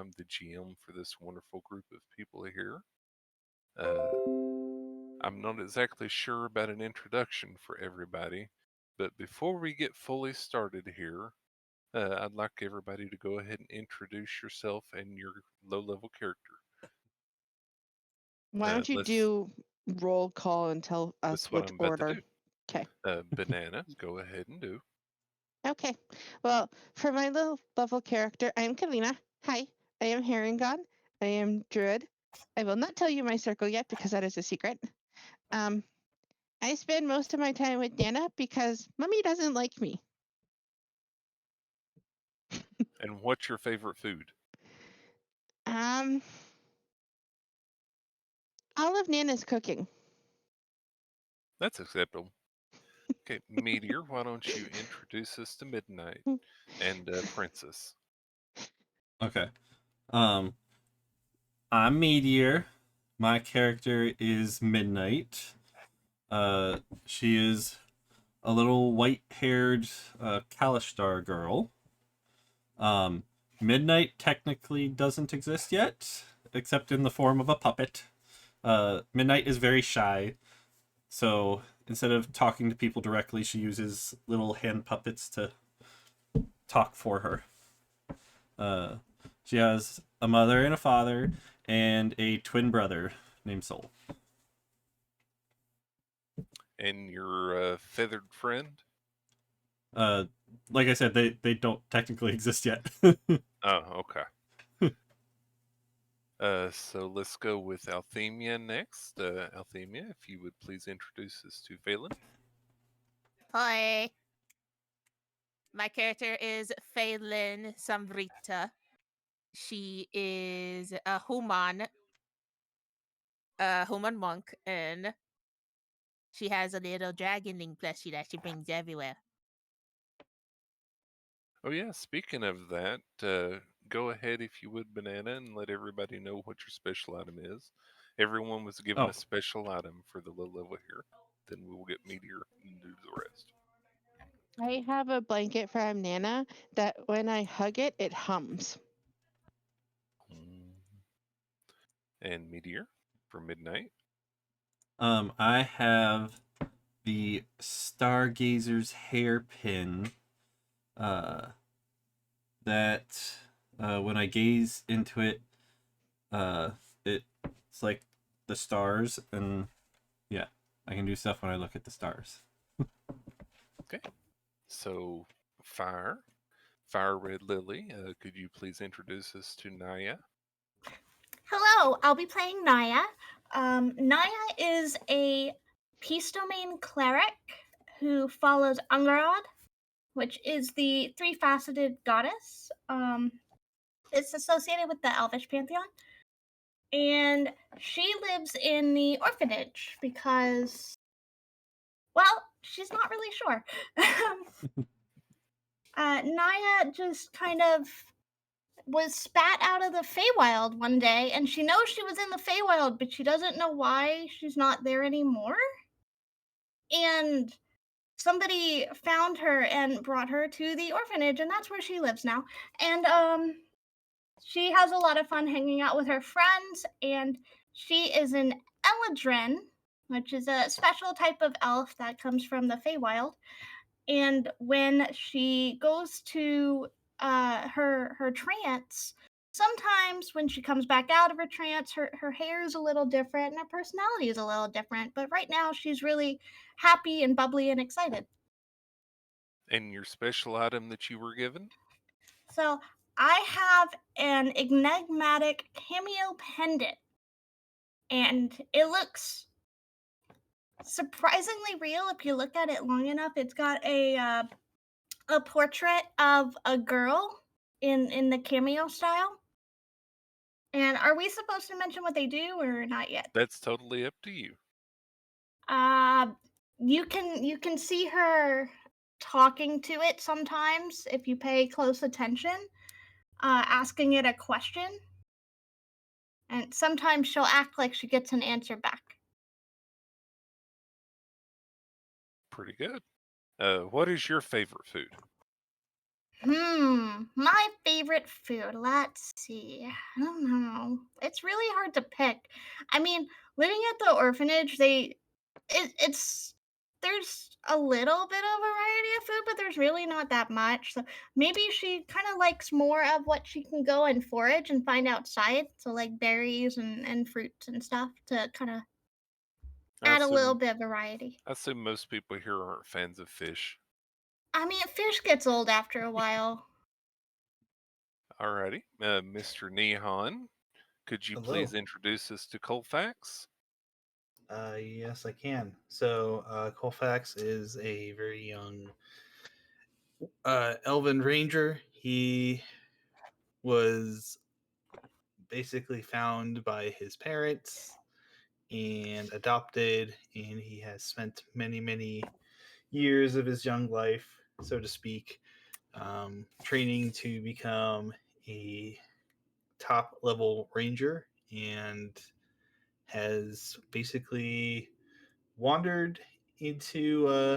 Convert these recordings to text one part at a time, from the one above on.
I'm the GM for this wonderful group of people here. Uh, I'm not exactly sure about an introduction for everybody, but before we get fully started here, I'd like everybody to go ahead and introduce yourself and your low level character. Why don't you Let's. do roll call and tell us That's what which I'm about to order? do. Okay. Banana, go ahead and do. Okay. Well, for my little level character, I am Kalina. Hi. I am Herringon. I am Druid. I will not tell you my circle yet because that is a secret. Um, I spend most of my time with Nana because Mummy doesn't like me. And what's your favorite food? Um, all of Nana's cooking. That's acceptable. Okay, Meteor, why don't you introduce us to Midnight and Princess? Okay. Um, I'm Meteor. My character is Midnight. She is a little white-haired Kalishtar girl. Um, Midnight technically doesn't exist yet, except in the form of a puppet. Midnight is very shy, so instead of talking to people directly, she uses little hand puppets to talk for her. Uh, she has a mother and a father and a twin brother named Soul. And your feathered friend? Uh, like I said, they don't technically exist yet. Oh, okay. So let's go with Althemia next. Althemia, if you would please introduce us to Phelan. Hi. My character is Phelan Samvrita. She is a human monk, and she has a little dragoning plushie that she brings everywhere. Oh, yeah, speaking of that, go ahead, if you would, Banana, and let everybody know what your special item is. Everyone was given Oh, a special item for the low level here. Then we will get Meteor and do the rest. I have a blanket from Nana that when I hug it, it hums. Mm. And Meteor for Midnight. I have the Stargazer's hairpin. Uh, that when I gaze into it, uh, it's like the stars, and yeah, I can do stuff when I look at the stars. Okay. So, Fire Red Lily, could you please introduce us to Naya? Hello, I'll be playing Naya. Naya is a peace domain cleric who follows Ungarad, which is the three-faceted goddess. It's associated with the Elvish pantheon, and she lives in the orphanage because, well, she's not really sure. Naya just kind of was spat out of the Feywild one day, and she knows she was in the Feywild, but she doesn't know why she's not there anymore. And somebody found her and brought her to the orphanage, and that's where she lives now. And she has a lot of fun hanging out with her friends, and she is an Eladrin, which is a special type of elf that comes from the Feywild. And when she goes to her trance, sometimes when she comes back out of her trance, her hair is a little different and her personality is a little different. But right now, she's really happy and bubbly and excited. And your special item that you were given? So I have an enigmatic cameo pendant, and it looks surprisingly real if you look at it long enough. It's got a portrait of a girl in the cameo style. And are we supposed to mention what they do or not yet? That's totally up to you. Uh you can see her talking to it sometimes if you pay close attention, asking it a question, and sometimes she'll act like she gets an answer back. Pretty good. What is your favorite food? My favorite food. Let's see. I don't know. It's really hard to pick. I mean, living at the orphanage, it's there's a little bit of variety of food, but there's really not that much. So maybe she kind of likes more of what she can go and forage and find outside. So like berries and fruits and stuff to kind of I add a little assume, bit of variety. I assume most people here aren't fans of fish. I mean, fish gets old after a while. Alrighty. Mr. Nehan, could you Hello. please introduce us to Colfax? Yes, I can. So, Colfax is a very young elven ranger. He was basically found by his parents and adopted, and he has spent many, many years of his young life, so to speak, training to become a top level ranger and has basically wandered into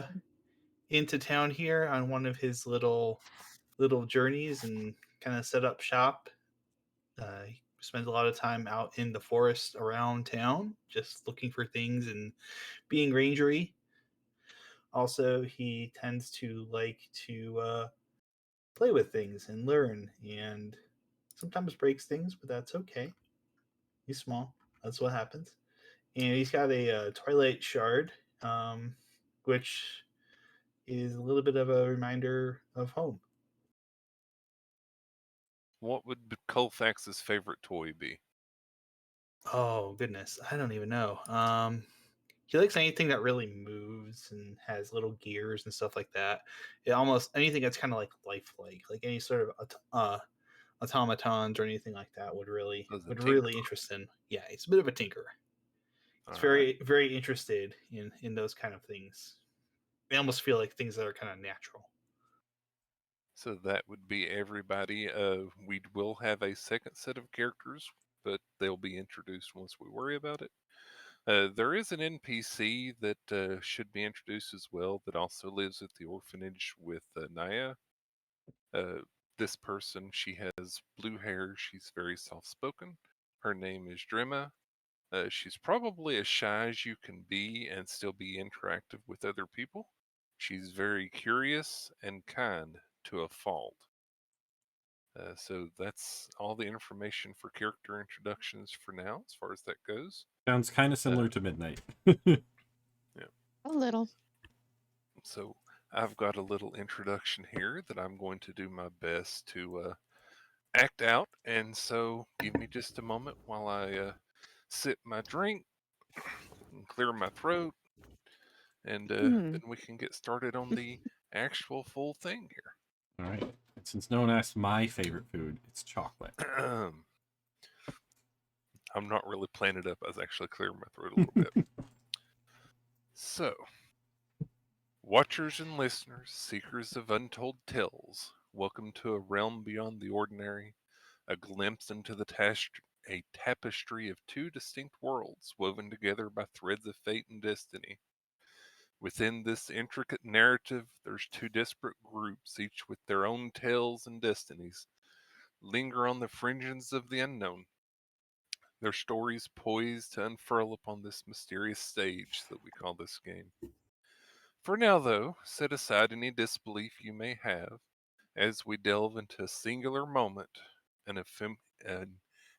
town here on one of his little journeys and kind of set up shop. He spends a lot of time out in the forest around town, just looking for things and being rangery. Also, he tends to like to play with things and learn, and sometimes breaks things, but that's okay. He's small. That's what happens. And he's got a Twilight Shard, um, which is a little bit of a reminder of home. What would Colfax's favorite toy be? Oh goodness, I don't even know. He likes anything that really moves and has little gears and stuff like that. It almost anything that's kind of like lifelike, like any sort of automatons or anything like that Does a would tinker? really interest him. Yeah, he's a bit of a tinker. He's All right. very interested in those kind of things. They almost feel like things that are kind of natural. So that would be everybody. We will have a second set of characters, but they'll be introduced once we worry about it. There is an NPC that should be introduced as well that also lives at the orphanage with Naya. Uh, this person, she has blue hair. She's very soft spoken. Her name is Drema. She's probably as shy as you can be and still be interactive with other people. She's very curious and kind to a fault. So that's all the information for character introductions for now, as far as that goes. Sounds kind of Uh, similar to Midnight. yeah. A little. So I've got a little introduction here that I'm going to do my best to act out. And so give me just a moment while I sip my drink and clear my throat, and Hmm. then we can get started on the actual full thing All right. And since no one asked my favorite food, it's chocolate. here. I'm not really playing it up. I was actually clearing my throat a little bit. So, watchers and listeners, seekers of untold tales, welcome to a realm beyond the ordinary, a glimpse into a tapestry of two distinct worlds woven together by threads of fate and destiny. Within this intricate narrative, there's two disparate groups, each with their own tales and destinies, linger on the fringes of the unknown, their stories poised to unfurl upon this mysterious stage that we call this game. For now, though, set aside any disbelief you may have as we delve into a singular moment, an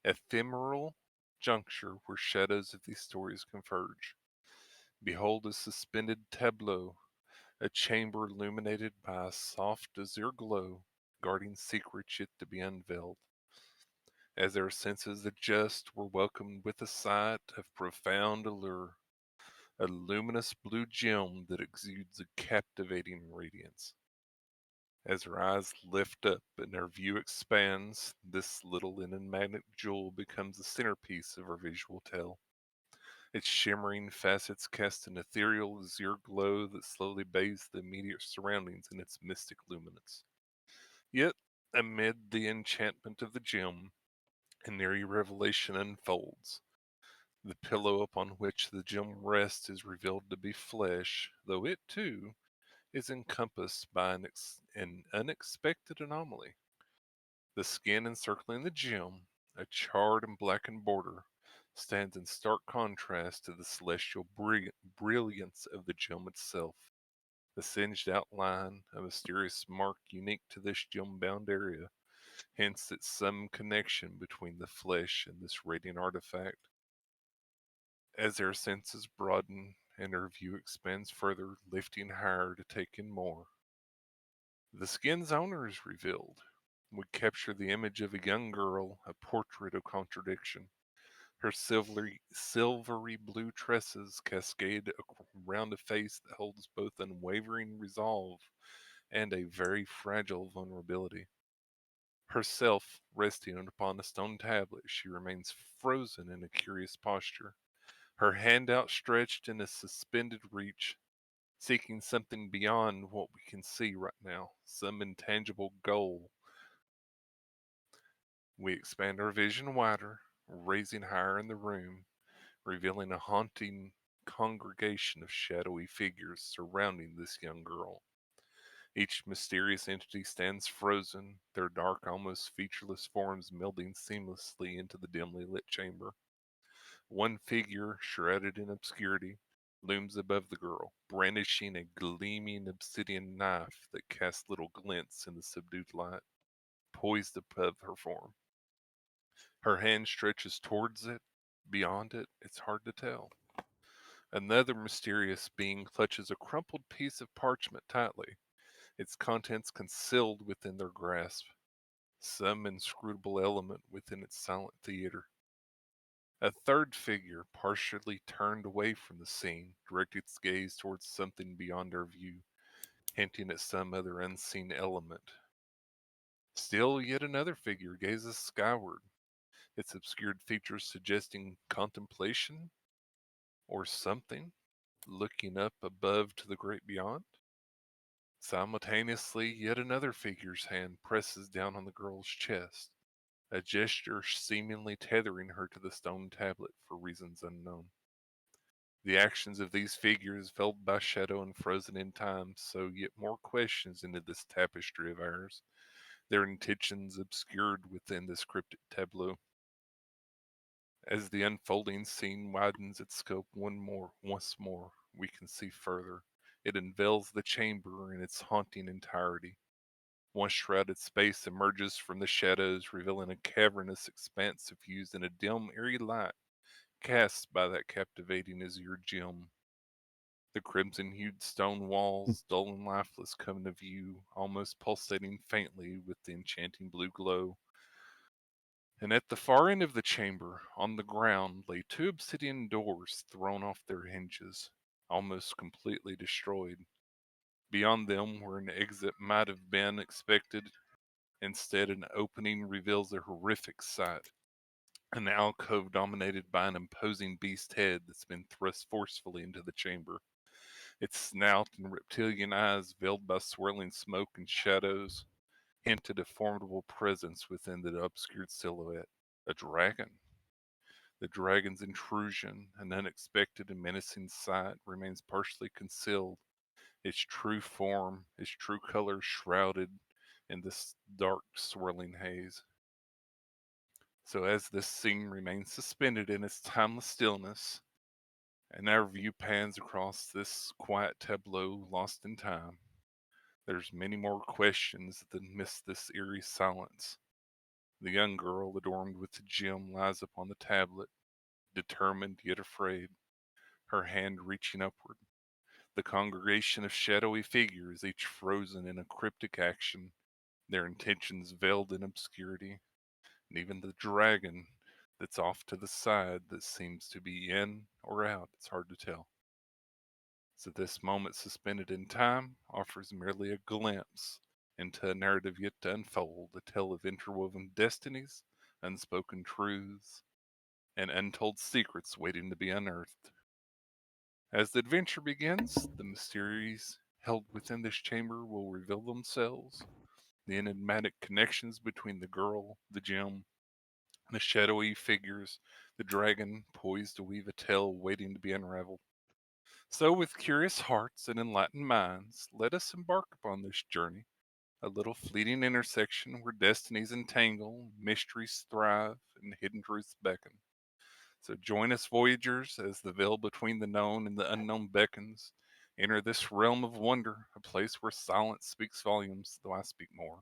ephemeral juncture where shadows of these stories converge. Behold a suspended tableau, a chamber illuminated by a soft azure glow, guarding secrets yet to be unveiled. As our senses adjust, we're welcomed with a sight of profound allure, a luminous blue gem that exudes a captivating radiance. As our eyes lift up and our view expands, this little enigmatic jewel becomes the centerpiece of our visual tale. Its shimmering facets cast an ethereal azure glow that slowly bathes the immediate surroundings in its mystic luminance. Yet, amid the enchantment of the gem, an eerie revelation unfolds. The pillow upon which the gem rests is revealed to be flesh, though it, too, is encompassed by an unexpected anomaly. The skin encircling the gem, a charred and blackened border, stands in stark contrast to the celestial brilliance of the gem itself. The singed outline, a mysterious mark unique to this gem bound area, hints at some connection between the flesh and this radiant artifact. As our senses broaden and our view expands further, lifting higher to take in more, the skin's owner is revealed. We capture the image of a young girl, a portrait of contradiction. Her silvery blue tresses cascade around a face that holds both unwavering resolve and a very fragile vulnerability. Herself resting upon a stone tablet, she remains frozen in a curious posture, her hand outstretched in a suspended reach, seeking something beyond what we can see right now, some intangible goal. We expand our vision wider, raising higher in the room, revealing a haunting congregation of shadowy figures surrounding this young girl. Each mysterious entity stands frozen, their dark, almost featureless forms melding seamlessly into the dimly lit chamber. One figure, shrouded in obscurity, looms above the girl, brandishing a gleaming obsidian knife that casts little glints in the subdued light. Poised above her form, her hand stretches towards it, beyond it, it's hard to tell. Another mysterious being clutches a crumpled piece of parchment tightly, its contents concealed within their grasp, some inscrutable element within its silent theater. A third figure, partially turned away from the scene, directed its gaze towards something beyond our view, hinting at some other unseen element. Still, yet another figure gazes skyward, its obscured features suggesting contemplation or something, looking up above to the great beyond. Simultaneously, yet another figure's hand presses down on the girl's chest, a gesture seemingly tethering her to the stone tablet for reasons unknown. The actions of these figures, veiled by shadow and frozen in time, sow yet more questions into this tapestry of ours, their intentions obscured within this cryptic tableau. As the unfolding scene widens its scope once more, we can see further. It unveils the chamber in its haunting entirety. One shrouded space emerges from the shadows, revealing a cavernous expanse suffused in a dim, eerie light cast by that captivating azure gem. The crimson-hued stone walls, dull and lifeless, come into view, almost pulsating faintly with the enchanting blue glow. And at the far end of the chamber, on the ground, lay two obsidian doors thrown off their hinges, almost completely destroyed. Beyond them, where an exit might have been expected, instead an opening reveals a horrific sight. An alcove dominated by an imposing beast head that's been thrust forcefully into the chamber. Its snout and reptilian eyes, veiled by swirling smoke and shadows, hinted a formidable presence within the obscured silhouette. A dragon. The dragon's intrusion, an unexpected and menacing sight, remains partially concealed, its true form, its true color shrouded in this dark, swirling haze. So, as this scene remains suspended in its timeless stillness, and our view pans across this quiet tableau lost in time, there's many more questions that miss this eerie silence. The young girl, adorned with the gem, lies upon the tablet, determined yet afraid, her hand reaching upward. The congregation of shadowy figures, each frozen in a cryptic action, their intentions veiled in obscurity, and even the dragon that's off to the side that seems to be in or out, it's hard to tell. So this moment suspended in time offers merely a glimpse into a narrative yet to unfold, a tale of interwoven destinies, unspoken truths, and untold secrets waiting to be unearthed. As the adventure begins, the mysteries held within this chamber will reveal themselves. The enigmatic connections between the girl, the gem, the shadowy figures, the dragon poised to weave a tale waiting to be unraveled. So, with curious hearts and enlightened minds, let us embark upon this journey, a little fleeting intersection where destinies entangle, mysteries thrive, and hidden truths beckon. So, join us, voyagers, as the veil between the known and the unknown beckons. Enter this realm of wonder, a place where silence speaks volumes, though I speak more,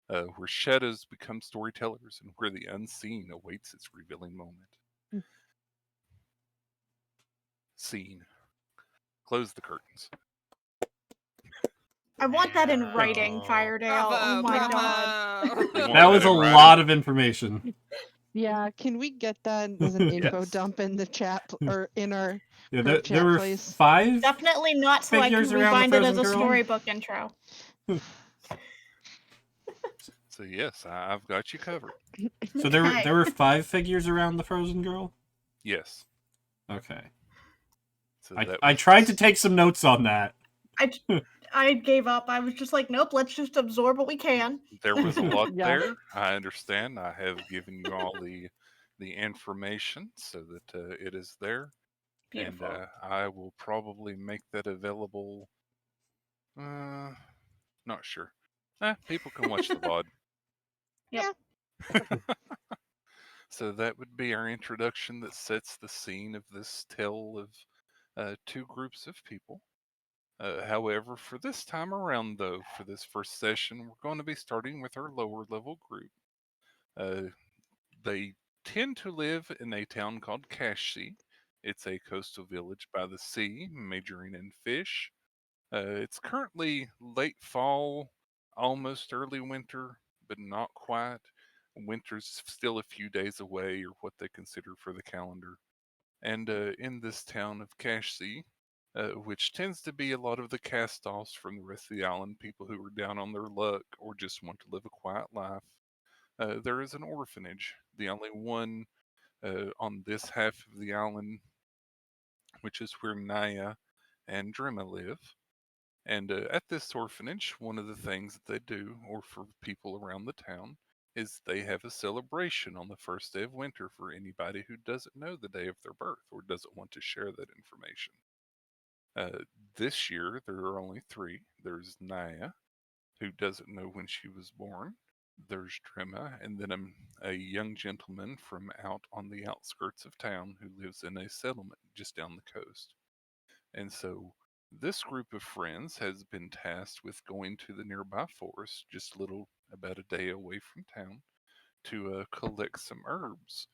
where shadows become storytellers, and where the unseen awaits its revealing moment. Mm. Scene. Close the curtains. I want that in writing, Oh. Firedale. Oh my god. You want That was in a writing? lot of information. Yeah, can we get that as an info Yes. dump in the chat or in our Yeah, group there chat, were please? 5 Definitely not so I can figures around the rebind it as frozen a girl. storybook intro. So yes, I've got you covered. So Okay. there were 5 figures around the frozen girl. Yes. Okay. So I that I was tried to take some notes on that. I gave up. I was just like, nope, let's just absorb what we can. there was a lot Yeah. there. I understand. I have given you all the information so that it is there, and Beautiful. I will probably make that available. Uh, Not sure. People can watch the VOD. Yep. So that would be our introduction that sets the scene of this tale of two groups of people. However, for this time around, though, for this first session, we're going to be starting with our lower level group. Uh, they tend to live in a town called Cashsea. It's a coastal village by the sea, majoring in fish. It's currently late fall, almost early winter, but not quite. Winter's still a few days away, or what they consider for the calendar. And in this town of Cashsea, which tends to be a lot of the cast offs from the rest of the island, people who are down on their luck or just want to live a quiet life, there is an orphanage, the only one on this half of the island, which is where Naya and Drima live. And at this orphanage, one of the things that they do, or for people around the town, is they have a celebration on the first day of winter for anybody who doesn't know the day of their birth or doesn't want to share that information. This year, there are only 3. There's Naya, who doesn't know when she was born. There's Drema, and then a young gentleman from out on the outskirts of town who lives in a settlement just down the coast. And so this group of friends has been tasked with going to the nearby forest, just a little about a day away from town, to collect some herbs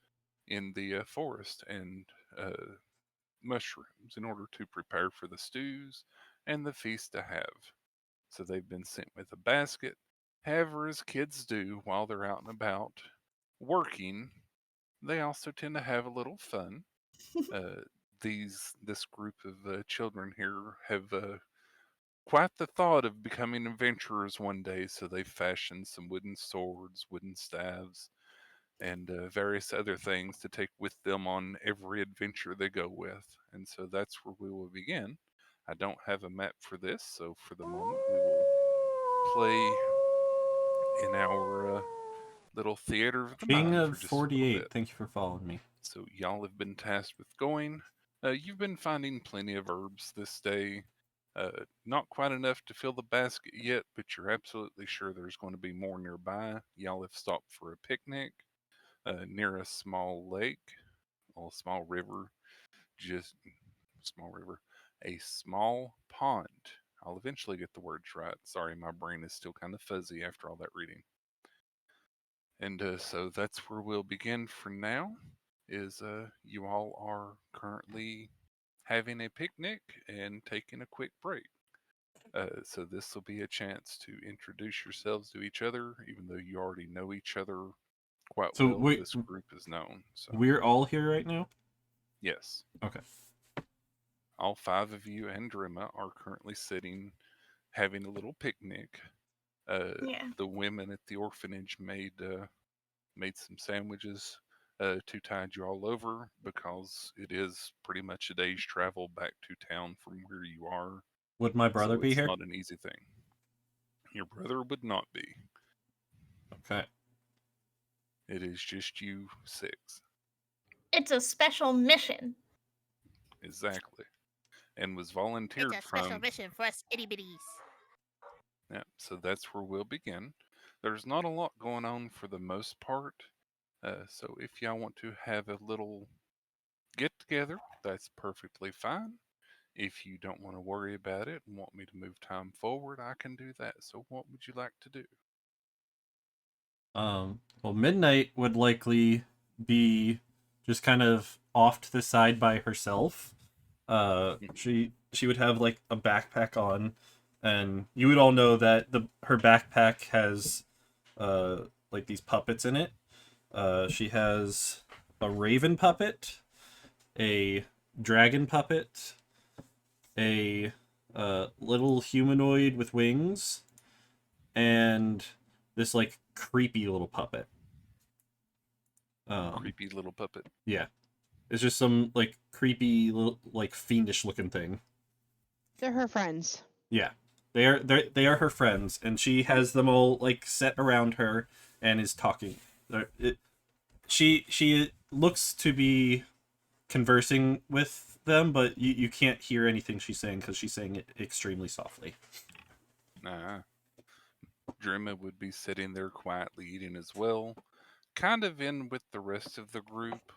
in the forest and mushrooms in order to prepare for the stews and the feast to have. So they've been sent with a basket. However, as kids do while they're out and about working, they also tend to have a little fun. Uh, this group of children here have quite the thought of becoming adventurers one day, so they fashioned some wooden swords, wooden staves, and various other things to take with them on every adventure they go with. And so that's where we will begin. I don't have a map for this, so for the moment we will play in our little theater of the King mind of for just a little 48. bit. Thank you for following me. So y'all have been tasked with going. You've been finding plenty of herbs this day. Not quite enough to fill the basket yet, but you're absolutely sure there's going to be more nearby. Y'all have stopped for a picnic near a small lake, or a small river, just small river, a small pond. I'll eventually get the words right. Sorry, my brain is still kind of fuzzy after all that reading. And so that's where we'll begin for now. Is you all are currently having a picnic and taking a quick break. So this will be a chance to introduce yourselves to each other, even though you already know each other quite So well. This group is known. So we're all here right now? yes, Okay. all 5 of you and Drima are currently sitting, having a little picnic. Yeah. The women at the orphanage made some sandwiches to tide you all over because it is pretty much a day's travel back to town from where you are. Would my brother So be it's here? not an easy thing. Your brother would not be. Okay. It is just you 6. It's a special mission. Exactly. and was It's volunteered a special from. mission for us itty bitties. Yeah, so that's where we'll begin. There's not a lot going on for the most part. So if y'all want to have a little get together, that's perfectly fine. If you don't want to worry about it and want me to move time forward, I can do that. So what would you like to do? Well, Midnight would likely be just kind of off to the side by herself. She would have like a backpack on, and you would all know that her backpack has like these puppets in it. She has a raven puppet, a dragon puppet, a little humanoid with wings, and this like creepy little puppet. Creepy little puppet. Yeah, it's just some like creepy little like fiendish looking thing. They're her friends. Yeah, they are her friends, and she has them all like set around her and is talking. She looks to be conversing with them, but you can't hear anything she's saying because she's saying it extremely softly. Nah. Drimma would be sitting there quietly eating as well, kind of in with the rest of the group,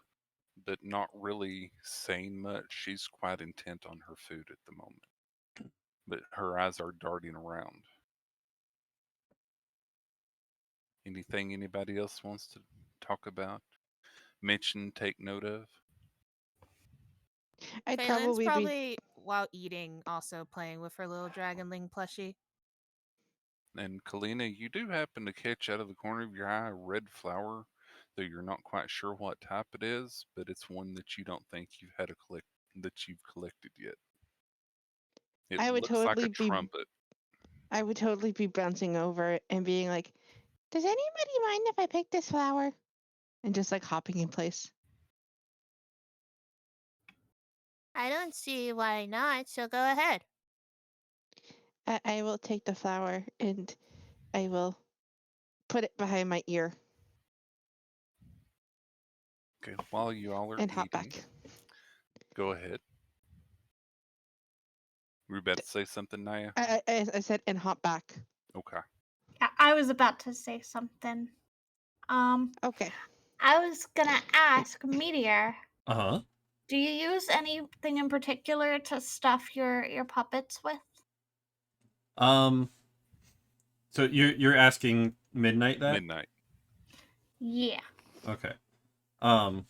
but not really saying much. She's quite intent on her food at the moment, but her eyes are darting around. Anything anybody else wants to talk about, mention, take note of? I'd Phelan's probably be. probably, while eating, also playing with her little dragonling plushie. And Kalina, you do happen to catch out of the corner of your eye a red flower, though you're not quite sure what type it is, but it's one that you don't think you've had a collect that you've collected yet. It I would looks like a totally be. trumpet. I would totally be bouncing over it and being like, "Does anybody mind if I pick this flower?" And just like hopping in place. I don't see why not, so go ahead. I will take the flower and I will put it behind my ear Okay, while you all are and hop eating, back. go ahead. We're about to say something, Naya? I said and hop back. Okay. I was about to say something. Okay. I was gonna ask Meteor, Uh-huh. do you use anything in particular to stuff your puppets with? Um. So you're asking Midnight that? Midnight. Yeah. Okay. Um.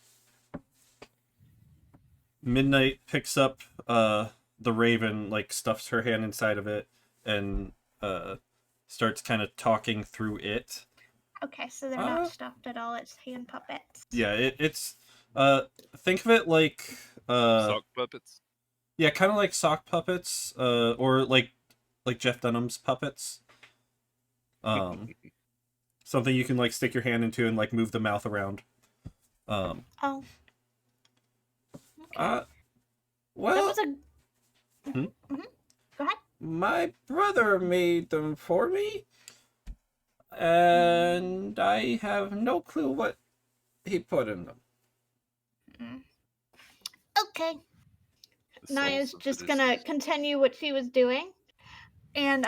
Midnight picks up the raven, like stuffs her hand inside of it, and starts kind of talking through it. Okay, so they're not stuffed at all. It's hand puppets. Yeah, it's think of it like Sock puppets? yeah, kind of like sock puppets, or like Jeff Dunham's puppets. Um, something you can like stick your hand into and like move the mouth around. Um, Oh. Okay. that well, was a. Hmm? Mhm. Go ahead. my brother made them for me, and I have no clue what he put in them. Mm. Okay. The Naya's souls of just the gonna deceased. continue what she was doing, and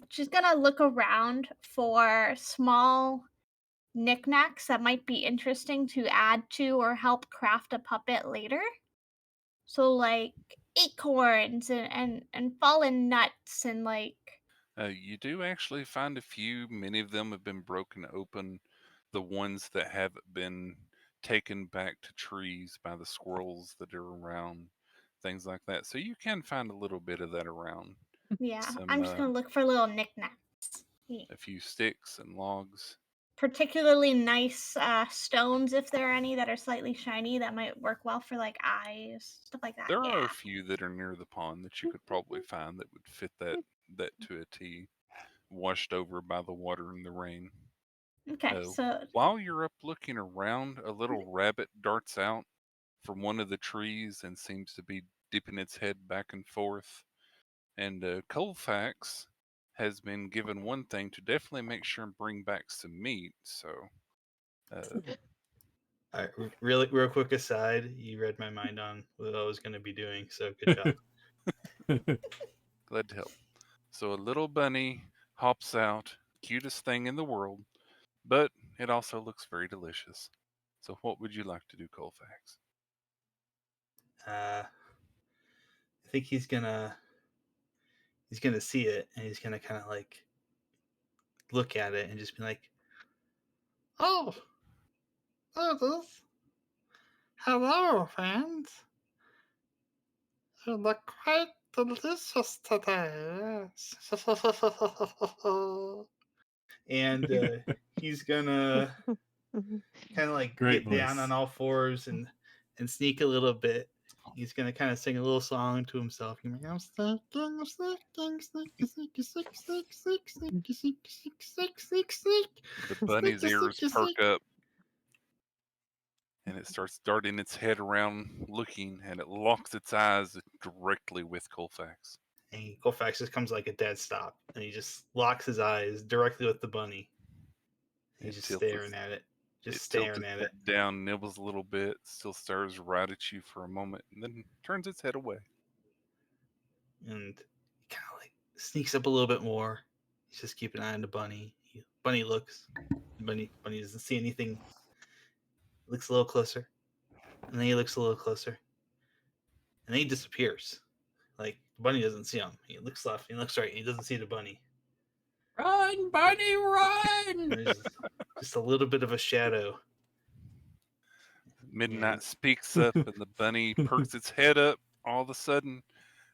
she's gonna look around for small knickknacks that might be interesting to add to or help craft a puppet later. So like acorns and fallen nuts and like. You do actually find a few. Many of them have been broken open. The ones that haven't been taken back to trees by the squirrels that are around, things like that. So you can find a little bit of that around. Yeah, Some, I'm just gonna look for little knickknacks. Yeah. a few sticks and logs. Particularly nice stones, if there are any that are slightly shiny, that might work well for like eyes, stuff like that. There are Yeah. a few that are near the pond that you could probably find that would fit that to a T, washed over by the water and the rain. Okay, Uh, so while you're up looking around, a little rabbit darts out from one of the trees and seems to be dipping its head back and forth. And Colfax has been given one thing to definitely make sure and bring back some meat. So, uh, All right, really, real quick aside, you read my mind on what I was going to be doing, so good job. Glad to help. So a little bunny hops out, cutest thing in the world, but it also looks very delicious. So what would you like to do, Colfax? I think he's gonna see it, and he's gonna kind of like look at it and just be like, "Oh, there it is. Hello, friends. You look quite delicious today." And he's gonna kind of like Great get down voice. on all fours and sneak a little bit. He's gonna kind of sing a little song to himself. He's like, I'm sneaking, sneaking, sneaky, sneaky, sneak, sneak, sneak, sneaky, sneak, sneak, sneak, sneak, sneak, The bunny's sneaky, ears sneaky, perk sneak. up and it starts darting its head around looking and it locks its eyes directly with Colfax. And Colfax just comes like a dead stop, and he just locks his eyes directly with the bunny. He's It just tilts staring its, at it, it just tilts staring its at head it. down, nibbles a little bit, still stares right at you for a moment, and then turns its head away. And he kind of like sneaks up a little bit more. He's just keeping an eye on the bunny. Bunny looks. Bunny doesn't see anything. Looks a little closer, and then he looks a little closer, and then he disappears. Like the bunny doesn't see him. He looks left, he looks right, and he doesn't see the bunny. Run, bunny, And run! there's just a little bit of a shadow. Midnight And speaks up, and the bunny perks its head up all of a sudden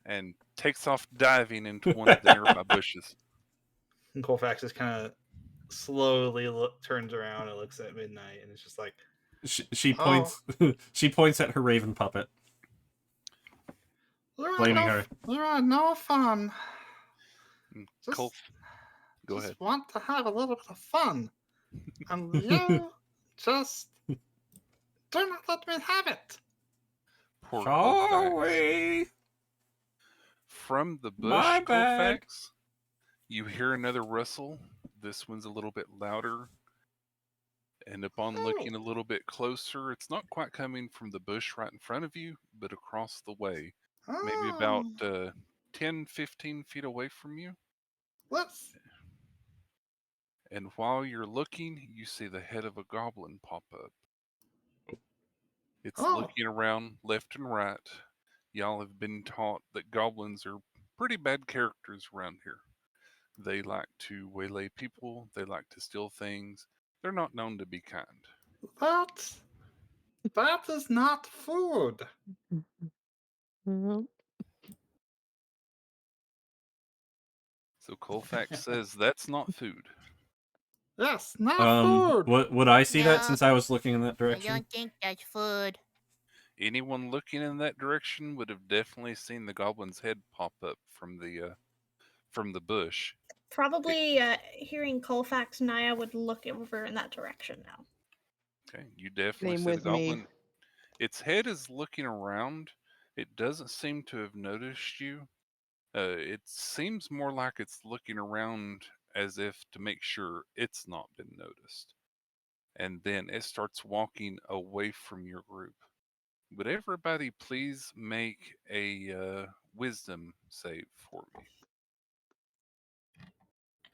and takes off diving into one of the nearby bushes. Colfax just kind of slowly turns around and looks at Midnight, and it's just like, She "Oh, points. She points at her raven puppet, blaming her. you are no fun. Col- Go ahead. Want to have a little bit of fun, and you just do not let me have it." Poor Colfax. Sorry, From the my bush, bad. Colfax, you hear another rustle. This one's a little bit louder. And upon looking a little bit closer, it's not quite coming from the bush right in front of you, but across the way. Maybe about 10, 15 feet away from you. Let's. And while you're looking, you see the head of a goblin pop up. It's looking around left and right. Y'all have been taught that goblins are pretty bad characters around here. They like to waylay people, they like to steal things. They're not known to be kind. That is not food. So Colfax says that's not food. Yes, not food. What would I see that No, since I was looking in that I direction? don't think that's food. Anyone looking in that direction would have definitely seen the goblin's head pop up from the bush. Probably hearing Colfax, Naya would look over in that direction now. Okay, you definitely Same see the with me. goblin. Its head is looking around. It doesn't seem to have noticed you. It seems more like it's looking around as if to make sure it's not been noticed. And then it starts walking away from your group. Would everybody please make a wisdom save for me?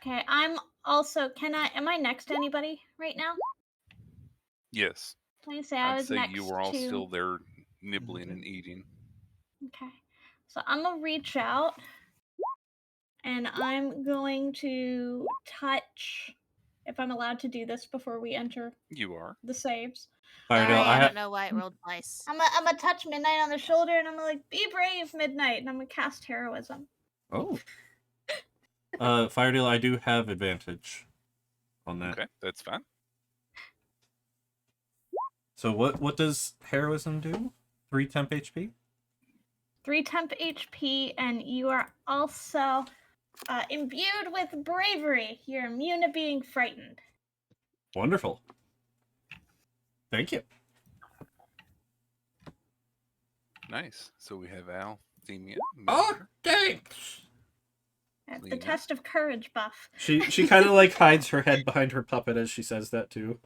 Okay, I'm also. Am I next to anybody right now? Yes, Let me say I I'd was say you next were all to. still there nibbling and eating. Okay, so I'm gonna reach out, and I'm going to touch. If I'm allowed to do this before we enter You are. the saves. Firedale, Sorry, I I don't know why it rolled twice. I'm gonna touch Midnight on the shoulder, and I'm gonna like, be brave, Midnight, and I'm gonna cast heroism. Oh. Firedale, I do have advantage on that. Okay, that's fine. So what does heroism do? 3 temp HP? 3 temp HP, and you are also imbued with bravery. You're immune to being frightened. Wonderful. Thank you. Nice. So we have Althemia. Oh, thanks. It's the Lena. test of courage buff. She kind of like hides her head behind her puppet as she says that too.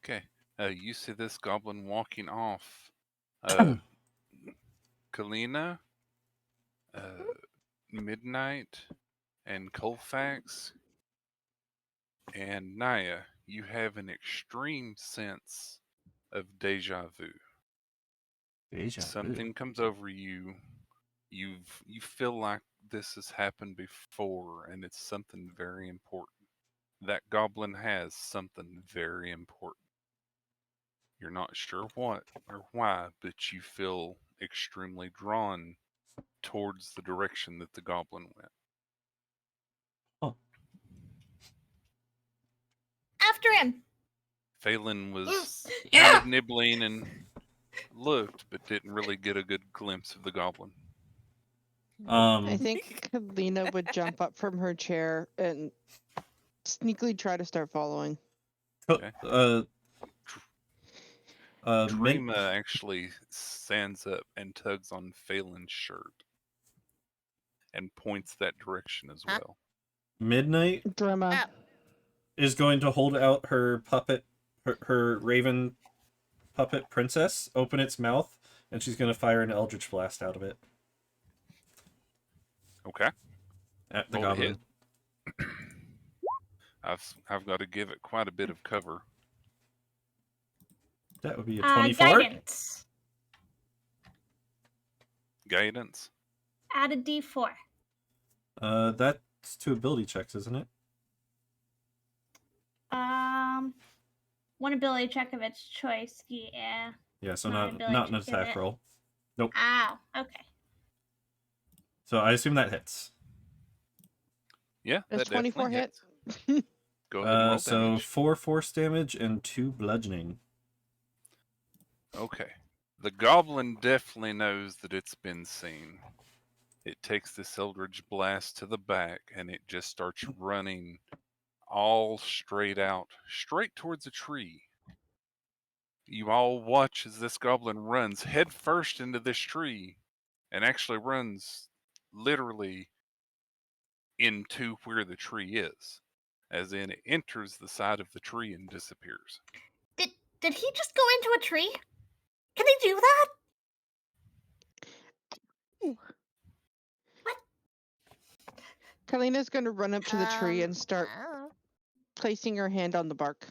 Okay. You see this goblin walking off. Kalina, Midnight, and Colfax, and Naya, you have an extreme sense of deja vu. Deja vu. Something comes over you. You feel like this has happened before, and it's something very important. That goblin has something very important. You're not sure what or why, but you feel extremely drawn towards the direction that the goblin went. Oh. After him. Phelan was kind Yeah. of nibbling and looked, but didn't really get a good glimpse of the goblin. I think Kalina would jump up from her chair and sneakily try to start following. Okay. Min- Dreama actually stands up and tugs on Phelan's shirt and points that direction as Huh? well. Midnight Drama. Oh, is going to hold out her puppet, her raven puppet princess, open its mouth, and she's going to fire an eldritch blast out of it Okay. at the Roll to hit. goblin. I've got to give it quite a bit of cover. That would be a 24. Guidance. Guidance. Add a d4. That's 2 ability checks, isn't it? One ability check of its choice. Yeah. Yeah, so Not an ability not an check, is attack it? roll. Nope. Ow. Okay. So I assume that hits. Yeah, Does that 24 definitely hit? hits. Go ahead and roll So damage. 4 force damage and 2 bludgeoning. Okay. The goblin definitely knows that it's been seen. It takes this Eldritch Blast to the back and it just starts running all straight out, straight towards a tree. You all watch as this goblin runs headfirst into this tree and actually runs literally into where the tree is. As in, it enters the side of the tree and disappears. Did he just go into a tree? Can he do that? Kalina's going to run up to the tree and start oh. placing her hand on the bark.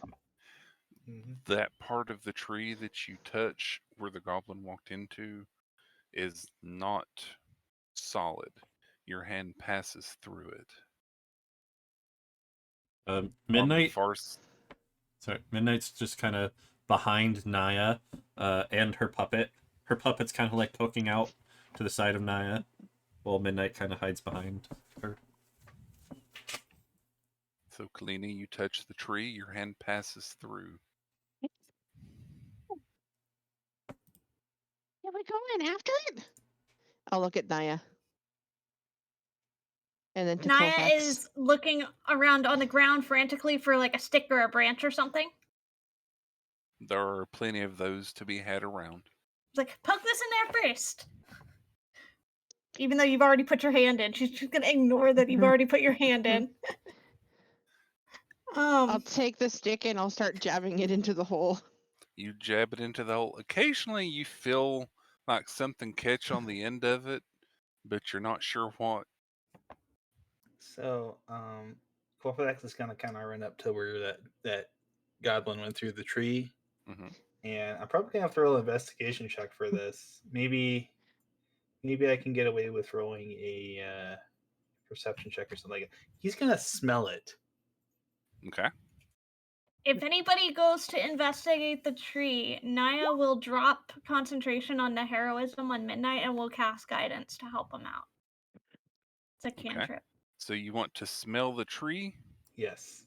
Mhm. That part of the tree that you touch where the goblin walked into is not solid. Your hand passes through it. On the Midnight. far Sorry, Midnight's just kind of behind Naya, and her puppet. Her puppet's kind of like poking out to the side of Naya, while Midnight kind of hides behind her. So, Kalini, you touch the tree, your hand passes through. Yeah, we go in after it. I'll look at Naya. And then to Naya Colfax. is looking around on the ground frantically for like a stick or a branch or something. There are plenty of those to be had around. It's like, poke this in there first. Even though you've already put your hand in, she's just gonna ignore that you've already put your hand in. I'll take the stick and I'll start jabbing it into the hole. You jab it into the hole. Occasionally, you feel like something catch on the end of it, but you're not sure what. So, Colfax is gonna kind of run up to where that goblin went through the tree, hmm and I'm probably gonna have to roll an investigation check for this. Maybe I can get away with rolling a perception check or something like that. He's gonna smell it. Okay. If anybody goes to investigate the tree, Naya will drop concentration on the heroism on Midnight and will cast guidance to help him out. It's a cantrip. So you want to smell the tree? Yes.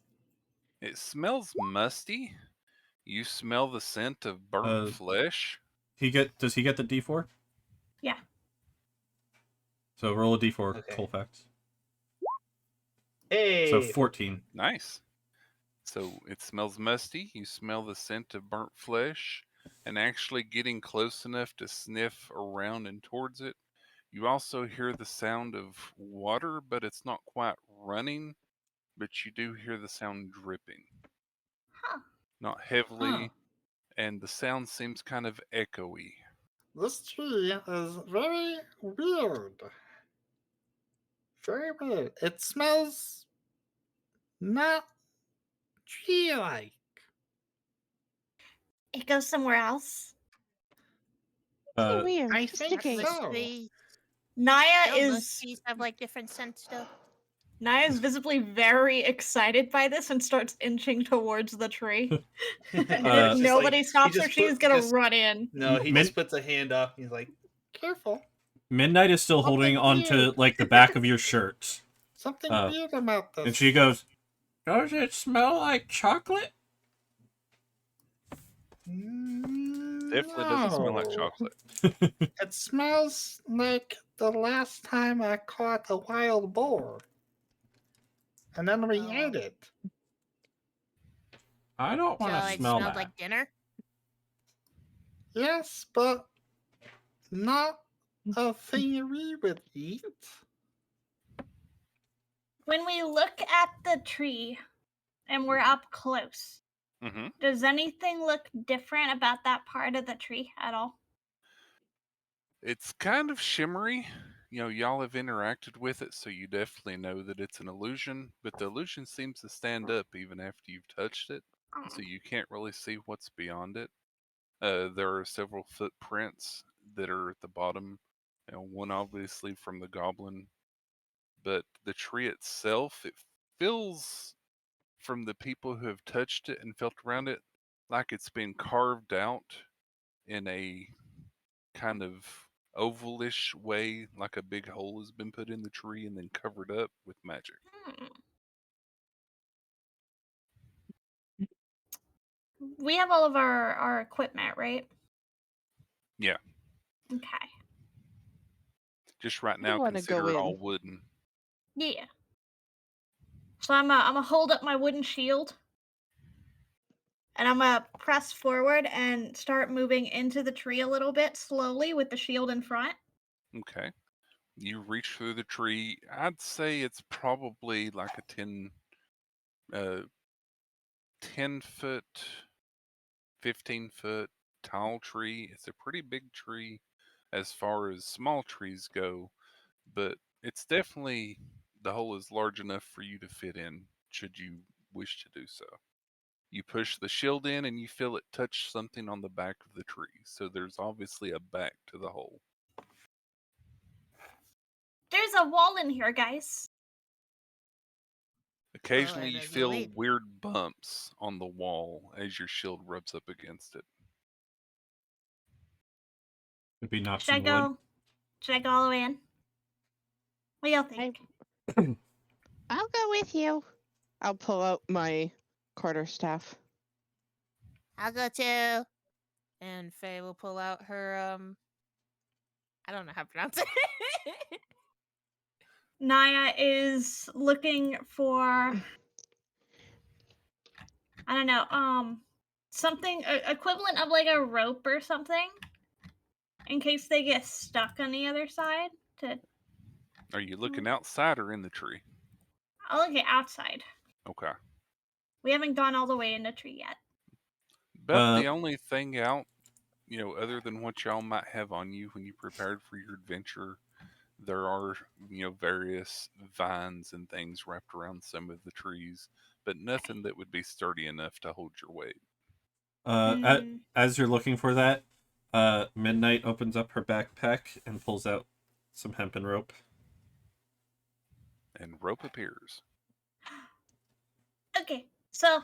It smells musty. You smell the scent of burnt flesh. Does he get the D4? Yeah. So roll a D4, Okay. Colfax. Hey. So 14. Nice. So it smells musty. You smell the scent of burnt flesh, and actually getting close enough to sniff around and towards it. You also hear the sound of water, but it's not quite running, but you do hear the sound dripping. Huh. Not heavily, and the sound seems kind of echoey. This tree is very weird. Very weird. It smells not tree like. It goes somewhere else. Really Uh, weird. I Just think a case. so. Trees. Naya Don't most is trees have like different scents though? Naya's visibly very excited by this and starts inching towards the tree. And if Uh, nobody stops her, just she's gonna run in. No, he Min- just puts a hand up. And he's like, "Careful, Midnight is still holding Something onto weird. like the back of your shirt, something Uh, weird about this." and she goes, "Does it smell like chocolate?" Definitely doesn't smell like No. chocolate. It smells like the last time I caught a wild boar, and then we Oh. ate it. I don't So want to it smell smelled that. like dinner? Yes, but not a thing we would eat. When we look at the tree and we're up close, Hmm. does anything look different about that part of the tree at all? It's kind of shimmery. Y'all have interacted with it, so you definitely know that it's an illusion, but the illusion seems to stand up even after you've touched it, so you can't really see what's beyond it. There are several footprints that are at the bottom, one obviously from the goblin, but the tree itself, it feels from the people who have touched it and felt around it like it's been carved out in a kind of ovalish way, like a big hole has been put in the tree and then covered up with magic. Hmm. We have all of our equipment, right? Yeah, Okay. just right I now wanna go consider it in. all wooden. Yeah. So I'm gonna hold up my wooden shield, and I'm gonna press forward and start moving into the tree a little bit slowly with the shield in front. Okay. You reach through the tree. I'd say it's probably like a uh, 10 foot, 15 foot tall tree. It's a pretty big tree as far as small trees go, but it's definitely, the hole is large enough for you to fit in should you wish to do so. You push the shield in and you feel it touch something on the back of the tree. So there's obviously a back to the hole. There's a wall in here, guys. Occasionally let you us go feel in. weird bumps on the wall as your shield rubs up against it. Could be knocks Should I in wood. go? Should I go all the way in? What do y'all I, think? I'll go with you. I'll pull out my quarterstaff. I'll go too. And Faye will pull out her I don't know how to pronounce it. Naya is looking for, I don't know, something equivalent of like a rope or something, in case they get stuck on the other side. Are you looking outside or in the tree? I'll look at outside. Okay. We haven't gone all the way in the tree yet. But Uh, the only thing out, other than what y'all might have on you when you prepared for your adventure, there are, various vines and things wrapped around some of the trees, but nothing that would be sturdy enough to hold your weight. Mm. As you're looking for that, Midnight opens up her backpack and pulls out some hempen rope. And rope appears. Okay, so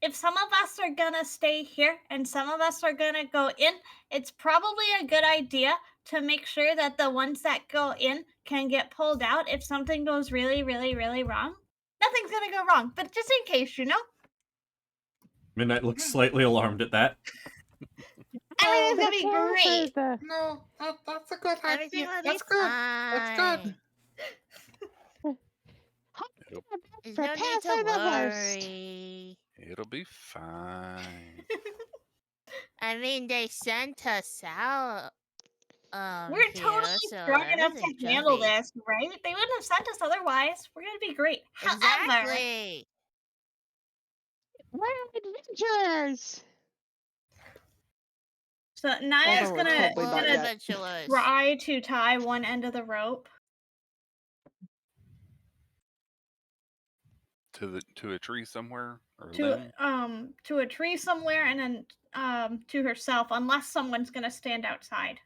if some of us are gonna stay here and some of us are gonna go in, it's probably a good idea to make sure that the ones that go in can get pulled out if something goes really, really, really wrong. Nothing's gonna go wrong, but just in case, you know? Midnight looks slightly alarmed at that. Everything's gonna be Prepare for great. the- No, that's a good Everything idea. will be That's good. That's good. fine. It'll, There's no Prepare need to for the worst. worry. it'll be fine. I mean, they sent us out. We're Here, totally so strong enough everything to should handle be. this, right? They wouldn't have sent us otherwise. We're gonna be great. However, Exactly. We're adventurers. So Naya's Although we're gonna, totally not gonna yet. Adventurous. try to tie one end of the rope To a tree somewhere or a limb. to a tree somewhere, and then to herself, unless someone's gonna stand outside.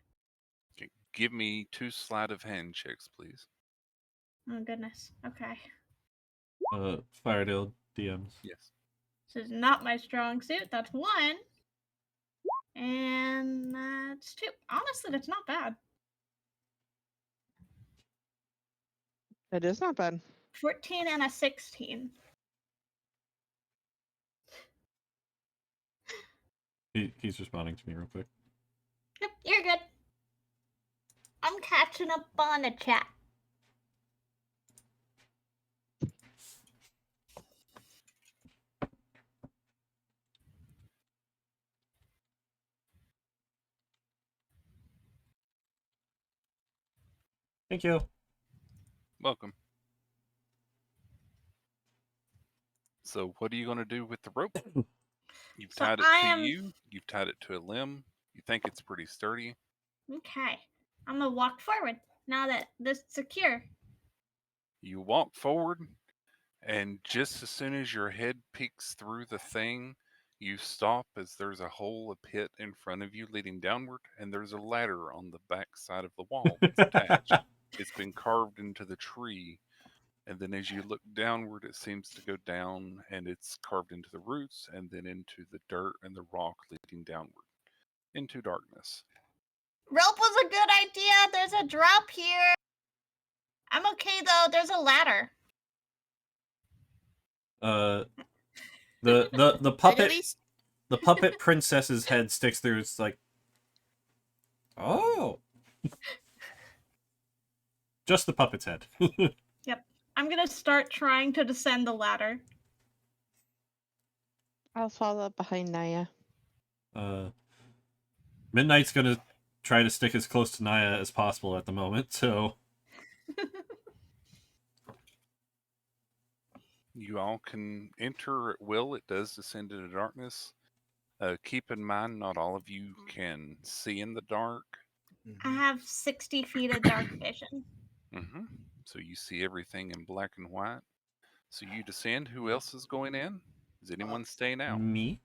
Okay, give me 2 sleight of hand checks, please. Oh goodness. Okay. Firedale DMs. Yes. This is not my strong suit. That's 1. And that's 2. Honestly, that's not bad. It is not bad. 14 and a 16. He's responding to me real quick. Yep, you're good. I'm catching up on the chat. Thank you. Welcome. So, what are you going to do with the rope? You've So tied it I to am you. You've tied it to a limb. You think it's pretty sturdy. okay. I'm gonna walk forward now that this is secure. You walk forward, and just as soon as your head peeks through the thing, you stop as there's a hole, a pit in front of you leading downward, and there's a ladder on the back side of the wall that's attached. It's been carved into the tree, and then as you look downward, it seems to go down, and it's carved into the roots, and then into the dirt and the rock leading downward into darkness. Rope was a good idea. There's a drop here. I'm okay though. There's a ladder. The Like, at puppet least the puppet princess's head sticks through. It's like, oh, just the puppet's head. Yep. I'm gonna start trying to descend the ladder. I'll follow up behind Naya. Midnight's gonna try to stick as close to Naya as possible at the moment. So You all can enter at will. It does descend into darkness. Keep in mind, not all of you can see in the dark. I have 60 feet of dark vision. So you see everything in black and white. So you descend. Who else is going in? Is anyone staying out? me,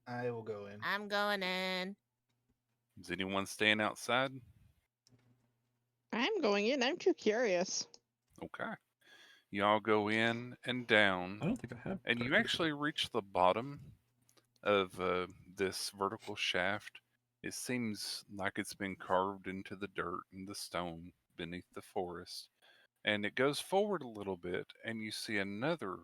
I will go in. I'm going in. Is anyone staying outside? I'm going in. I'm too curious. Okay. You all go in and down, I don't think I have. and you dark actually reach the bottom of this vertical shaft. It seems like it's been carved into the dirt and the stone beneath the forest. And it goes forward a little bit, and you see another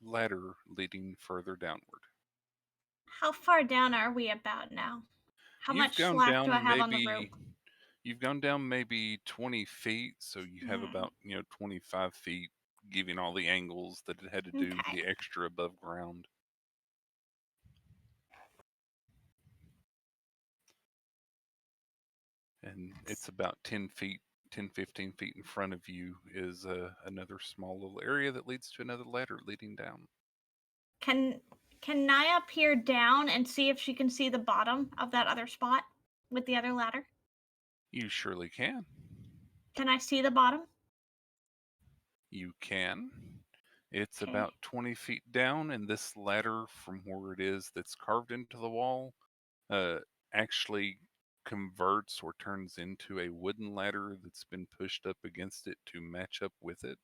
ladder leading further downward. How far down are we about now? How You've much gone slack do I down have on the rope? you've gone down maybe 20 feet, so you have Mhm. about 25 feet, giving all the angles that it had to do Okay. the extra above ground. And it's about 10 feet, 10, 15 feet in front of you is another small little area that leads to another ladder leading down. Can Naya peer down and see if she can see the bottom of that other spot with the other ladder? You surely can. Can I see the bottom? You can. It's Okay. about 20 feet down, and this ladder from where it is that's carved into the wall uh, actually converts or turns into a wooden ladder that's been pushed up against it to match up with it.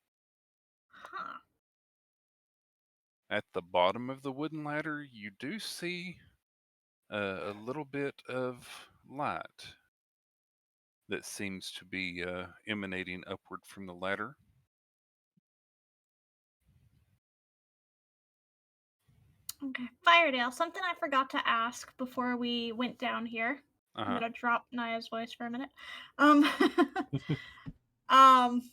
Huh. At the bottom of the wooden ladder, you do see a little bit of light that seems to be emanating upward from the ladder. Okay. Firedale, something I forgot to ask before we went down here. I'm Uh-huh. gonna drop Naya's voice for a minute. Um,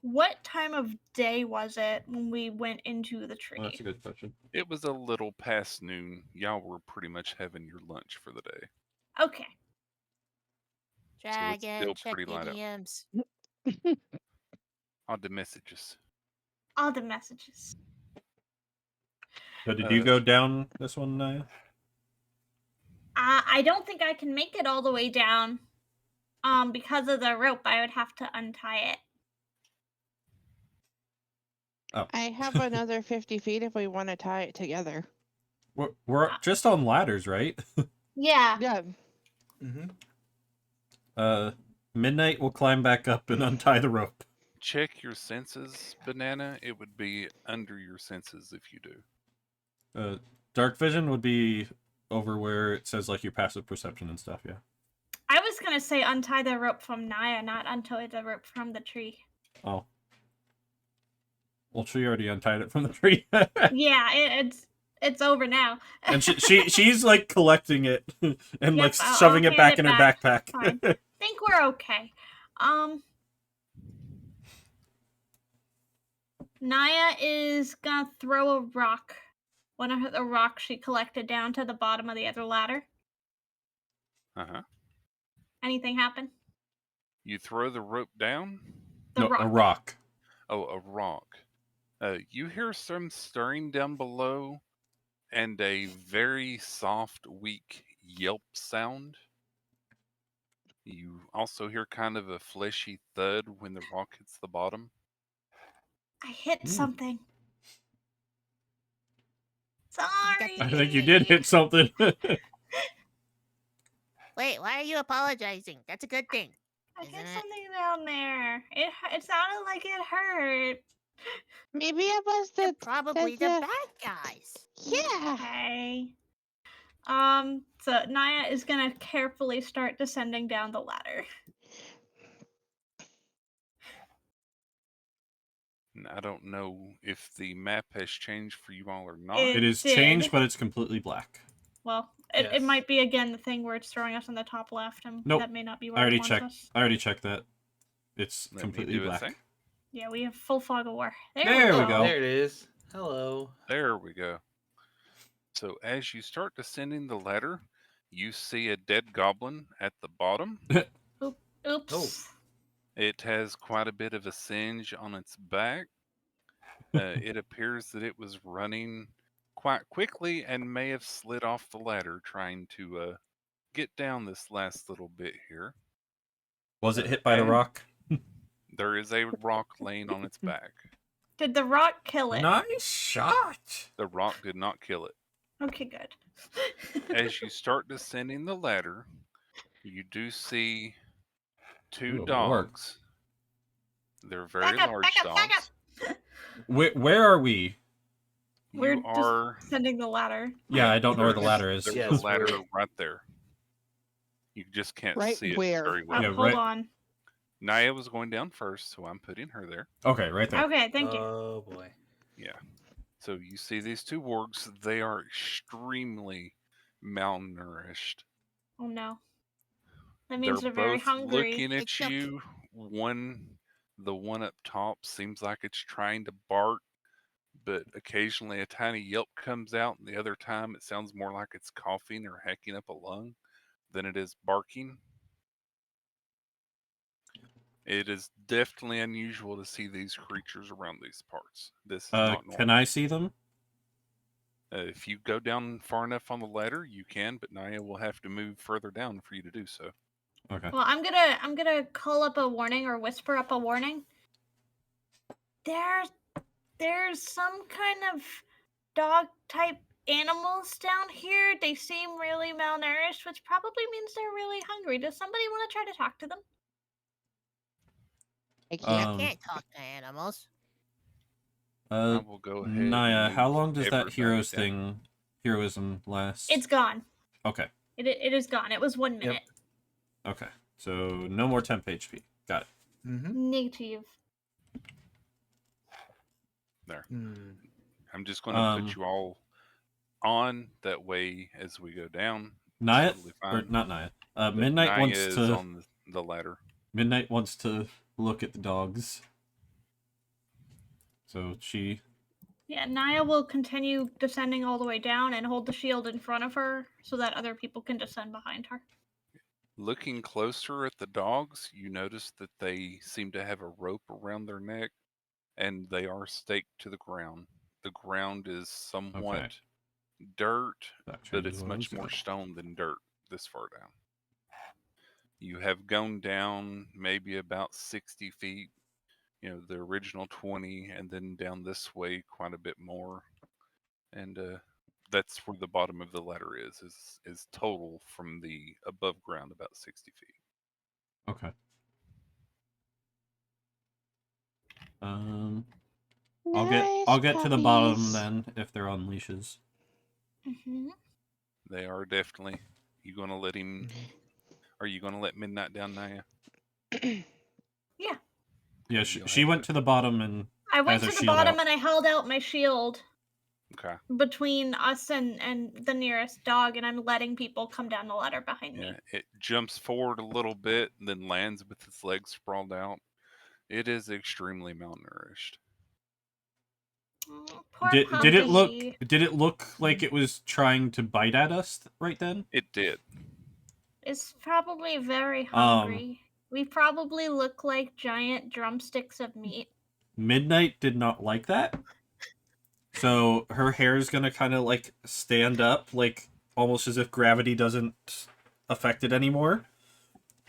what time of day was it when we went into the Oh, that's tree? a good question. It was a little past noon. Y'all were pretty much having your lunch for the day. Okay. So it's Dragon, still check pretty your light out. DMs. On the messages. All the messages. So did you go down this one, Naya? I don't think I can make it all the way down. Because of the rope, I would have to untie it. Oh, I have another 50 feet if we want to tie it together. we're just on ladders, right? Yeah. Yeah. Mm-hmm. Midnight will climb back up and untie the rope. Check your senses, Banana. It would be under your senses if you do. Dark vision would be over where it says like your passive perception and stuff. Yeah. I was gonna say untie the rope from Naya, not untie the rope from the tree. Oh. Well, she already untied it from the tree. Yeah, it's over now. And she's like collecting it and like Yep, shoving I'll it back hand in it her back. backpack. Fine. Think we're okay. Naya is gonna throw a rock, one of the rocks she collected, down to the bottom of the other ladder. Uh-huh. Anything happen? You throw the rope down? The No, rock. a rock. Oh, a rock. You hear some stirring down below and a very soft, weak yelp sound. You also hear kind of a fleshy thud when the rock hits the bottom. I hit something. Sorry. I think you did hit something. Wait, why are you apologizing? That's a good thing. I Isn't hit it? something down there. It sounded like it hurt. Maybe it was They're the probably the bad guys. Yeah. Okay. So Naya is gonna carefully start descending down the ladder. And I don't know if the map has changed for you all or not. It is did. changed, but it's completely black. Well, it Yes. might be again the thing where it's throwing us on the top left, and Nope. that may not be I where already it wants checked. us. I already checked that. It's Let me completely do a black. thing. Yeah, we have full fog of war. There we go. There it is. Hello. There we go. So as you start descending the ladder, you see a dead goblin at the bottom. Oops. Oh. It has quite a bit of a singe on its back. It appears that it was running quite quickly and may have slid off the ladder trying to get down this last little bit here. Was it hit by the And rock? there is a rock laying on its back. Did the rock kill it? Nice shot. The rock did not kill it. Okay, good. As you start descending the ladder, you do see two Ooh, a warg. dogs. They're very large dogs. Where are we? We're You are. descending the ladder. Yeah, I don't know where the There's- ladder is. There's Yes, a ladder we're- right there. You just can't Right see it where? very Oh, well. Yeah, hold right- on. Naya was going down first, so I'm putting her there. Okay, right there. Okay, thank you. Oh boy. Yeah. So you see these two wargs. They are extremely malnourished. Oh no. That means they're They're very both hungry. looking at It's okay. you. The one up top seems like it's trying to bark, but occasionally a tiny yelp comes out, and the other time it sounds more like it's coughing or hacking up a lung than it is barking. It is definitely unusual to see these creatures around these parts. This is not normal. Can I see them? If you go down far enough on the ladder, you can, but Naya will have to move further down for you to do so. Okay. Well, I'm gonna call up a warning or whisper up a warning. There's some kind of dog type animals down here. They seem really malnourished, which probably means they're really hungry. Does somebody want to try to talk to them? I can't. I can't talk to animals. I will go ahead. and Naya, how move long does that everybody down. heroism last? It's gone. Okay. It is gone. It was 1 Yep. minute. Okay. So no more temp HP. Got it. Mm-hmm. Negative. There. Hmm. I'm just going to put you all on that way as we go down. Naya, Totally or fine. not Naya. But Midnight Naya wants is to. on the ladder. Midnight wants to look at the dogs. So she. Yeah, Naya will continue descending all the way down and hold the shield in front of her so that other people can descend behind her. Looking closer at the dogs, you notice that they seem to have a rope around their neck, and they are staked to the ground The ground is somewhat dirt, That but changes it's where I was much more going. stone than dirt this far down. You have gone down maybe about 60 feet, the original 20, and then down this way quite a bit more. And that's where the bottom of the ladder is total from the above ground about 60 feet. Okay. I'll get to the bottom then if they're on leashes. Hmm. They are definitely. You gonna let him? Are you gonna let Midnight down, Naya? Yeah. Yeah, You'll she have went to the bottom and I went has her to the shield bottom out. and I held out my shield Okay. between us and the nearest dog, and I'm letting people come down the ladder behind Yeah, me. it jumps forward a little bit, and then lands with its legs sprawled out. It is extremely malnourished. Poor Did puppy. it look like it was trying to bite at us right then? It did. It's probably very hungry. We probably look like giant drumsticks of meat. Midnight did not like that. So her hair is gonna kind of like stand up, like almost as if gravity doesn't affect it anymore,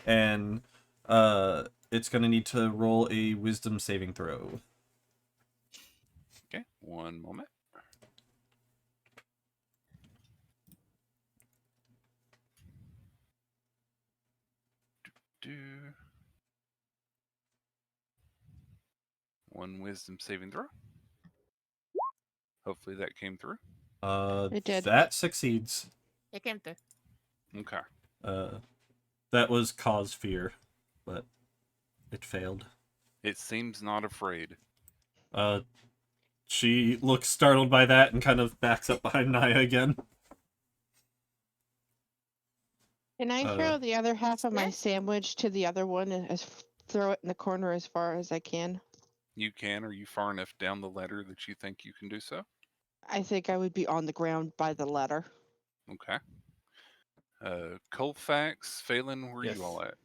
and it's gonna need to roll a wisdom saving throw. Okay, one moment. Do one wisdom saving throw. Hopefully that came through. It did. That succeeds. It came through. Okay. That was cause fear, but it failed. It seems not afraid. She looks startled by that and kind of backs up behind Naya again. Can I Uh, throw the other half of my Yeah. sandwich to the other one and throw it in the corner as far as I can? You can. Are you far enough down the ladder that you think you can do so? I think I would be on the ground by the ladder. Okay. Colfax, Phelan, where are Yes. you all at?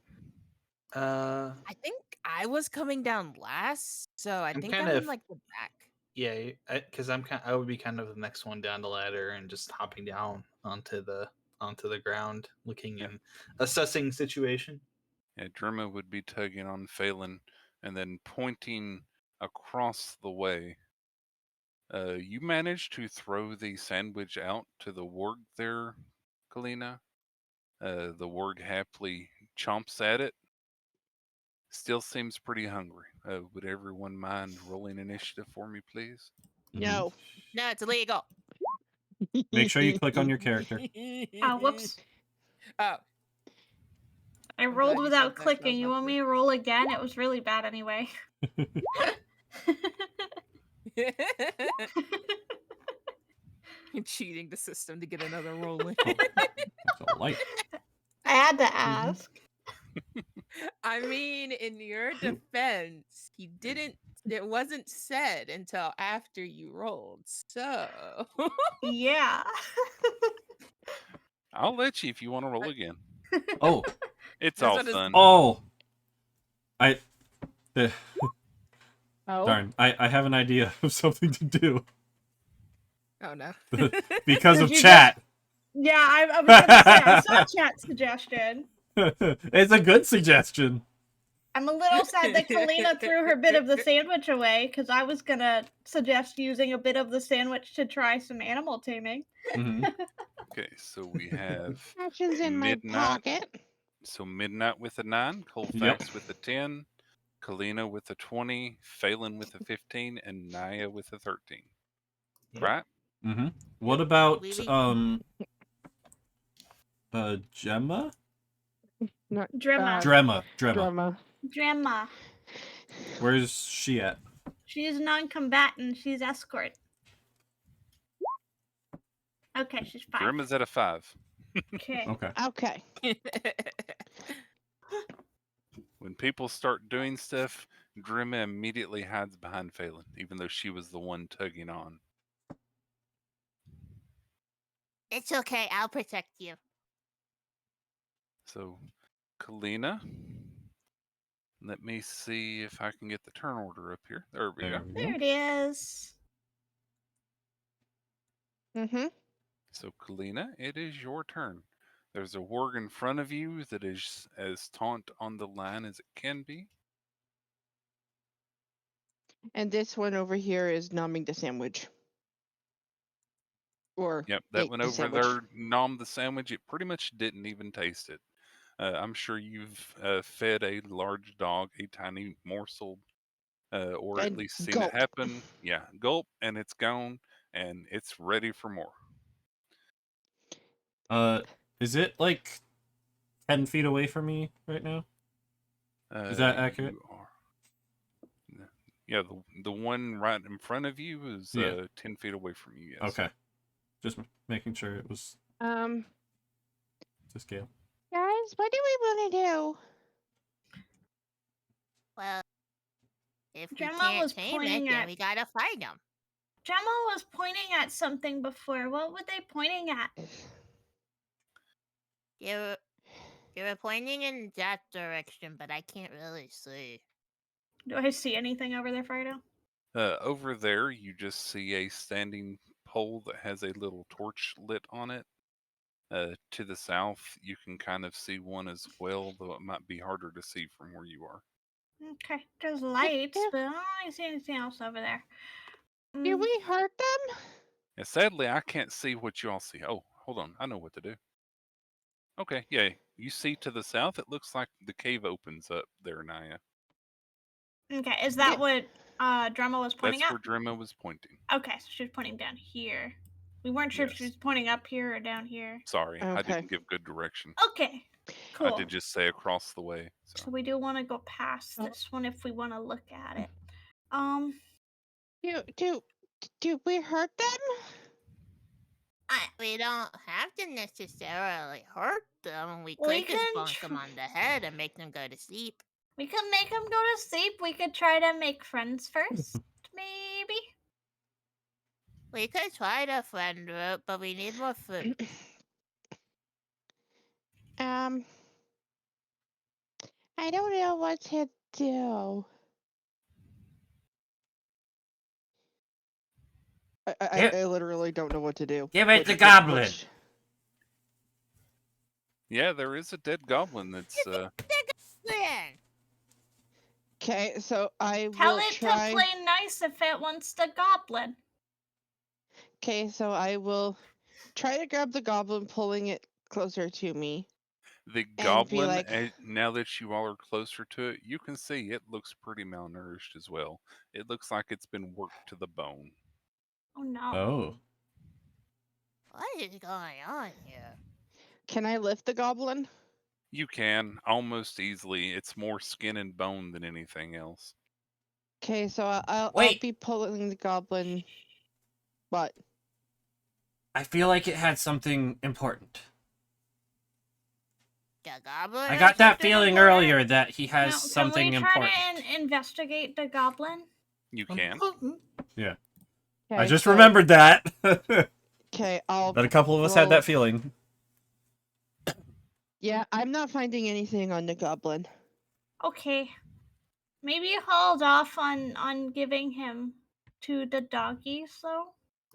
I think I was coming down last, so I I'm think kind I'm in of- like the back. Yeah, because I would be kind of the next one down the ladder and just hopping down onto the ground, looking Yeah. and assessing situation. Yeah, Drima would be tugging on Phelan and then pointing across the way. You managed to throw the sandwich out to the warg there, Kalina. The warg happily chomps at it. Still seems pretty hungry. Would everyone mind rolling initiative for me, please? No. No, it's illegal. Make sure you click on your character. Whoops. Oh. I glad rolled you without said that 'cause I clicking. was You about want to. me to roll again? It was really bad anyway. Cheating the system to get another roll in. Oh, that's a light. I had to ask. I mean, in your defense, he didn't. It wasn't said until after you rolled. So Yeah. I'll let you if you want to roll again. Oh, It's That's all what it's- fun. oh. The Oh. darn. I have an idea of something to do oh no. because Did of you chat. Yeah, I was gonna say I saw chat suggestion. It's a good suggestion. I'm a little sad that Kalina threw her bit of the sandwich away because I was gonna suggest using a bit of the sandwich to try some animal taming. Mhm. Okay, so we have Actions in my Midnight. pocket. So Midnight with a 9, Colfax with a 10, Kalina with a 20, Phelan with a 15, and Naya with a 13. Yep. Right? Mhm. What about We- Gemma? No, Drema. Drema. drama. Drema. Where's she at? She's non-combatant. She's escort. Okay, she's 5. Grim is at a 5. Okay. Okay. Okay. When people start doing stuff, Grimma immediately hides behind Phelan, even though she was the one tugging on. It's okay. I'll protect you. So, Kalina, let me see if I can get the turn order up here. There we go. There it is. Mm-hmm. So, Kalina, it is your turn. There's a warg in front of you that is as taunt on the line as it can be. And this one over here is numbing the sandwich. Or Yep, that ate one the over sandwich. there nommed the sandwich. It pretty much didn't even taste it. I'm sure you've fed a large dog a tiny morsel, or at And least seen it gulp. happen. Yeah, gulp, and it's gone, and it's ready for more. Is it like 10 feet away from me right now? Is that accurate? You are. Yeah, the one right in front of you is Yeah. 10 feet away from you. Yes. Okay. Just making sure it was to scale. Guys, what do we want to do? Well, if we Gemma can't was tame it, pointing then at- we gotta fight them. Gemma was pointing at something before. What were they pointing at? You were pointing in that direction, but I can't really see. Do I see anything over there, Fido? Over there, you just see a standing pole that has a little torch lit on it. To the south, you can kind of see one as well, though it might be harder to see from where you are. Okay, there's lights, but I don't really see anything else over there. Did we hurt them? And sadly, I can't see what you all see. Oh, hold on. I know what to do. Okay, yeah. You see to the south, it looks like the cave opens up there, Naya. Okay, is that what Drumma was pointing That's at? where Drema was pointing. Okay, so she was pointing down here. We weren't sure if she Yes. was pointing up here or down here. Sorry, I Okay. didn't give good direction. Okay, cool. I did just say across the way. So we do want to go past this one if we want to look at it. Do we hurt them? We don't have to necessarily hurt them. We We could just can bonk them on the head and make them go to sleep. We could make them go to sleep. We could try to make friends first, maybe. We could try the friend route, but we need more food. I don't know what to do. I literally don't know what to do. Give it the goblin. Yeah, there is a dead goblin that's Then Okay, so I Tell will it try. to play nice if it wants the goblin. Okay, so I will try to grab the goblin, pulling it closer to me. the And be goblin. like- Now that you all are closer to it, you can see it looks pretty malnourished as well. It looks like it's been worked to the bone. Oh no. Oh. what is going on here? Can I lift the goblin? You can almost easily. It's more skin and bone than anything else. Okay, so I'll Wait. be pulling the goblin. What? I feel like it had something important. The goblin? I or got that something feeling important? earlier that he has Now, something can we try important. to investigate the goblin? You can. Yeah. Okay, I just so- remembered that. That Okay, I'll. a couple of us had roll- that feeling. Yeah, I'm not finding anything on the goblin. Okay. Maybe hold off on giving him to the doggies, though.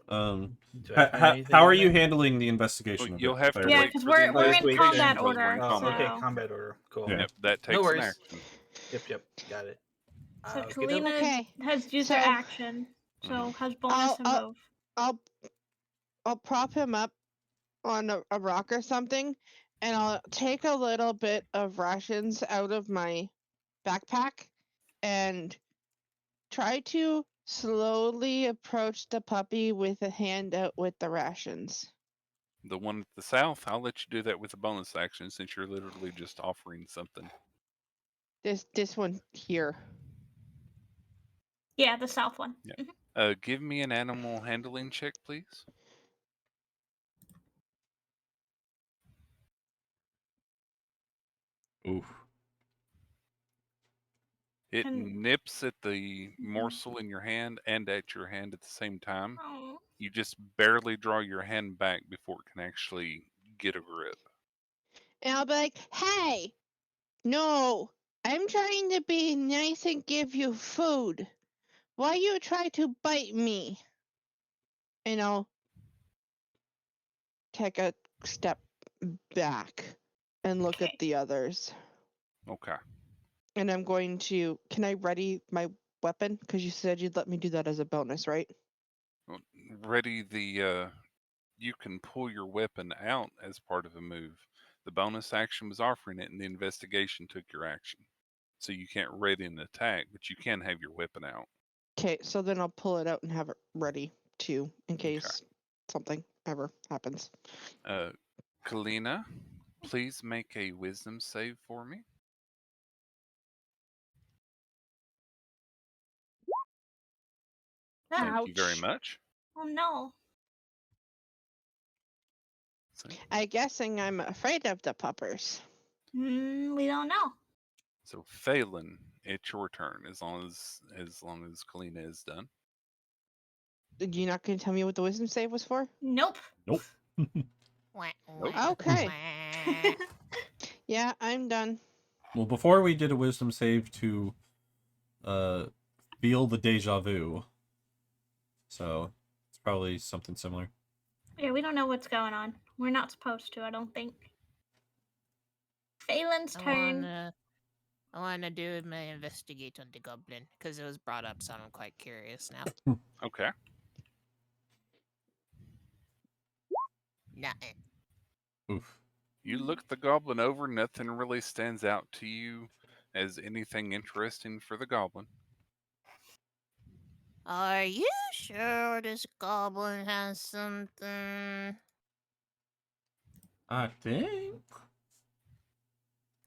Do I find anything How are in you there? handling the investigation? You'll of have it? to Yeah, wait because for the we're in investigation combat while we're order. in Oh, combat. okay, so- combat order. Cool. Yeah. Yep, that takes No an worries. action. Yep, got it. So Okey-doke. Kalina Okay, has used so- her action, so has bonus and I'll- move. I'll prop him up on a rock or something, and I'll take a little bit of rations out of my backpack and try to slowly approach the puppy with a hand out with the rations. The one at the south, I'll let you do that with a bonus action since you're literally just offering something. This one here. Yeah, the south one. Yeah. Give me an animal handling check, please. Oof. It Can- nips at the morsel in your hand and at your hand at the same time. Oh. You just barely draw your hand back before it can actually get a grip. And I'll be like, hey, no, I'm trying to be nice and give you food. Why you try to bite me? And I'll take a step back and look Okay. at the others. Okay. And I'm going to. Can I ready my weapon? Because you said you'd let me do that as a bonus, right? Well, ready the you can pull your weapon out as part of a move. The bonus action was offering it, and the investigation took your action. So you can't ready an attack, but you can have your weapon out. Okay, so then I'll pull it out and have it ready too, in Okay. case something ever happens. Kalina, please make a wisdom save for me. Thank you very Ouch. much. Oh no. See? I'm guessing I'm afraid of the puppers. We don't know. So Phelan, it's your turn as long as Kalina is done. You're not going to tell me what the wisdom save was for? Nope. Nope. Nope. Okay. Yeah, I'm done. Well, before we did a wisdom save to feel the deja vu. So it's probably something similar. Yeah, we don't know what's going on. We're not supposed to, I don't think. Phelan's turn. I wanna do my investigate on the goblin because it was brought up, so I'm quite curious now. Okay. Nothing. Oof. You look the goblin over, nothing really stands out to you as anything interesting for the goblin. Are you sure this goblin has something? I think.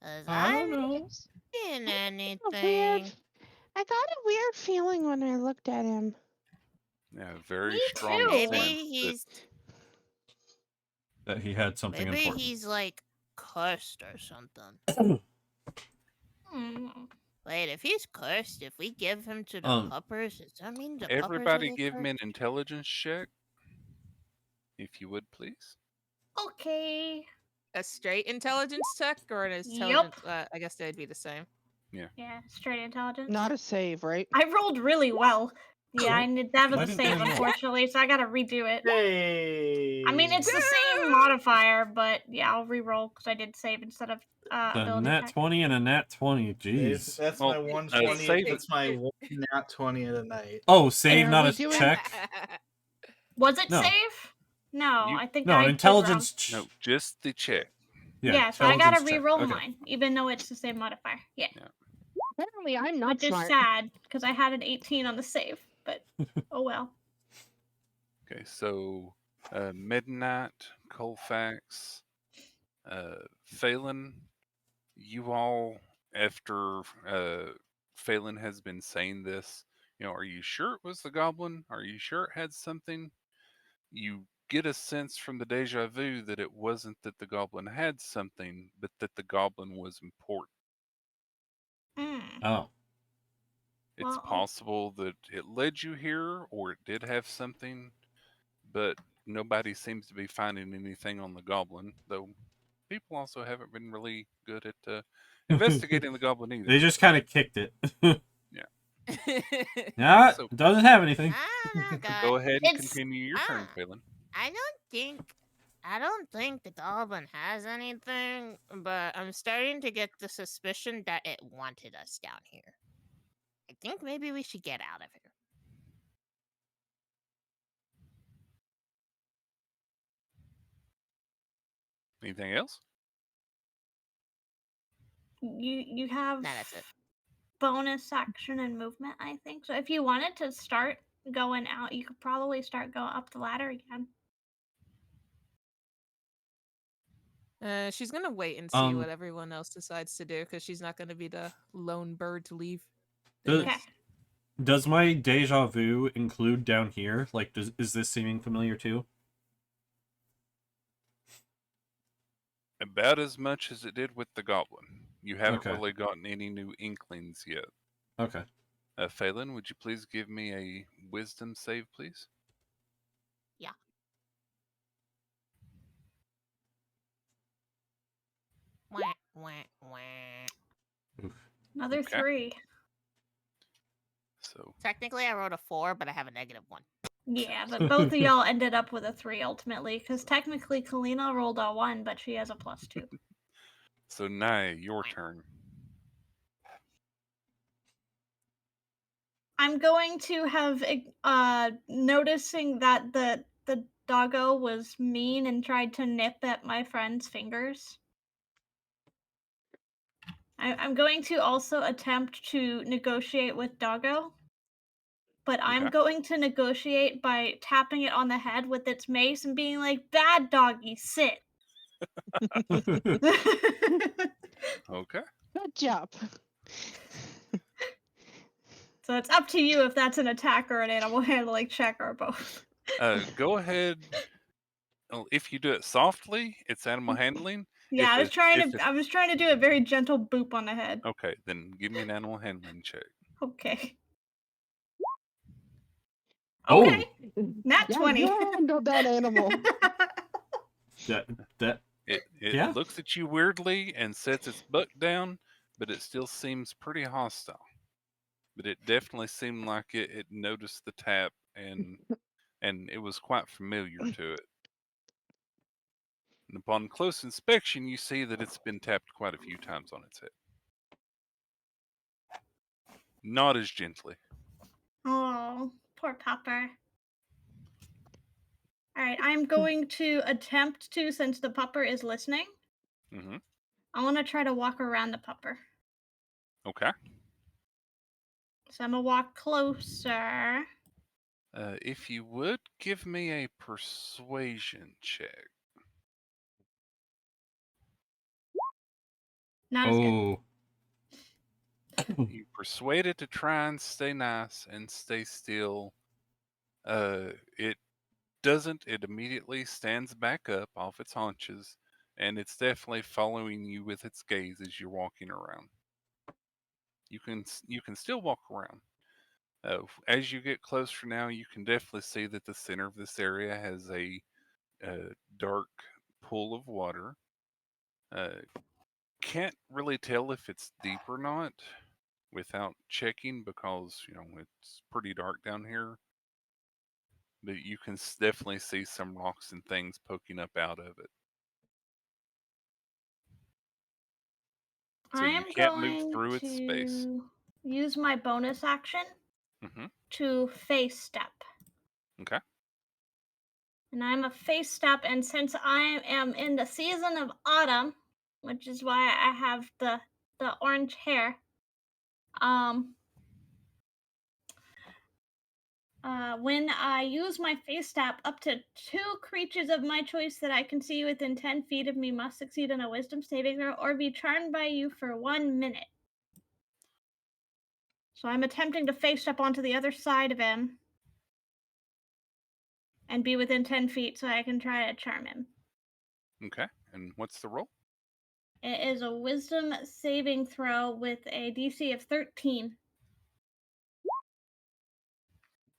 'Cause I don't I'm know. not seeing A weird. anything. I got a weird feeling when I looked at him. Yeah, very Me strong too. Maybe sense he's That he had something maybe important. he's like cursed or something. Hmm. Wait, if he's cursed, if we give him to the puppers, does that mean the that puppers everybody will get give me an cursed? intelligence check, if you would please. Okay. A straight intelligence check or an Yup. intelligence? I guess they'd be the same. Yeah, straight intelligence. Not a save, right? I rolled really well. Yeah, I need that as Why a didn't save, mine roll? unfortunately, so I gotta redo it. Hey. I mean, it's the same modifier, but yeah, I'll re-roll because I did save instead of A ability nat check. 20 and a nat 20. Jeez. That's Well, my 120. save- That's my one nat 20 of the night. Oh, save, Are not we a doing- check. Was it No. save? No, You- I think No, I an did intelligence. No, just the check. Yeah, so I gotta intelligence check. re-roll Okay. mine, even though it's the same modifier. Yeah, Apparently, I'm not which is smart. sad because I had an 18 on the save, but oh well. Okay, so Midnight, Colfax, Phelan, you all, after Phelan has been saying this, are you sure it was the goblin? Are you sure it had something? You get a sense from the deja vu that it wasn't that the goblin had something, but that the goblin was important. Mm. Oh. It's Well, possible that it led you here or it did have something, but nobody seems to be finding anything on the goblin, though people also haven't been really good at investigating the goblin either. They just kind of kicked it. I Yeah, So- it doesn't have anything. don't know, guys. Go ahead and It's- continue your turn, Phelan. I don't think the goblin has anything, but I'm starting to get the suspicion that it wanted us down here. I think maybe we should get out of here. Anything else? you have No, that's it. bonus action and movement, I think. So if you wanted to start going out, you could probably start going up the ladder again. She's gonna wait and see Um, what everyone else decides to do because she's not gonna be the lone bird to leave. Does, Okay. does my deja vu include down here? Like, is this seeming familiar too? About as much as it did with the goblin. You haven't Okay. really gotten any new inklings yet. Okay. Phelan, would you please give me a wisdom save, please? Yeah. Wah, wah, wah. Another Okay. 3. So Technically, I wrote a 4, but I have a -1. Yeah, but both of y'all ended up with a 3 ultimately, because technically Kalina rolled a 1, but she has a +2. So Naya, your turn. I'm going to have noticing that the doggo was mean and tried to nip at my friend's fingers. I'm going to also attempt to negotiate with doggo, but I'm Okay. going to negotiate by tapping it on the head with its mace and being like, "Bad doggy, sit." Okay. Good job. So it's up to you if that's an attack or an animal handling check or both. Go ahead. If you do it softly, it's animal handling. Yeah, If I was it's trying if to it's I was trying to do a very gentle boop on the head. okay, then give me an animal handling check. Okay. Oh, Okay. Nat Yeah, 20. you handled that animal. that It Yeah. looks at you weirdly and sets its butt down, but it still seems pretty hostile. But it definitely seemed like it noticed the tap and it was quite familiar to it. And upon close inspection, you see that it's been tapped quite a few times on its head. Not as gently. Oh, poor pupper. Alright, I'm going to attempt to, since the pupper is listening, Hmm. I want to try to walk around the pupper. Okay. So I'm going to walk closer. If you would, give me a persuasion check. Not as good. Oh. You persuade it to try and stay nice and stay still. It doesn't. It immediately stands back up off its haunches, and it's definitely following you with its gaze as you're walking around. You can still walk around. As you get closer now, you can definitely see that the center of this area has a dark pool of water. Uh, can't really tell if it's deep or not without checking because it's pretty dark down here. But you can definitely see some rocks and things poking up out of it. So I you am can't move going through its space. to use my bonus action Hmm. to face step. Okay. And I'm a face step, and since I am in the season of autumn, which is why I have the orange hair, when I use my face step, up to 2 creatures of my choice that I can see within 10 feet of me must succeed on a wisdom saving throw or be charmed by you for 1 minute. So I'm attempting to face step onto the other side of him and be within 10 feet so I can try to charm him. Okay. And what's the roll? It is a wisdom saving throw with a DC of 13.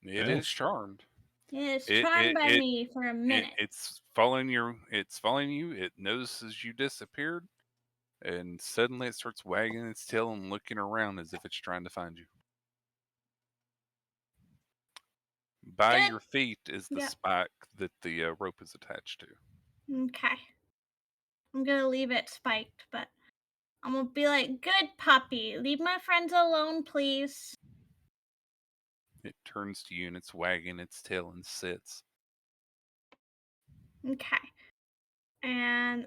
It Oh. is charmed. It is It charmed it by it, me for a it minute. it's following your. It's following you. It notices you disappeared, and suddenly it starts wagging its tail and looking around as if it's trying to find you. By Good. your feet is the Yep. spike that the rope is attached to. Okay. I'm gonna leave it spiked, but I'm gonna be like, good puppy, leave my friends alone, please. It turns to you and it's wagging its tail and sits. Okay. And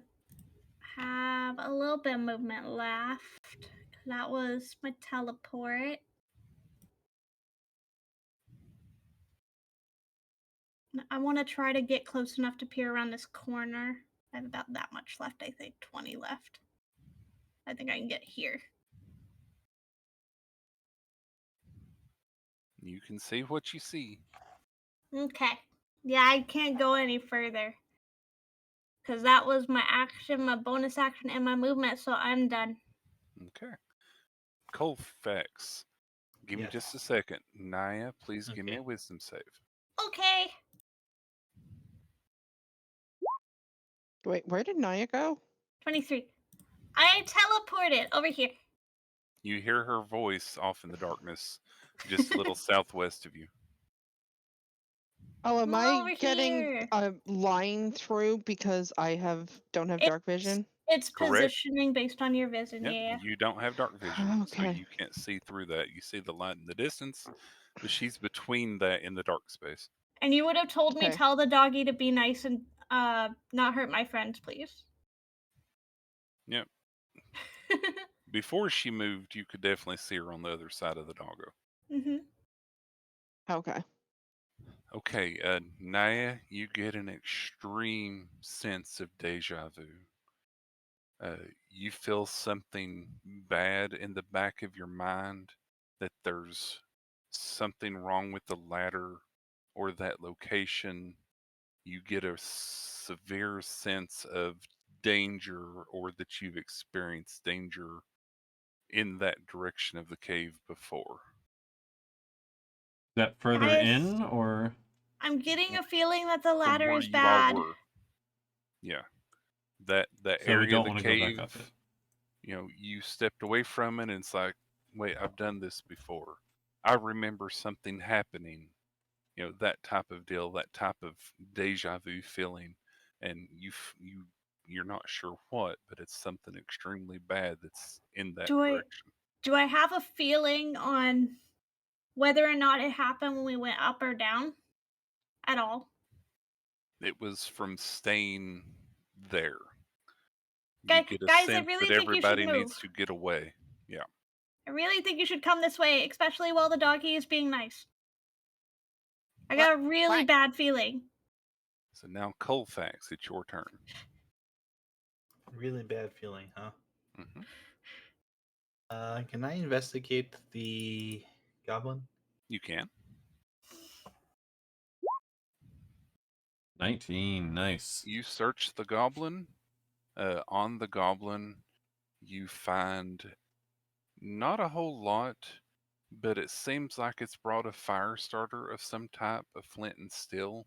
have a little bit of movement left. That was my teleport. I want to try to get close enough to peer around this corner. I have about that much left, I think. 20 left. I think I can get here. You can see what you see. Okay. Yeah, I can't go any further. Because that was my action, my bonus action, and my movement, so I'm done. Okay. Colfax. Give me Yes. just a second. Naya, please give me Okay. a wisdom save. Okay. Wait, where did Naya go? 23. I teleported over here. You hear her voice off in the darkness, just a little southwest of you. Oh, am Come I over getting here. a line through because I don't have dark vision? It's Correct. positioning based on your vision, Yep. yeah. You don't have dark vision, so Okay. you can't see through that. You see the light in the distance, but she's between that in the dark space. And you would have told me, Okay. tell the doggy to be nice and not hurt my friends, please. Yep. Before she moved, you could definitely see her on the other side of the doggo. Mm-hmm. Okay. Okay, Naya, you get an extreme sense of deja vu. You feel something bad in the back of your mind, that there's something wrong with the ladder or that location. You get a severe sense of danger, or that you've experienced danger in that direction of the cave before. Is that further Guys, in or? I'm getting a feeling that the From ladder where is you all bad. were. Yeah. That So we area of don't the want to go back cave, up it. you stepped away from it and it's like, wait, I've done this before. I remember something happening, that type of deal, that type of deja vu feeling, and you're not sure what, but it's something extremely bad that's in that direction. Do I have a feeling on whether or not it happened when we went up or down at all? It was from staying there. You Guys, get a I sense really that think you should everybody move. needs to get away. Yeah. I really think you should come this way, especially while the doggy is being nice. I got a really What? bad feeling. So now Colfax, it's your turn. Really bad feeling, huh? Hmm. Can I investigate the goblin? You can. 19, nice. You search the goblin. On the goblin, you find not a whole lot, but it seems like it's brought a fire starter of some type, of flint and steel,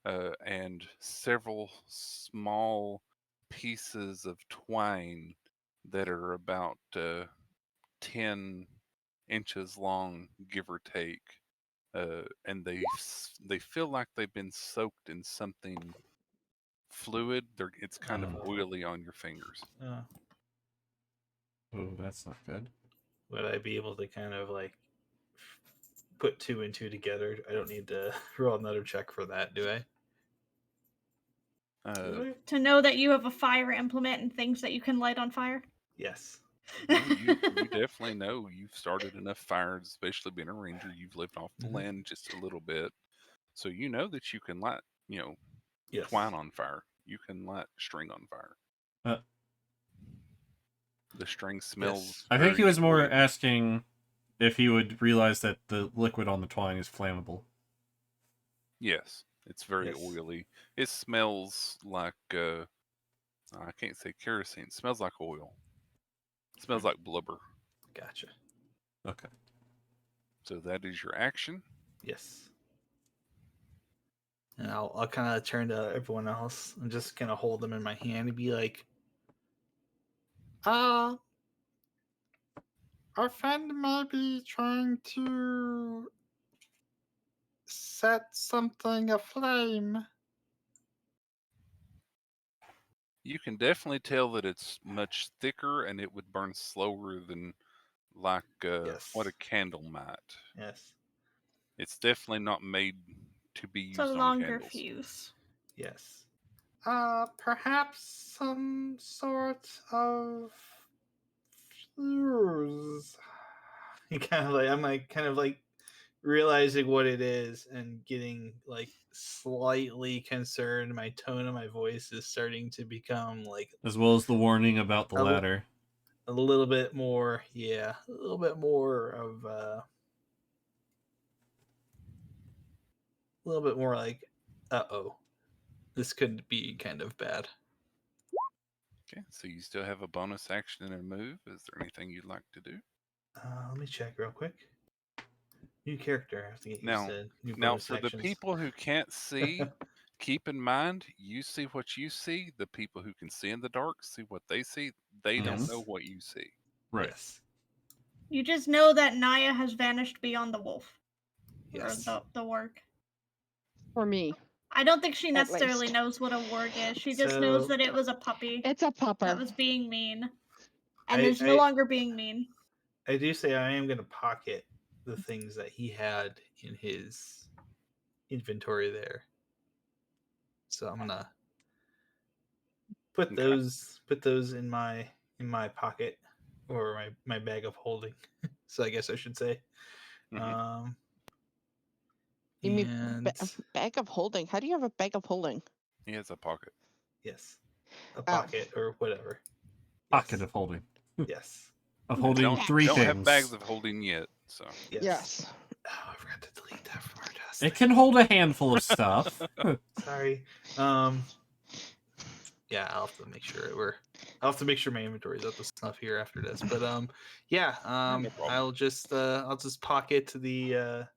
and several small pieces of twine that are about 10 inches long, give or take. And they feel like they've been soaked in something fluid. It's kind of oily on your fingers. Oh, that's not good. Would I be able to kind of like put two and two together? I don't need to roll another check for that, do I? To know that you have a fire implement and things that you can light on fire. Yes. No, you definitely know you've started enough fires, especially being a ranger. You've lived off the Mhm. land just a little bit, so you know that you can light, Yes. twine on fire. You can light string on fire. Uh, The string smells I think he very was more oily. asking if he would realize that the liquid on the twine is flammable. Yes, it's very Yes. oily. It smells like I can't say kerosene. It smells like oil. It smells like blubber. Gotcha. Okay. So that is your action. Yes. And I'll kind of turn to everyone else and just kind of hold them in my hand and be like, Our friend may be trying to set something aflame. You can definitely tell that it's much thicker and it would burn slower than like yes. what a candle might. Yes. It's definitely not made to be It's a used on longer candles. fuse. Yes. Perhaps some sort of fuse. I'm like kind of like realizing what it is and getting like slightly concerned. My tone of my voice is starting to become like As well as the warning about the a, ladder. a little bit more, yeah, a little bit more of a little bit more like, uh-oh, this could be kind of bad. Okay, so you still have a bonus action and a move. Is there anything you'd like to do? Let me check real quick. New character. I have to get used Now, to new now bonus for the actions. people who can't see, keep in mind you see what you see. The people who can see in the dark see what they see. They don't Yes. know what you see. Right. Yes. You just know that Naya has vanished beyond the wolf. Yes. Or the work. for me. I don't think she At necessarily least. knows what a warg is. She just knows So- that it was a puppy It's a pupper. that was being mean, and I- is no I- longer being mean. I do say I am going to pocket the things that he had in his inventory there. So I'm gonna put Okay. those in my pocket or my bag of holding. So I guess I should say. Mhm. You mean And bag of holding? How do you have a bag of holding? He has a pocket. yes, a pocket or whatever. Pocket Yes. of holding. Yes. Of I holding don't, three don't things. have bags of holding yet, so Yes. Yes. Oh, I forgot to delete that from our test. It can hold a handful of stuff. Sorry. Yeah, I'll have to make sure my inventory's up to snuff here after this. But yeah, no problem. I'll just pocket The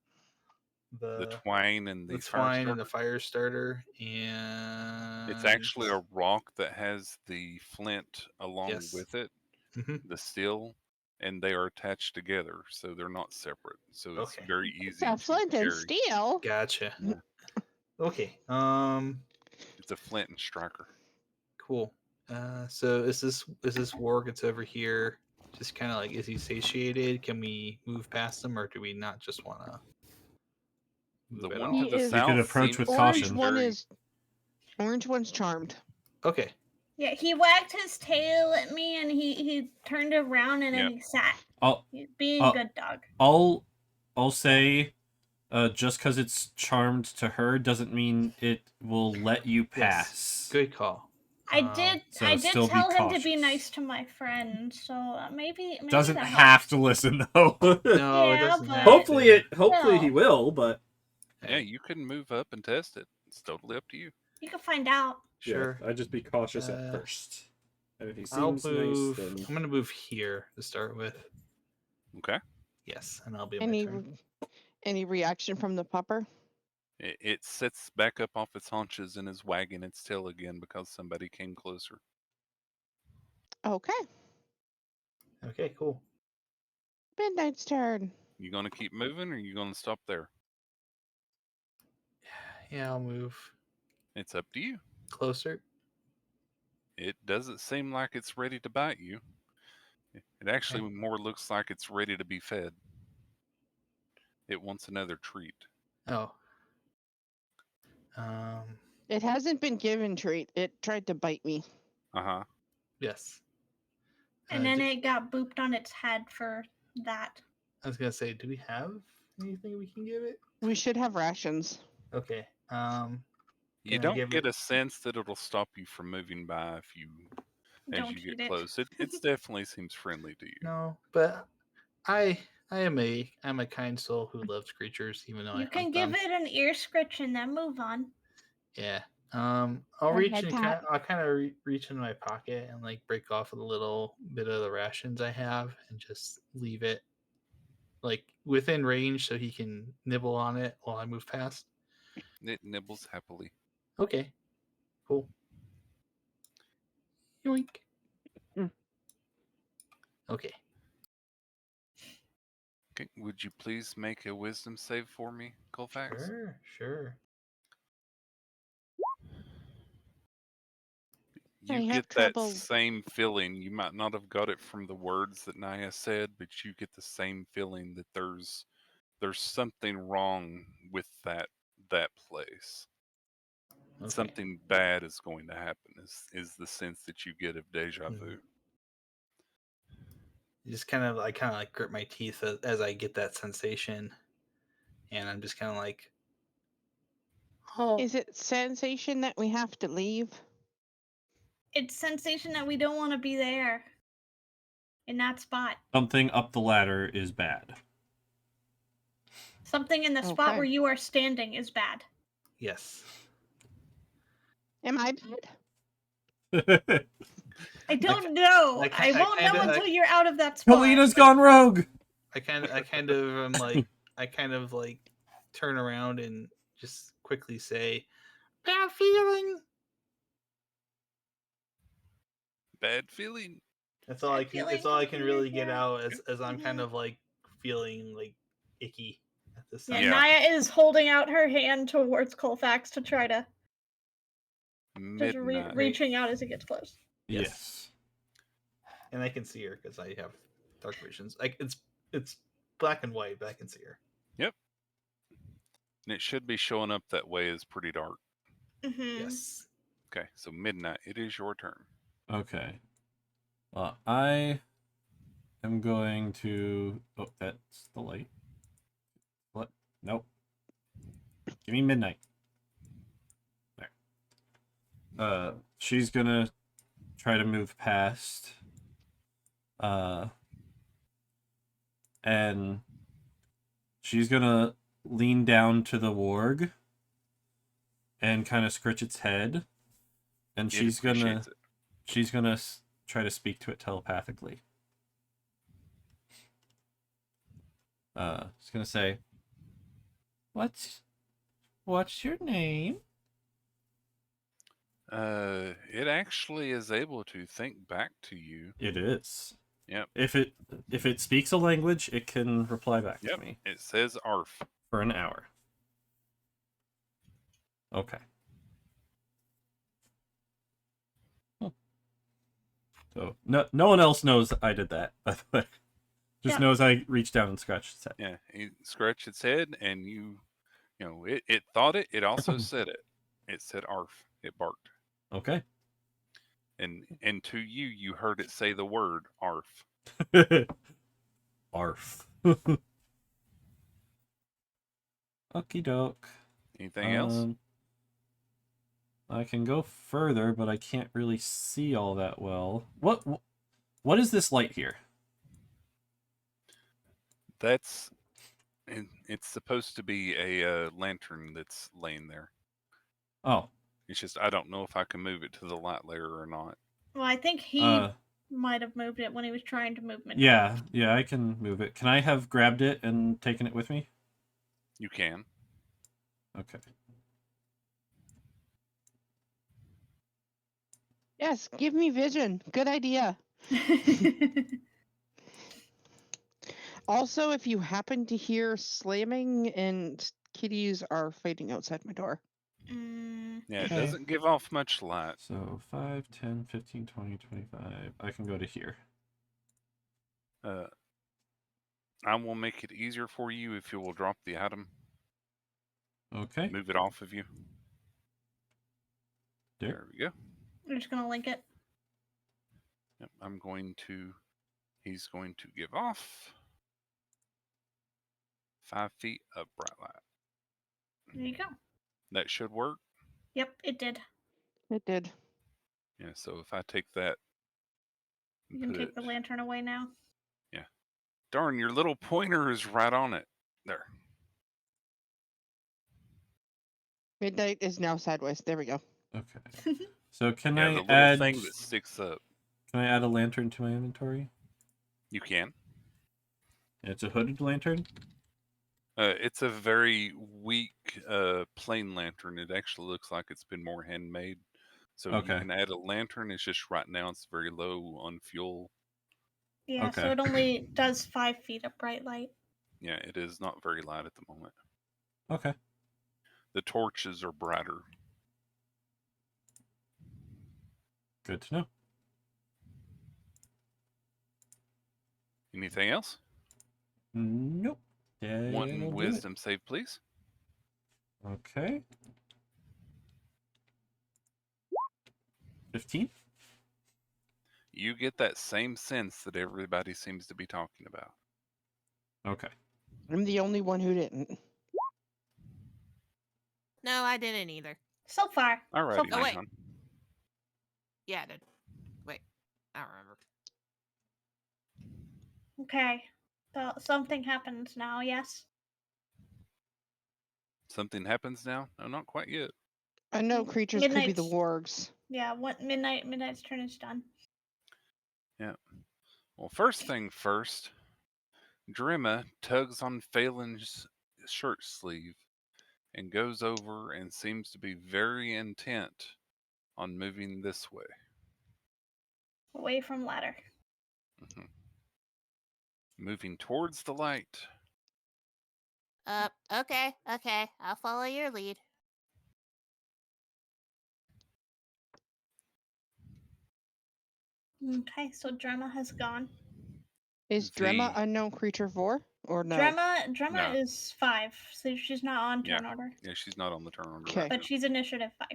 twine and the, the fire twine and the starter. fire starter, and It's actually a rock that has the flint along Yes. with it, Mhm. the steel, and they are attached together, so they're not separate. So it's Okay. very It's easy a to flint and carry. steel. Gotcha. Yeah. Okay. It's a flint and striker. Cool. So is this warg? It's over here. Just kind of like, is he satiated? Can we move past him, or do we not just want to The move at one all? to He the is- You could south approach seems with to be Orange caution. one very- is orange one's charmed. Okay. Yeah, he wagged his tail at me, and he turned around, and then Yep. he sat. I'll He's being Oh. a good dog. I'll say, just because it's charmed to her doesn't mean it will let you pass. Good call. I did so I did still be tell him to be cautious. nice to my friend, so maybe Doesn't that have helps. to listen though. No, it Yeah, doesn't. but- have Hopefully to. hopefully he No. will, but Yeah, you can move up and test it. It's totally up to you. You can find out. Sure. I'd just be cautious Uh, at first. And if he I'll seems move. nice, then I'm gonna move here to start with. Okay. Yes, and I'll be Any my turn. any reaction from the pupper? It sits back up off its haunches and is wagging its tail again because somebody came closer. Okay. Okay, cool. Midnight's turn. You gonna keep moving or you gonna stop there? Yeah, I'll move It's up to you. closer. It doesn't seem like it's ready to bite you. It actually more looks like it's ready to be fed. It wants another treat. Oh. It hasn't been given treat. It tried to bite me. Uh-huh. Yes. And then it got booped on its head for that. I was gonna say, do we have anything we can give it? We should have rations. Okay. You Can I don't give get it- a sense that it'll stop you from moving by if you as Don't you eat get it. close. It definitely seems friendly to you. No, but I'm a kind soul who loves creatures, even though I You can hunt give them. it an ear scritch and then move on. Yeah. I'll Go reach ahead, and Pat. I'll kind of reach in my pocket and like break off a little bit of the rations I have and just leave it like within range so he can nibble on it while I move past. It nibbles happily. Okay. Cool. Yoink. Mm. Okay. Okay, would you please make a wisdom save for me, Colfax? Sure. You I have get that trouble- same feeling. You might not have got it from the words that Naya said, but you get the same feeling that there's something wrong with that place. Okay. Something bad is going to happen. Is the sense that you get of deja vu. Just kind of like grip my teeth as I get that sensation, and I'm just kind of like, oh, Is it sensation that we have to leave? It's sensation that we don't want to be there. In that spot. something up the ladder is bad. Something in the spot Okay. where you are standing is bad. yes. Am I bad? I don't know. I I won't know kinda- until you're out of that spot. Kalina's gone rogue. I kind of am like, I kind of like turn around and just quickly say, bad feeling. Bad feeling. That's all I Bad can. feeling That's all I comes can from really your get out as I'm Yeah. kind of like feeling like icky at this Yeah, time. Yeah. Naya is holding out her hand towards Colfax to try to just Midnight. reaching out as it gets close. Yes. And I can see her because I have dark visions. Like it's black and white, but I can see her. Yep. And it should be showing up that way as pretty dark. Mm-hmm. Yes. Okay, so midnight. It is your turn. Okay. Well, I am going to. Oh, that's the light. What? Nope. Give me midnight. There. She's gonna try to move past. And she's gonna lean down to the warg and kind of scratch its head, and It she's gonna appreciates it. try to speak to it telepathically. It's gonna say, what's your name? It actually is able to think back to you. It is. Yep. If it speaks a language, it can reply back Yep. to me It says ARF. for an hour. Okay. So no one else knows I did that, by the way. Just Yeah. knows I reached down and scratched its head. Yeah. He scratched its head, and you know, it thought it. It also said it. It said ARF. It barked. Okay. And to you, you heard it say the word ARF. Arf. Okie doke. Anything else? I can go further, but I can't really see all that well. What is this light here? It's supposed to be a lantern that's laying there. Oh. It's just I don't know if I can move it to the light layer or not. Well, I think he might have moved it when he was trying to move Midnight. Yeah, I can move it. Can I have grabbed it and taken it with me? You can. Okay. Yes, give me vision. Good idea. Also, if you happen to hear slamming and kitties are fighting outside my door. Yeah, it Okay. doesn't give off much light. So 5, 10, 15, 20, 25. I can go to here. I will make it easier for you if you will drop the item. Okay. Move it off of you. There we go. I'm just gonna link it. Yep, he's going to give off 5 feet of bright light. There you go. That should work. Yep, it did. It did. Yeah, so if I take that You can take the lantern away now. Yeah. Darn, your little pointer is right on it. There. Midnight is now sideways. There we go. Okay. So can Yeah, I the little add thing that sticks up. Can I add a lantern to my inventory? You can. It's a hooded lantern? It's a very weak plain lantern. It actually looks like it's been more handmade. So Okay. you can add a lantern. It's just right now it's very low on fuel. Yeah, Okay. so it only does 5 feet of bright light. Yeah, it is not very light at the moment. Okay. The torches are brighter. Good to know. Anything else? Nope. That'll One do it. wisdom save, please. Okay. 15? You get that same sense that everybody seems to be talking about. Okay. I'm the only one who didn't. No, I didn't either. So far. Alrighty, So Oh, far. wait. Nihon. Yeah, I did. Wait, I don't remember. Okay. So something happens now, yes? Something happens now? No, not quite yet. Unknown creatures could be the Midnight's- wargs. Yeah, what Midnight's turn is done. Yeah. Well, first thing first, Drimma tugs on Phelan's shirt sleeve and goes over and seems to be very intent on moving this way. Away from ladder. Mhm. Moving towards the light. Okay, okay. I'll follow your lead. Okay, so Drema has gone. Is Drema The unknown creature 4 or no? Drema No. is 5, so she's not on Yeah. turn order. Yeah, she's not on the turn order Okay. right But she's initiative 5.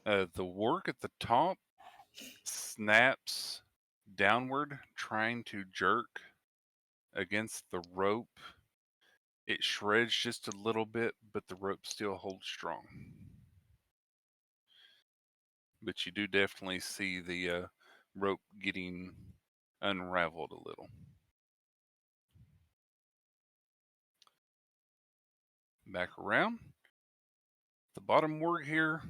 now. The warg at the top snaps downward, trying to jerk against the rope. It shreds just a little bit, but the rope still holds strong. But you do definitely see the rope getting unraveled a little. Back around. The bottom warg here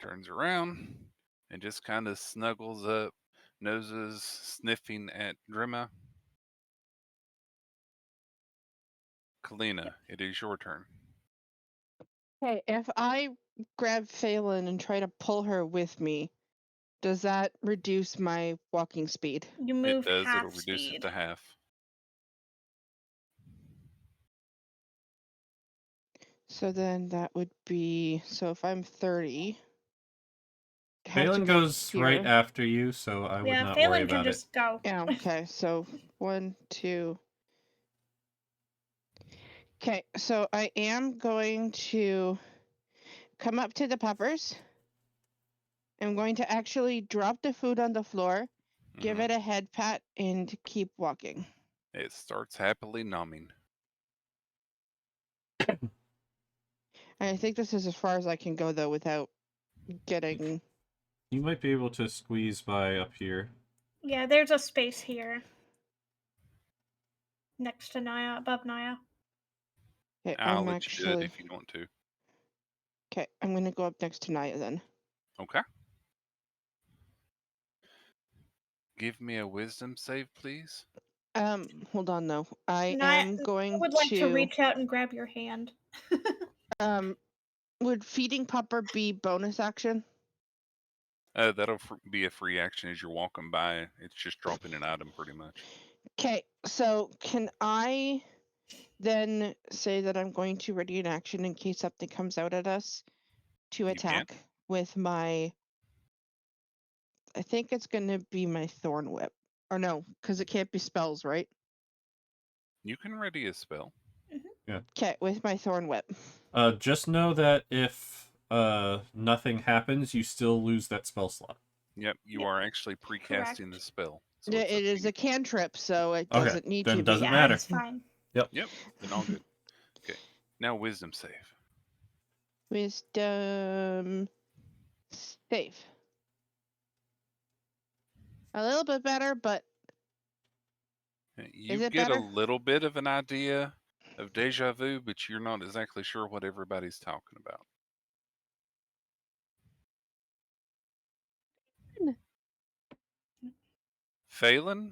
turns around and just kind of snuggles up, noses sniffing at Drima. Kalina, it is your turn. Okay, if I grab Phelan and try to pull her with me, does that reduce my walking speed? You It move does, it'll half reduce speed. it to half. So then that would be, so if I'm 30, have to Phelan go goes here. right after you, so I would Yeah, not worry Phelan can about it. just go. Yeah, okay, so 1, 2. Okay, so I am going to come up to the peppers. I'm going to actually drop the food on the floor, give Mhm. it a head pat, and keep walking. It starts happily numbing. And I think this is as far as I can go, though, without getting... You might be able to squeeze by up here. Yeah, there's a space here. Next to Naya, above Naya. Okay, I'll I'm let you do it actually... if you want to. Okay, I'm going to go up next to Naya then. Okay. Give me a wisdom save, please. Hold on, though. I Naya am going would like to to... reach out and grab your hand. Would feeding Pupper be bonus action? That'll be a free action as you're walking by. It's just dropping an item pretty much. Okay, so can I then say that I'm going to ready an action in case something comes out at us to You can. attack with my... I think it's going to be my Thorn Whip. Or no, because it can't be spells, right? You can ready a spell. Okay, with my Thorn Whip. Just know that if nothing happens, you still lose that spell slot. Yep, you Yep. are actually precasting the Correct. spell. So It it's up to is you. a cantrip, so it Okay, doesn't need then to it doesn't be. Yeah, matter. it's fine. Yep, then all good. Okay, now wisdom save. Wisdom save. A little bit better, but You is it get a better? little bit of an idea of deja vu, but you're not exactly sure what everybody's talking about. Phelan,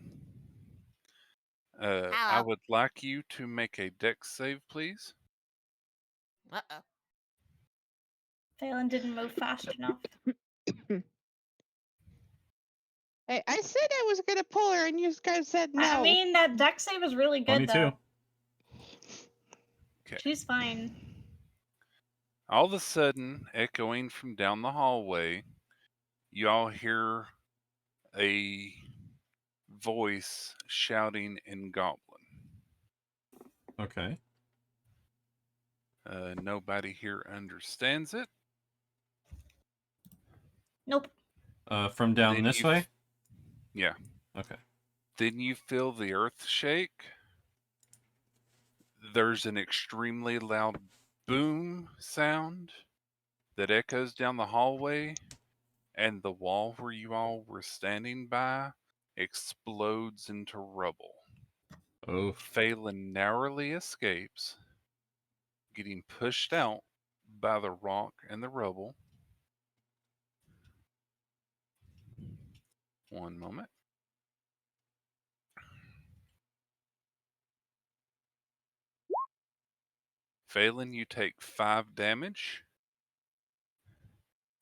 I Hello. would like you to make a dex save, please. Uh-oh. Phelan didn't move fast enough. Hey, I said I was gonna pull her, and you guys said no. I mean, that deck save is really good, 22. though. Okay. She's fine. All of a sudden, echoing from down the hallway, you all hear a voice shouting in Goblin. Okay. Nobody here understands it. Nope. From down Then this you way? Yeah. Okay. Then you feel the earth shake. There's an extremely loud boom sound that echoes down the hallway, and the wall where you all were standing by explodes into rubble. Oh. Phelan narrowly escapes, getting pushed out by the rock and the rubble. One moment. Phelan, you take 5 damage.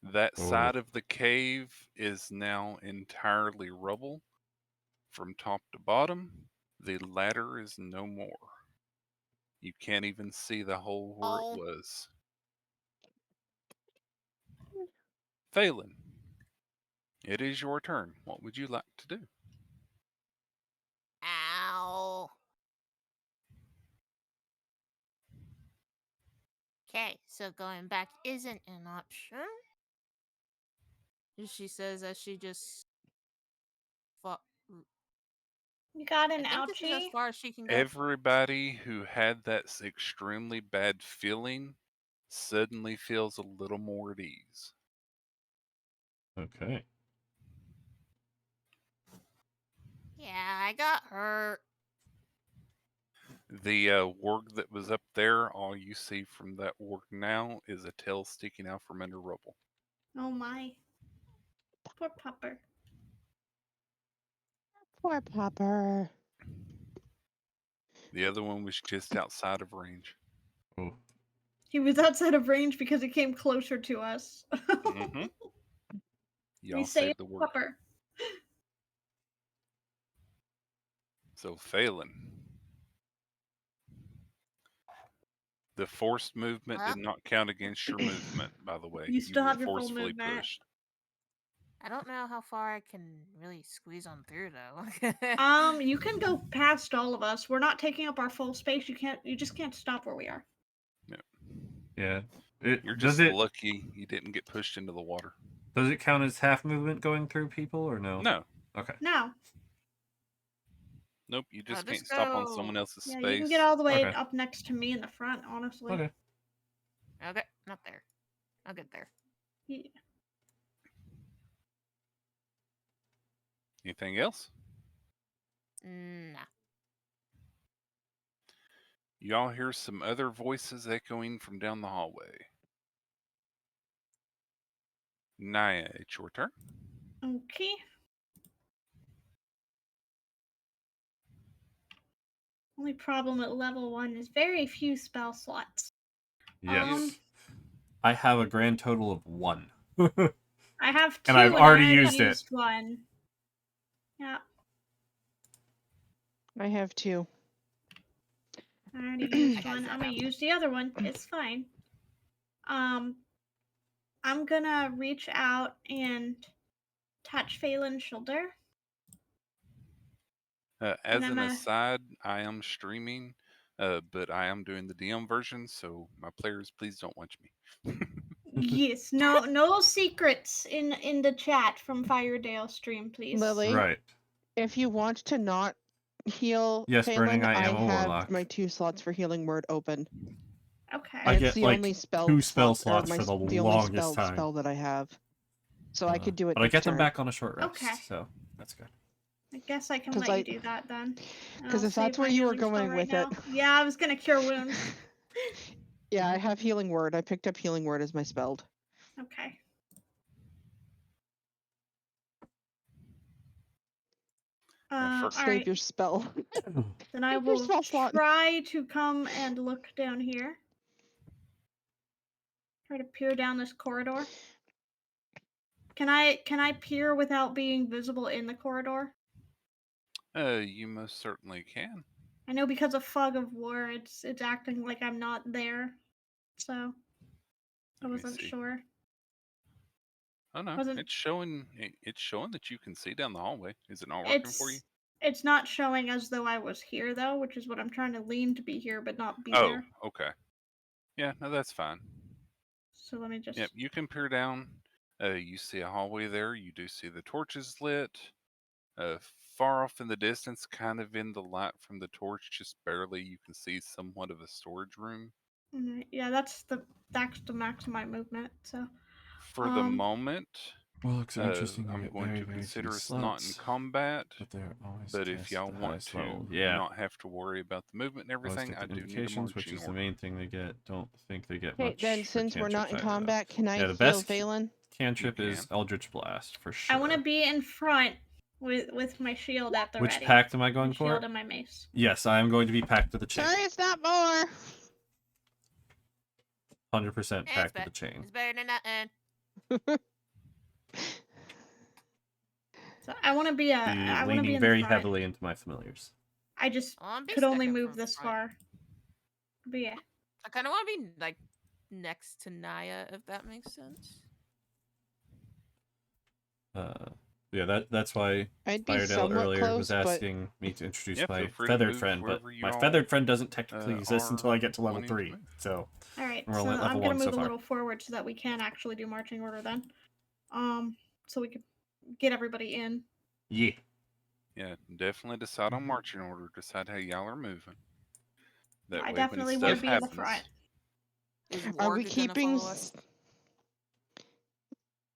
That Oh. side of the cave is now entirely rubble from top to bottom. The ladder is no more. You can't even see the hole where Oh. it was. Phelan, it is your turn. What would you like to do? Ow. Okay, so going back isn't an option. She says as she just. You got an I think this is as ouchie? far as she can go. Everybody who had that extremely bad feeling suddenly feels a little more at ease. Okay. Yeah, I got hurt. The warg that was up there, all you see from that warg now is a tail sticking out from under rubble. Oh my. Poor pupper. Poor Popper. The other one was just outside of range. Oh. He was outside of range because he came closer to us. Mm-hmm. We Y'all saved saved the work. pupper. So Phelan. The forced movement Huh? did not count against your movement, by the way. You still were have your full forcefully movement. pushed. I don't know how far I can really squeeze on through though. You can go past all of us. We're not taking up our full space. You just can't stop where we are. Yeah. You're Does just it lucky you didn't get pushed into the water. does it count as half movement going through people or no? No. Okay. No. Nope, you just just can't stop on go. someone else's Yeah, space. you can get all the way Okay. up next to me in the front, honestly. Okay. Okay, not there. I'll get there. Yeah. Anything else? Nah. Y'all hear some other voices echoing from down the hallway. Naya, it's your turn. Okay. Only problem at level 1 is very few spell slots. Yes. I have a grand total of 1. I have 2 And I've already I used it. used 1. Yeah. I have 2. I already used I got 1. I'm gonna 0. use the other one. It's fine. I'm gonna reach out and touch Phelan's shoulder. As an aside, I am streaming, but I am doing the DM version, so my players, please don't watch me. Yes, no secrets in the chat from Firedale stream, please. Lily, Right. if you want to not heal Yes, Burning, Phelan, I I am a have warlock. my 2 slots for healing word open. Okay. I And get it's the like only spell 2 spell slot, slots for the the only longest time. spell that I have. So I could do it But I next get them turn. back on a short rest, Okay. so that's good. I guess I can 'Cause let I- you do that then. Because I'll if that's save where my you were healing spell going right with now. it. Yeah, I was gonna cure wounds. Yeah, I have healing word. I picked up healing word as my spelled. Okay. All Save right. your spell. Then I Save your will spell slot. try to come and look down here. Try to peer down this corridor. Can I peer without being visible in the corridor? You most certainly can. I know because of fog of war, it's acting like I'm not there, so I Let me wasn't see. sure. Oh no, Wasn't- it's showing that you can see down the hallway. Is it not working for you? It's not showing as though I was here though, which is what I'm trying to lean to be here, but not be Oh, there. okay. Yeah, no, that's fine. So let me just. Yep, you can peer down. You see a hallway there. You do see the torches lit. Far off in the distance, kind of in the light from the torch, just barely, you can see somewhat of a storage room. Yeah, that's the max of my movement. So. For the moment, Warlocks are interesting. They I'm get going very, to very consider few us not in slots, combat. but they're always But if cast y'all at the want highest to level. Yeah. not have to worry about the movement and Always everything, get I the do need a invocations, which marching is the order. main thing they get. Don't think they get Okay, much. then for since we're not in cantrips either, though. combat, can I Yeah, the heal best Phelan? cantrip You is can. Eldritch Blast for sure. I want to be in front with my shield at the Which ready. pact am I going my for? Shield and my mace. Yes, I am going to be packed to the chain. Sorry, it's not more. 100% packed to the chain. It's better than nothing. So I want to be I want to be Leaning in very the front. heavily into my familiars. I just I'll be could only stuck up move from this front. far. But yeah. I kind of want to be like next to Naya, if that makes sense. Yeah, that's why I'd be Firedale somewhat earlier was close, but asking me to introduce Yeah, feel my free to feathered move friend, but wherever you my all, feathered friend doesn't technically exist until are I get to level wanting to 3. move. So All right, we're so only at I'm level gonna 1 so move a far. little forward so that we can actually do marching order then. So we could get everybody in. Yeah. Yeah, definitely decide on Mhm. marching order. Decide how y'all are moving. That I way, when definitely stuff want to be in the happens, front. Is are we Warg gonna keeping follow us?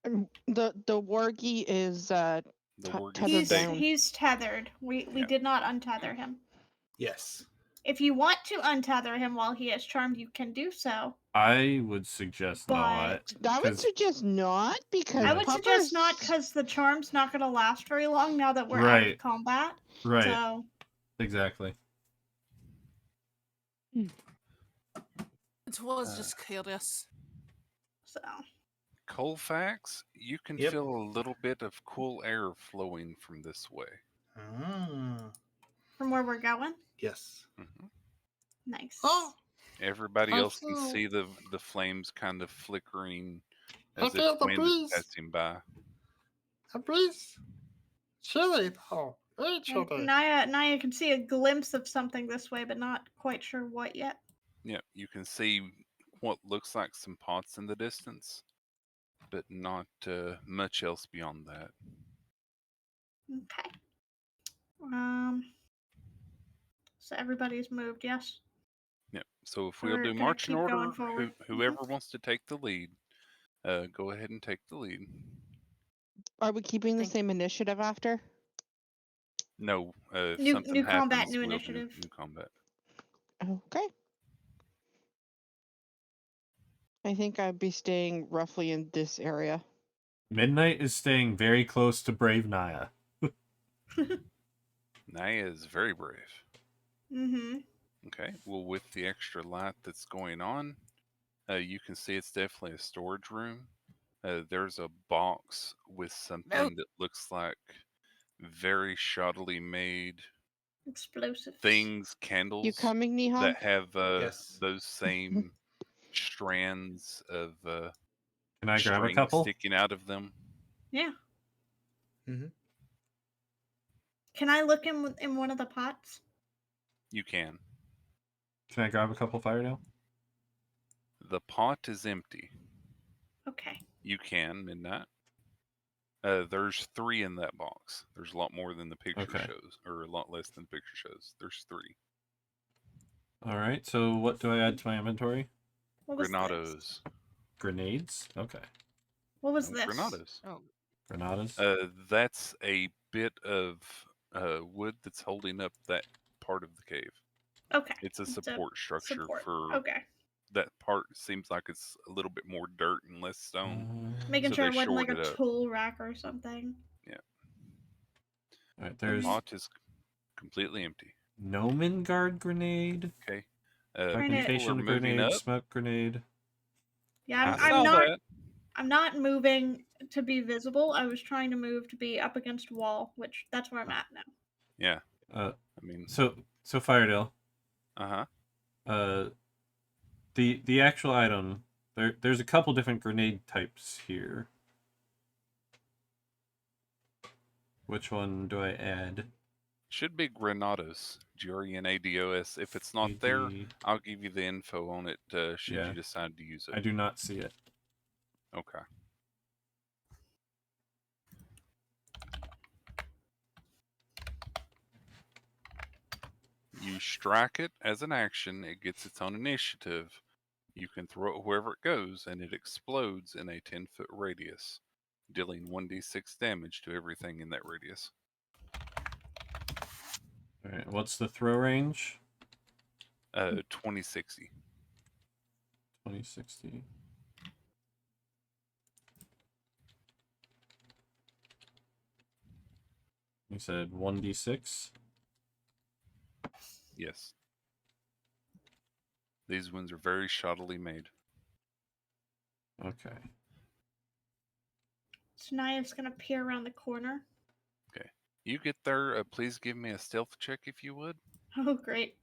the wargie is the warg is tethered down? He's tethered. We Yeah. did not untether him. Yes. If you want to untether him while he is charmed, you can do so. I would suggest But not. I would 'cause- suggest not because I Yeah. would suggest Pupper's not because the charm's not going to last very long now that we're out Right. of combat. Right. So Exactly. It was Uh, just curious. Colfax, you can Yep. feel a little bit of cool air flowing from this way. From where we're going, Yes. Hmm. nice. Oh, Everybody I else can feel- see the flames kind of flickering I as if feel the wind is breeze. passing by. A breeze. Chilly though. Very And chilly. Naya can see a glimpse of something this way, but not quite sure what yet. Yeah, you can see what looks like some pots in the distance, but not much else beyond that. Okay. So everybody's moved, yes? Yeah. So if we'll We're do gonna marching keep going order, forward. whoever wants to take the lead, go ahead and take the lead. Are we keeping the Think- same initiative after? No, if New something combat, happens, new we'll do initiative. new combat. Okay. I think I'd be staying roughly in this area. Midnight is staying very close to Brave Naya. Naya is very brave. Mm-hmm. Okay, well, with the extra light that's going on, you can see it's definitely a storage room. There's a box with something that looks like very shoddily made Explosives. things, You candles coming, Nihon? that have Yes. those same strands of Can I grab a string couple? sticking out of them. Yeah. Mm-hmm. Can I look in one of the pots? You can. Can I grab a couple, Firedale? The pot is empty. Okay. You can, Midnight. There's 3 in that box. There's a lot more than the picture Okay. shows, or a lot less than the picture shows. There's 3. All right. So what do I add to my inventory? What was this? Granados. Grenades. Okay. What was No, this? Granados. Oh, Granadas. That's a bit of wood that's holding up that part of the cave. Okay. It's a It's a support structure support. for Okay. that part. Seems like it's a little bit more dirt and less stone. Making So sure they it wasn't like shored a it up. tool rack or something. Yeah. All right. The There's pot is completely empty. Gnomon guard grenade. Okay. Trying to- People are Communication moving grenade. up. Smoke grenade. Yeah, I saw that. I'm not moving to be visible. I was trying to move to be up against a wall, which that's where I'm at now. Yeah. Uh. I mean, So Firedale. uh-huh. The actual item. There's a couple different grenade types here. Which one do I add? Should be Granados. Grenados. If it's not there, I'll give you the info on it should Yeah. you decide to use it. I do not see it. Okay. You strike it as an action, it gets its own initiative. You can throw it wherever it goes, and it explodes in a 10-foot radius, dealing 1d6 damage to everything in that radius. All right. What's the throw range? 2060. 2060. You said 1d6? Yes. These ones are very shoddily made. Okay. So Naya's gonna peer around the corner. Okay. You get there, please give me a stealth check if you would. Oh, great.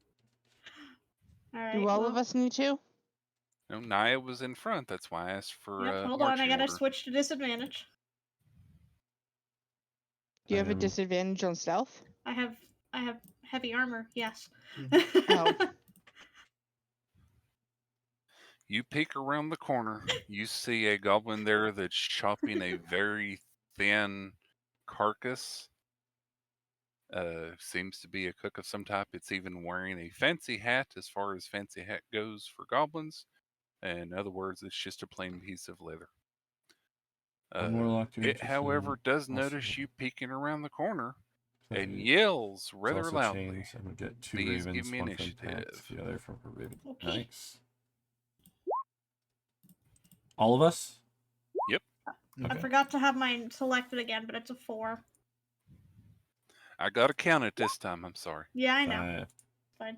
All right. Do all well, of us need to? No, Naya was in front. That's why I asked for Yep. Hold on. I marching gotta order. switch to disadvantage. Do you have a am- disadvantage on stealth? I have heavy armor. Yes. Oh. You peek around the corner. You see a goblin there that's chopping a very thin carcass. Seems to be a cook of some type. It's even wearing a fancy hat as far as fancy hat goes for goblins. In other words, it's just a plain piece of leather. One warlock to It, each however, team, does also- notice you peeking around the corner and It yells It's rather also loudly. chains, and we get 2 Please ravens, give me 1 from initiative. Pat, the other from her raven. Okay. Nice. All of us? Yep. I Okay. forgot to have mine selected again, but it's a 4. I got to count it this time. I'm sorry. Yeah, I know. 5. Fine.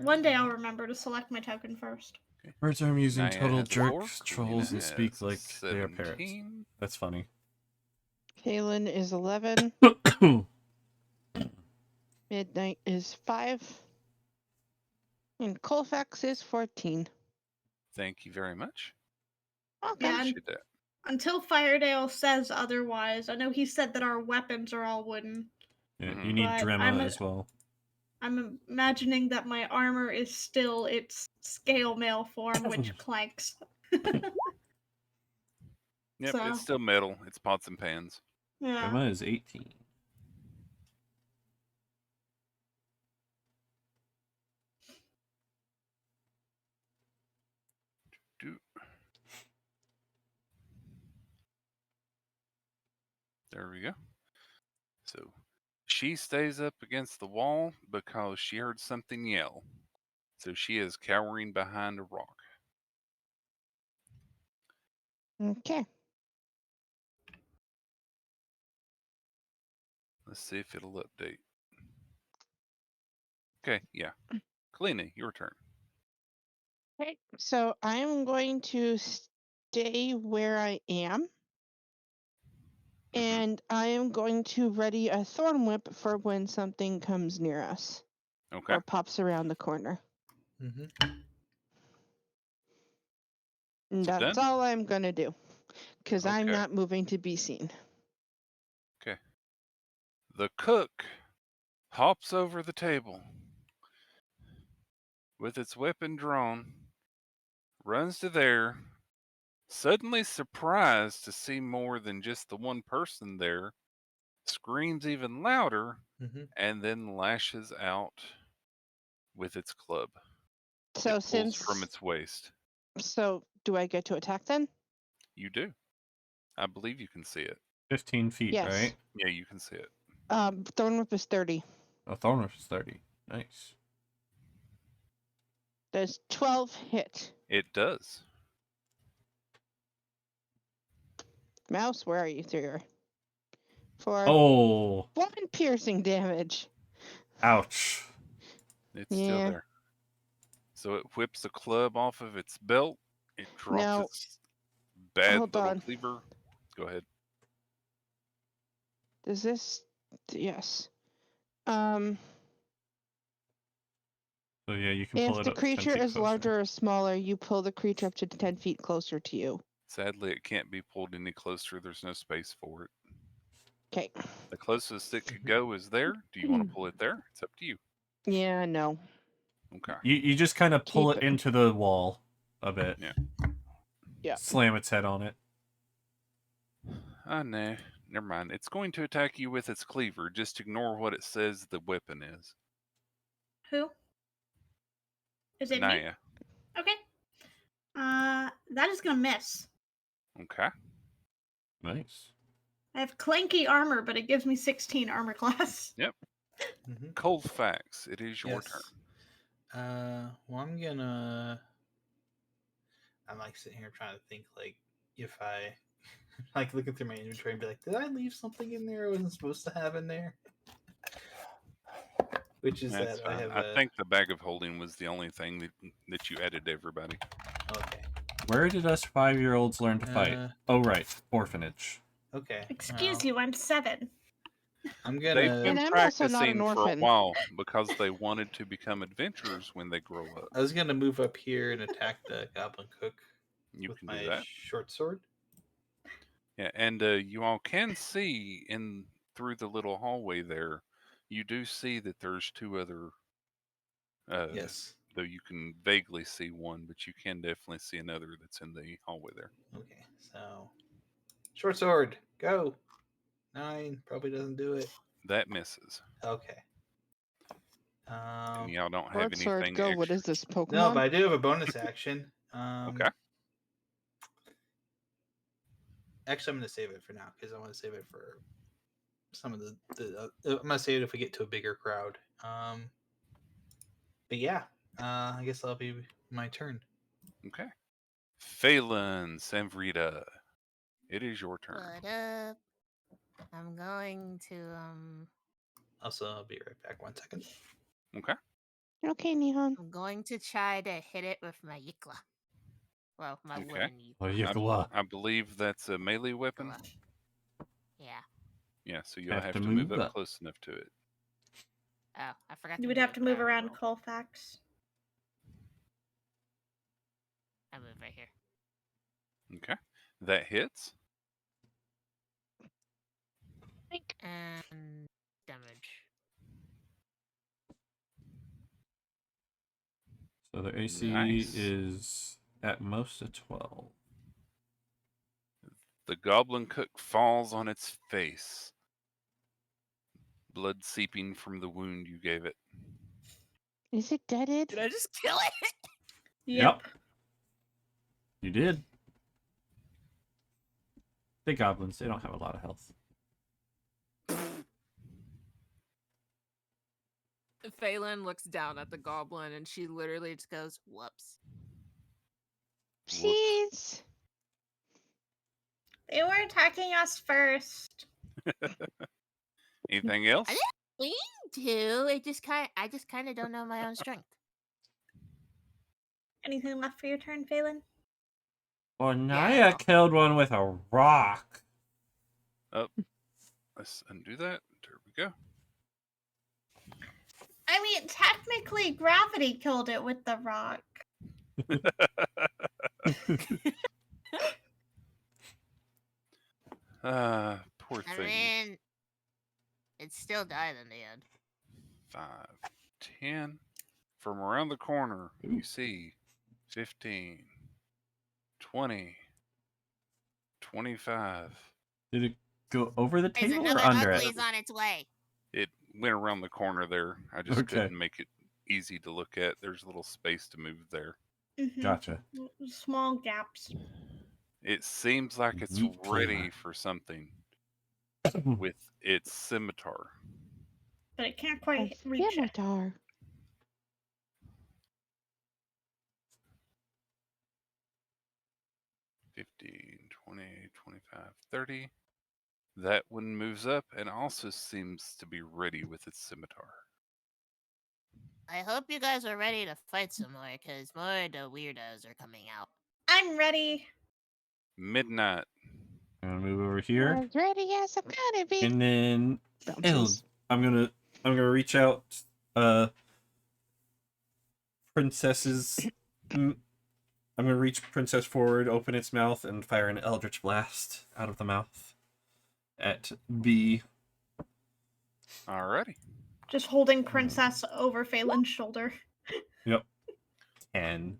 One day I'll remember to select my token first. Birds are amusing Naya total has a 4, jerks, Kalina trolls that speak has like they are parrots. 17. That's funny. Kaylin is 11. Midnight is 5. And Colfax is 14. Thank you very much. Okay. Yeah, Appreciate that. until Firedale says otherwise. I know he said that our weapons are all wooden. Yeah, Mhm. you need But Drema as well. I'm imagining that my armor is still its scale mail form, which clanks. Yep, So, it's still metal. It's pots and pans. yeah. Drema is 18. Do- There we go. So she stays up against the wall because she heard something yell. So she is cowering behind a rock. Okay. Let's see if it'll update. Okay, yeah. Kalina, your turn. Okay. So I am going to stay where I am. Mhm. And I am going to ready a thorn whip for when something comes near us Okay. or pops around the corner. Mm-hmm. And So that's done? all I'm going to do because I'm Okay. not moving to be seen. Okay. The cook hops over the table with its weapon drawn, runs to there, suddenly surprised to see more than just the one person there, screams even louder, Mm-hmm. and then lashes out with its club. So It pulls from its waist. So do I get to attack then? You do. I believe you can see it. 15 feet, Yes. right? Yeah, you can see it. Thorn whip is 30. Oh, thorn whip is 30. Nice. Does 12 hit? It does. Mouse, where are you, sir? For Oh, 1 piercing damage. ouch. It's still Yeah. there. So it whips a club off of its belt. It drops Now, its bad hold little on. cleaver. Go ahead. Does this? Yes. Um, So yeah, you can pull if it the up to 10 creature feet is closer. larger or smaller, you pull the creature up to 10 feet closer to you. Sadly, it can't be pulled any closer. There's no space for it. Okay. The closest it could go is there. Do you want to pull it there? It's up to you. Yeah, no. Okay. You just kind of pull Keep it it. into the wall a bit. Yeah. Yeah. Slam its head on it. Nah. Never mind. It's going to attack you with its cleaver. Just ignore what it says the weapon is. Who? Is it me? Naya. Okay. That is gonna miss. Okay. Nice. I have clanky armor, but it gives me 16 armor class. Yep. Mm-hmm. Colfax, it is your turn. Well, I'm like sitting here trying to think, like, if I like looking through my inventory and be like, did I leave something in there I wasn't supposed to have in there? Which is That's that fine. I have I think the bag of holding was the only thing that you added to everybody. Okay. Where did us 5-year-olds learn to fight? Uh, Oh, right. Orphanage. Okay. Excuse you, I'm 7. I'm They've gonna. been And I'm also not an practicing for a orphan. while because they wanted to become adventurers when they grow up. I was gonna move up here and attack the goblin cook You with can do my that. short sword. Yeah, and you all can see in through the little hallway there. You do see that there's two other. Yes. Though you can vaguely see one, but you can definitely see another that's in the hallway there. Okay. So, short sword, go. 9 probably doesn't do it. That misses, Okay. and y'all don't have Short sword, anything go. extra. What is this, Pokemon? No, but I do have a bonus action. Okay. Actually, I'm gonna save it for now because I want to save it for some of I'm gonna save it if we get to a bigger crowd. But yeah, I guess that'll be my turn. Okay. Phelan, Samvrita, it is your turn. What up? I'm going to Also, I'll be right back. 1 second. Okay. Okay, Nihon. I'm going to try to hit it with my yikla. Well, my Okay. wooden Oh, yikla. Yikla. I believe that's a melee weapon. Yeah. Yeah, so you'll Have have to to move move up up. close enough to it. Oh, I forgot. You would have to move around a around little. Colfax. I move right here. Okay. That hits. And damage. So the AC Nice. is at most a 12. The goblin cook falls on its face, blood seeping from the wound you gave it. Is it deaded? Did I just kill it? Yep. You did. The goblins, they don't have a lot of health. Phelan looks down at the goblin and she literally just goes, "Whoops." Jeez. They were attacking us first. Anything else? I didn't mean to. I just kind of don't know my own strength. Anything left for your turn, Phelan? Well, Yeah, Naya killed one with a rock. Let's undo that. There we go. I mean, technically, gravity killed it with the rock. Poor I thing. mean, it still died in the end. 5, 10. From around the corner, you see 15, 20, 25. Did it go over the There's table another or under it? Uglies on its way. It went around the corner there. I just Okay. couldn't make it easy to look at. There's a little space to move there. Mm-hmm. Gotcha. Small gaps. It seems like it's Yeet ready flavor. for something with its scimitar. But it can't A quite reach it. scimitar. $15, $20, $25, $30. That one moves up and also seems to be ready with its scimitar. I hope you guys are ready to fight some more, because more of the weirdos are coming out. I'm ready. Midnight. I'm gonna move over here, As ready as I'm gonna be. and then Bounces. I'm gonna reach out. Princess's. I'm gonna reach Princess forward, open its mouth, and fire an Eldritch Blast out of the mouth at B. Alrighty. Just holding Princess over Phelan's shoulder. Yep. 10.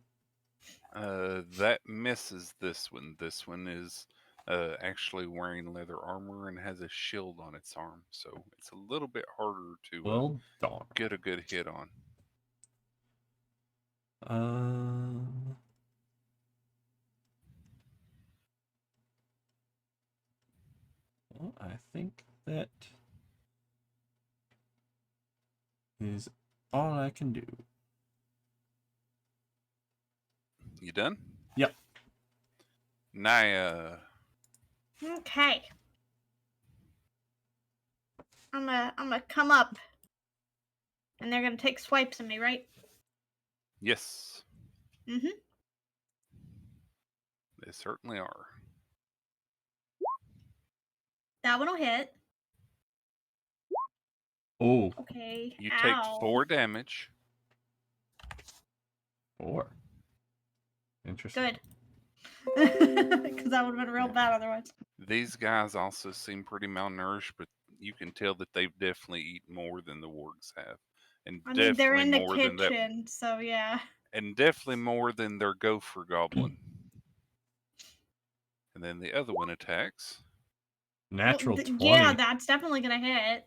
That misses this one. This one is actually wearing leather armor and has a shield on its arm, so it's a little bit harder to Well done. get a good hit on. Well, I think that is all I can do. You done? Yep. Naya. Okay. I'm gonna come up. And they're gonna take swipes at me, right? Yes, Mm-hmm. they certainly are. That one will hit. Oh, Okay. You Ow. take 4 damage. 4. Interesting. Good. Because that would have been real Yeah. bad otherwise. These guys also seem pretty malnourished, but you can tell that they've definitely eaten more than the wargs have, and I mean, they're definitely in the more than that, kitchen, so yeah. and definitely more than their gopher goblin. And then the other one attacks. Natural Yeah, 20. that's definitely gonna hit.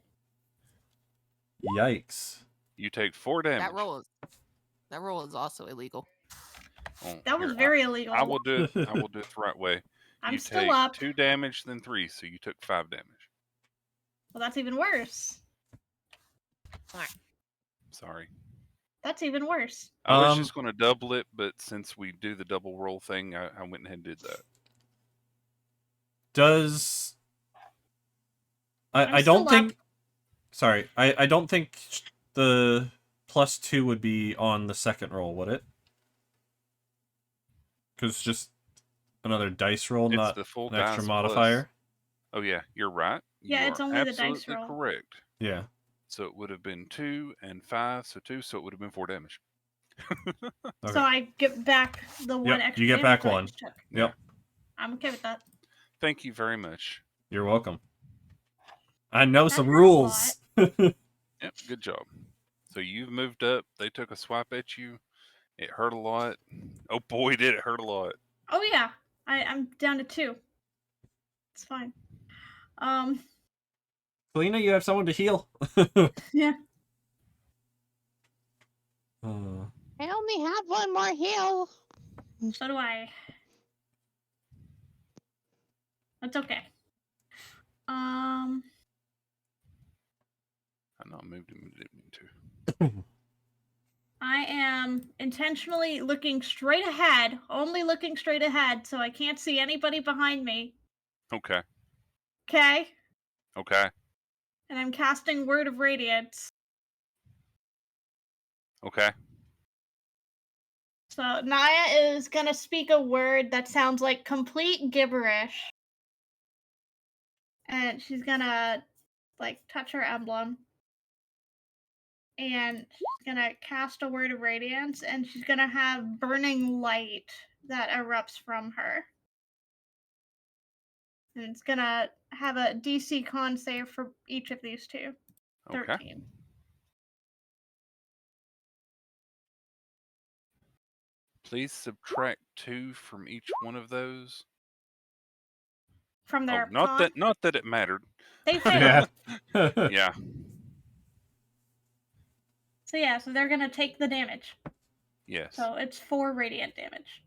Yikes. You take 4 damage. That roll is also illegal. Oh, That was here, very illegal. I will do it. I will do it the right way. I'm You still take up. 2 damage, then 3, so you took 5 damage. Well, that's even worse. Sorry. That's even worse. I was just going to double it, but since we do the double roll thing, I went ahead and did that. Does I'm I don't still think up. sorry, I don't think the +2 would be on the second roll, would it? Because it's just another dice roll, It's not the full an extra dice modifier. Oh yeah, you're right. Yeah, You it's are only the dice absolutely roll. correct. Yeah. So it would have been 2 and 5, so 2, so it would have been 4 damage. Okay. So I get back the one Yep, extra you get damage back that I 1. just took. Yep. I'm okay with that. Thank you very much. You're welcome. I know That some hurt a rules. Yep, good job. So you've moved up. They took a swipe at you. It hurt a lot. Oh boy, did it hurt a lot. Oh yeah, I'm down to 2. It's fine. Selena, you have someone to heal. Yeah. I only have one more heal. So do I. That's okay. I know I moved him. Didn't mean to. I am intentionally looking straight ahead, only looking straight ahead, so I can't see anybody behind me. Okay. Okay? Okay. And I'm casting Word of Radiance. Okay. So Naya is gonna speak a word that sounds like complete gibberish. And she's gonna like touch her emblem. And she's gonna cast a Word of Radiance, and she's gonna have burning light that erupts from her. And it's gonna have a DC con save for each of these two. Okay. 13. Please subtract 2 from each one of those. From their not con. that it mattered. They failed. Yeah. Yeah. So yeah, so they're gonna take the damage. Yes. So it's 4 radiant damage.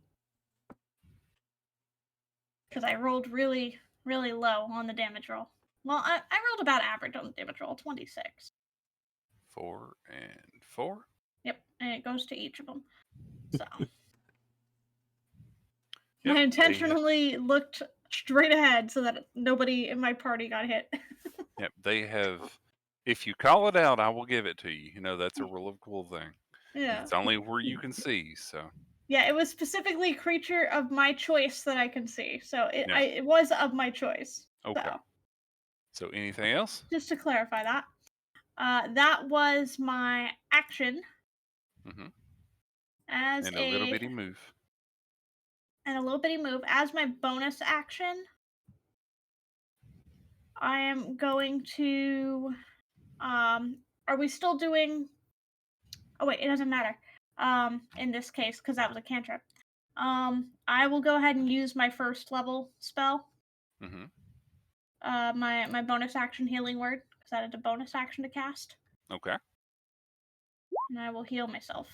Because I rolled really, really low on the damage roll. Well, I rolled about average on the damage roll, 26. 4 and 4. Yep, and it goes to each of them. So Yep, I intentionally looked straight ahead so that nobody in my party got hit. Yep, they have. If you call it out, I will give it to you. You know, that's a rule of cool thing. Yeah. It's only where you can see, so. Yeah, it was specifically creature of my choice that I can see. So Yeah. it was of my choice. Okay. So anything else? Just to clarify that. That was my action. Mm-hmm. As And a little bitty move. And a little bitty move. As my bonus action, I am going to. Are we still doing? Oh wait, it doesn't matter. In this case, because that was a cantrip. I will go ahead and use my first level spell. Mm-hmm. My bonus action healing word, because that is a bonus action to cast. Okay. And I will heal myself.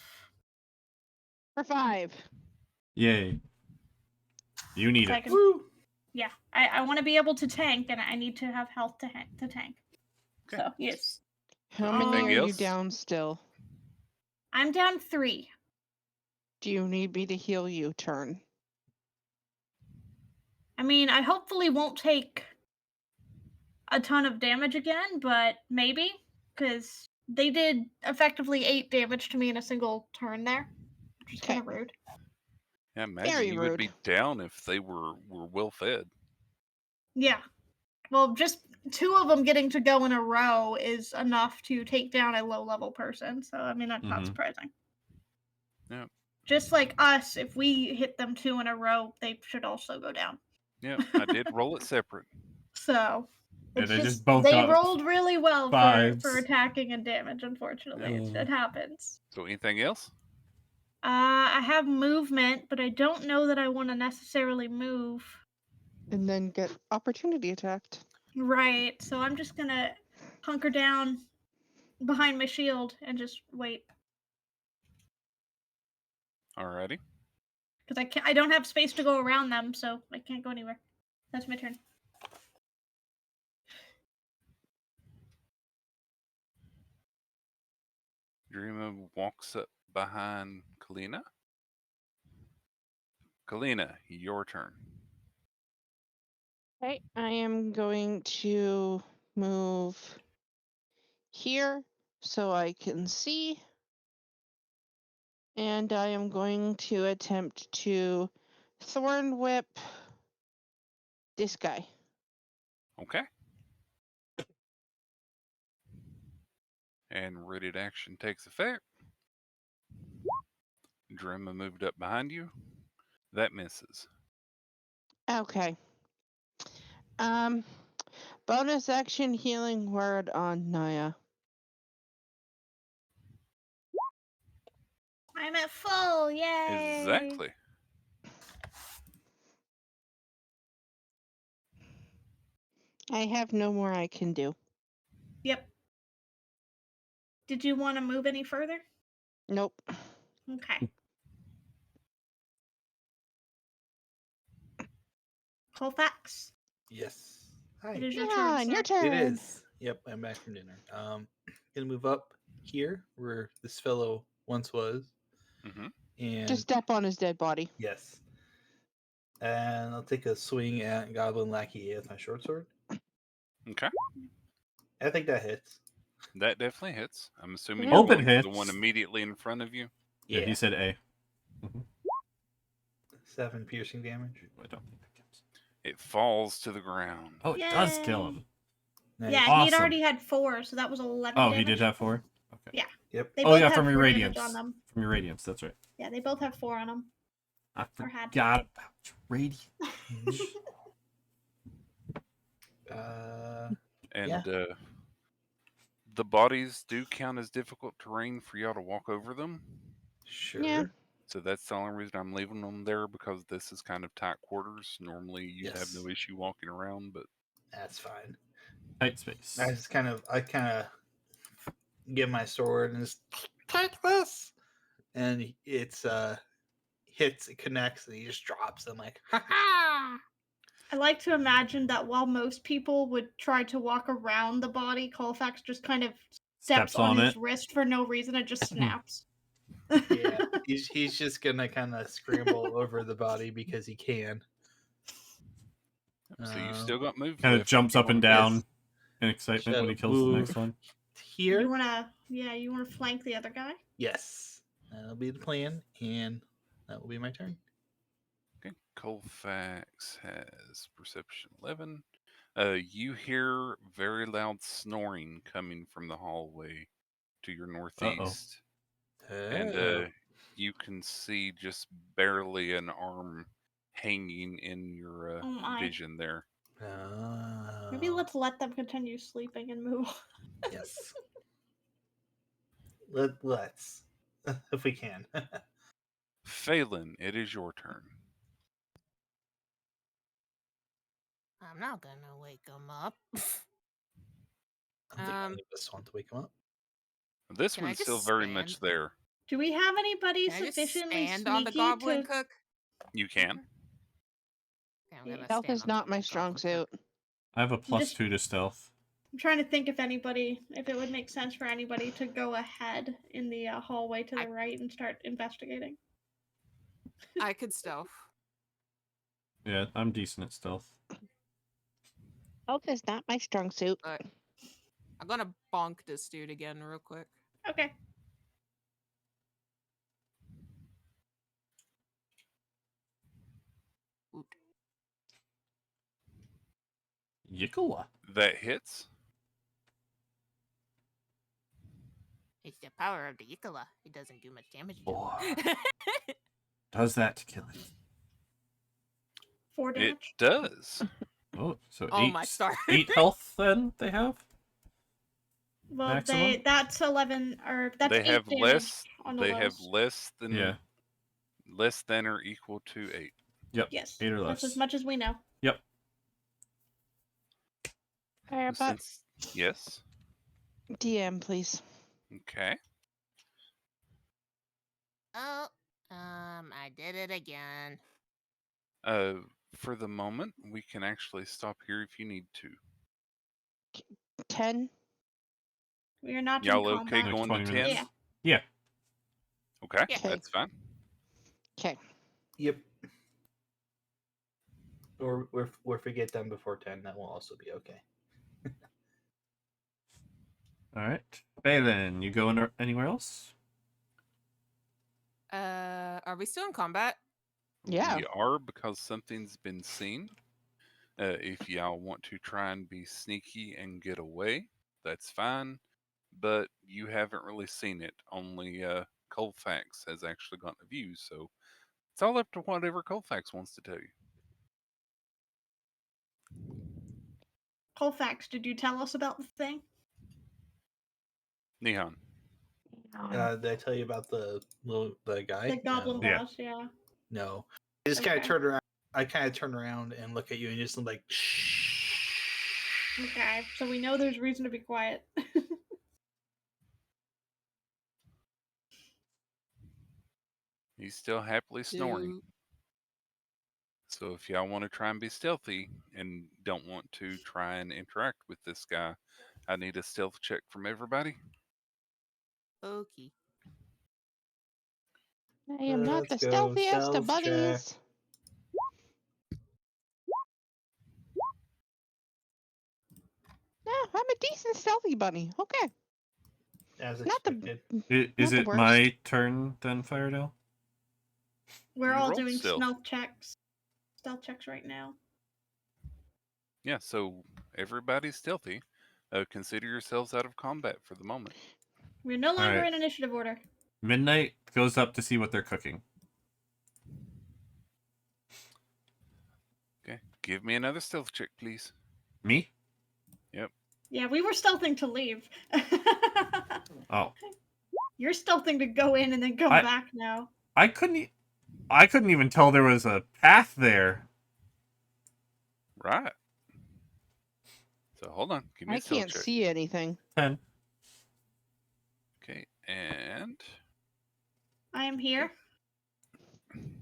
For 5. Yay. You need So I it. can, yeah, I want to be able to tank, and I need to have health to tank. Okay. So yes. How many Anything are you else? down still? I'm down 3. Do you need me to heal you, turn? I mean, I hopefully won't take a ton of damage again, but maybe, because they did effectively 8 damage to me in a single turn there, which is kind of rude. Yeah, imagine Very you rude. would be down if they were well fed. Yeah. Well, just 2 of them getting to go in a row is enough to take down a low-level person. So, I mean, that's not Mhm. surprising. Yeah. Just like us, if we hit them 2 in a row, they should also go down. Yeah, I did roll it separate. So, Yeah, it's they just just both they got rolled really well for fives. attacking and damage. Unfortunately, Yeah. it happens. So anything else? I have movement, but I don't know that I want to necessarily move. And then get opportunity attacked. Right. So I'm just gonna hunker down behind my shield and just wait Alrighty. because I don't have space to go around them, so I can't go anywhere. That's my turn. Dreamer walks up behind Kalina. Kalina, your turn. Okay, I am going to move here so I can see. And I am going to attempt to thorn whip this guy. Okay. And rooted action takes effect. Drema moved up behind you. That misses. Okay. Bonus action healing word on Naya. I'm at full. Yay! Exactly. I have no more I can do. Yep. Did you want to move any further? Nope. Okay. Colfax, Yes. it Hi. is your Yeah, turn, and sir. your turn. It is. Yep, I'm back from dinner. Gonna move up here where this fellow once was, Mm-hmm. and Just step on his dead body. yes, and I'll take a swing at Goblin Lackey with my short sword. Okay. I think that hits. That definitely hits. I'm assuming Ooh. you're Hope it going for the one hits. immediately in front of you. Yeah, he said A. 7 piercing damage. I don't think that counts. It falls to the ground. Oh, it does kill Yay. him. Nice. Yeah, he'd Awesome. already had 4, so that was 11 Oh, damage. he did have 4? Okay. Yeah. Yep. They Oh, both yeah, have from your 4 damage radiance. on them. From your radiance, that's right. Yeah, they both have 4 on them. I Or had forgot about your radiance. And Yeah. the bodies do count as difficult terrain for y'all to walk over them. Sure. Yeah. So that's the only reason I'm leaving them there, because this is kind of tight quarters. Normally you'd have no Yes. issue walking around, but That's fine. Tight space. I kind of get my sword and just take this, and it's hits, it connects, and he just drops. I'm like, ha ha! I like to imagine that while most people would try to walk around the body, Colfax just kind of steps on his it. wrist for no reason and just snaps. Yeah, he's just gonna kind of scramble over the body because he can. so you still got moves Kind of left. jumps You up and wanna- down Yes. in excitement when he So kills the next move one. here. You wanna flank the other guy? Yes, that'll be the plan, and that will be my turn. Okay. Colfax has perception 11. You hear very loud snoring coming from the hallway to your northeast. And you can see just barely an arm hanging in your Oh my. vision there. Maybe let's let them continue sleeping and move. Yes. Let's if we can. Phelan, it is your turn. I'm not gonna wake him up. I don't think any of us want to wake him up. This Can I one's just still very stand? much there. Do we have anybody Can I just sufficiently stand sneaky on the goblin to? cook? You can. Okay, I'm Yeah. gonna Stealth stand is on not top of my the strong goblin cook. suit. I have a plus Just- 2 to stealth. I'm trying to think if it would make sense for anybody to go ahead in the hallway to the right and start investigating. I could stealth. Yeah, I'm decent at stealth. Stealth is not my strong suit. I'm gonna bonk this dude again real quick. Okay. Oot. Yikola. That hits. It's the power of the Ikola. It doesn't do much damage to Boy. him. Does that to kill it? 4 It damage. does. Oh, so Oh my stars. 8 health then they have? Well, Maximum? that's 11 or that's They 8 have damage less. on the They have lowest. less than or equal to 8. Yep. Yes, 8 or that's less. as much as we know. Yep. Firebutt, Since yes. DM, please. Okay. Oh, I did it again. For the moment, we can actually stop here if you need to. 10. We are not Y'all in okay combat. Like going 20 to minutes. 10? Yeah. Okay, Yeah. that's fine. Okay. Yep. Or if we get done before 10, that will also be okay. Alright. Balin, you going anywhere else? Are we still in combat? Yeah. We are because something's been seen. If y'all want to try and be sneaky and get away, that's fine. But you haven't really seen it. Only Colfax has actually gotten a view, so it's all up to whatever Colfax wants to tell you. Colfax, did you tell us about the thing? Neon. Did I tell you about the guy? The goblin No. Yeah. boss, yeah. No. I just kind of Okay. turn around. I kind of turn around and look at you and just like, shh. Okay, so we know there's reason to be quiet. He's still happily snoring. Do- So if y'all want to try and be stealthy and don't want to try and interact with this guy, I need a stealth check from everybody. Okay. I am not the Let's go, stealthiest of stealth check. bunnies. No, I'm a decent stealthy bunny. Okay. As Not the- expected. Is Not the it worst. my turn then, Firedale? We're You all rolled doing stealth. stealth checks right now. Yeah, so everybody's stealthy. Consider yourselves out of combat for the moment. We're no longer Alright. in initiative order. Midnight goes up to see what they're cooking. Okay, give me another stealth check, please. Me? Yeah, we were stealthing to leave. Oh. You're stealthing to go in and then come I- back now. I couldn't even tell there was a path there. Right. So hold on, give me I a stealth can't check. see anything. 10. Okay, and I am here.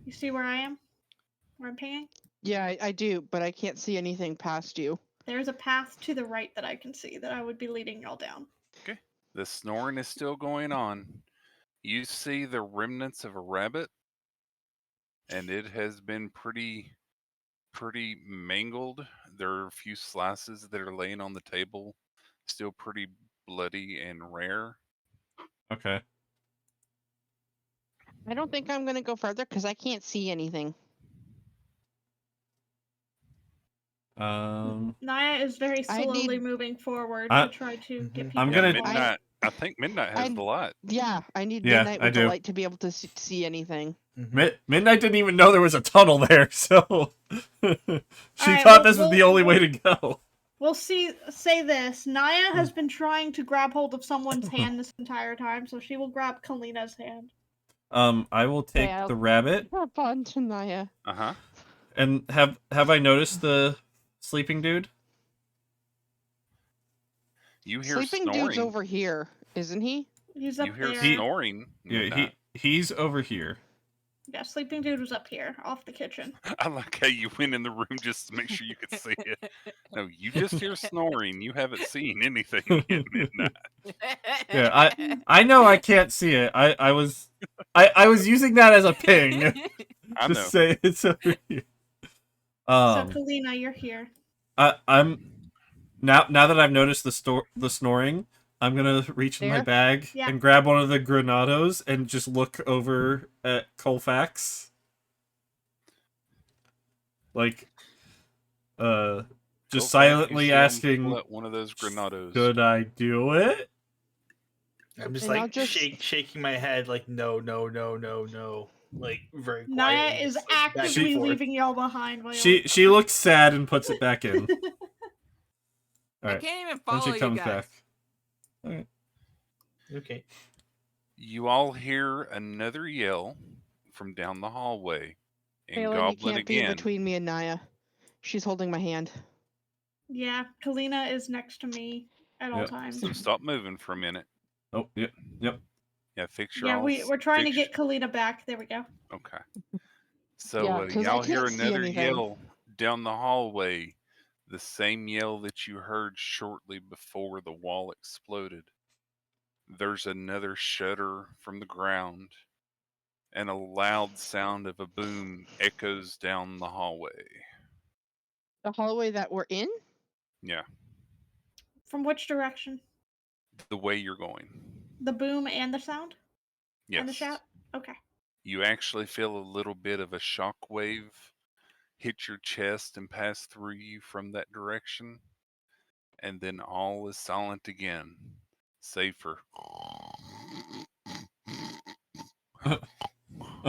You see where I am? Where I'm pinging? Yeah, I do, but I can't see anything past you. There's a path to the right that I can see that I would be leading y'all down. the snoring is still going on. You see the remnants of a rabbit, and it has been pretty mangled. There are a few slices that are laying on the table, still pretty bloody and rare. Okay. I don't think I'm going to go further because I can't see anything. Naya is very I slowly need- moving forward I- to try to get Mhm. people I'm Yeah, gonna- quiet. Midnight. I think Midnight has I- the light. Yeah, I need Yeah, midnight I with the do. light to be able to see anything. Midnight didn't even know there was a tunnel there, so she Alright, thought this was the only way to go. We'll say this. Naya has been trying to grab hold of someone's hand this entire time, so she will grab Kalina's hand. I will take I'll- the rabbit. Have fun, Tanaya. Uh-huh. And have I noticed the sleeping dude? You hear Sleeping snoring. dude's over here, isn't he? He's up You hear there. snoring. Yeah, Midnight. he's over here. Yeah, sleeping dude was up here, off the kitchen. I like how you went in the room just to make sure you could see it. No, you just hear snoring. You haven't seen anything yet, Midnight. Yeah, I know I can't see it. I was using that as a ping I to know. say it's over here. So Um, Kalina, you're here. I'm now that I've noticed the snoring, I'm gonna reach in my There? bag Yeah. and grab one of the granados and just look over at Colfax. Like, Go just for it. You silently see 'em asking, pull out one of those Granados. should I do it? I'm just And I'll like just- shaking my head, like no, no, no, no, no, like very Naya quietly. is just, like, back and actively forth. leaving y'all behind. While She looks sad and puts it back in. All I right. can't even Then follow she you comes guys. back. All right. Okay. You all hear another yell from down the hallway. And Phelan, you Goblin can't be in again. between me and Naya. She's holding my hand. Yeah, Kalina is next to me at all Yep. times. So stop moving for a minute. Oh, yep. Yeah, fix your Yeah, all. we're trying to fix- get Kalina back. There we go. Okay. So Yeah, 'cause I y'all hear can't see another anything. yell down the hallway. The same yell that you heard shortly before the wall exploded. There's another shudder from the ground, and a loud sound of a boom echoes down the hallway. The hallway that we're in? Yeah, From which direction? the way you're going. The boom and the sound? Yes. And the shout? Okay. You actually feel a little bit of a shock wave hit your chest and pass through you from that direction, and then all is silent again, save for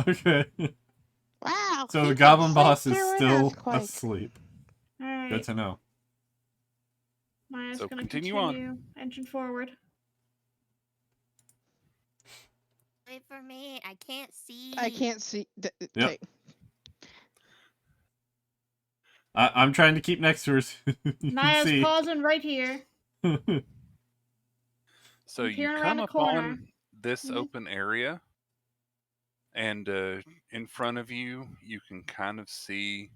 Okay. Wow. So he the got goblin saved boss is through an still earthquake. asleep. All right. Good to know. Maya's So gonna continue continue on. engine forward. Wait for me. I can't see. I can't see. Yep. Okay. I'm trying to keep next to her. So you Naya's can see. pausing right here. So I'm you peering around come the up corner. on this Mhm. open area, and in front of you, you can kind of see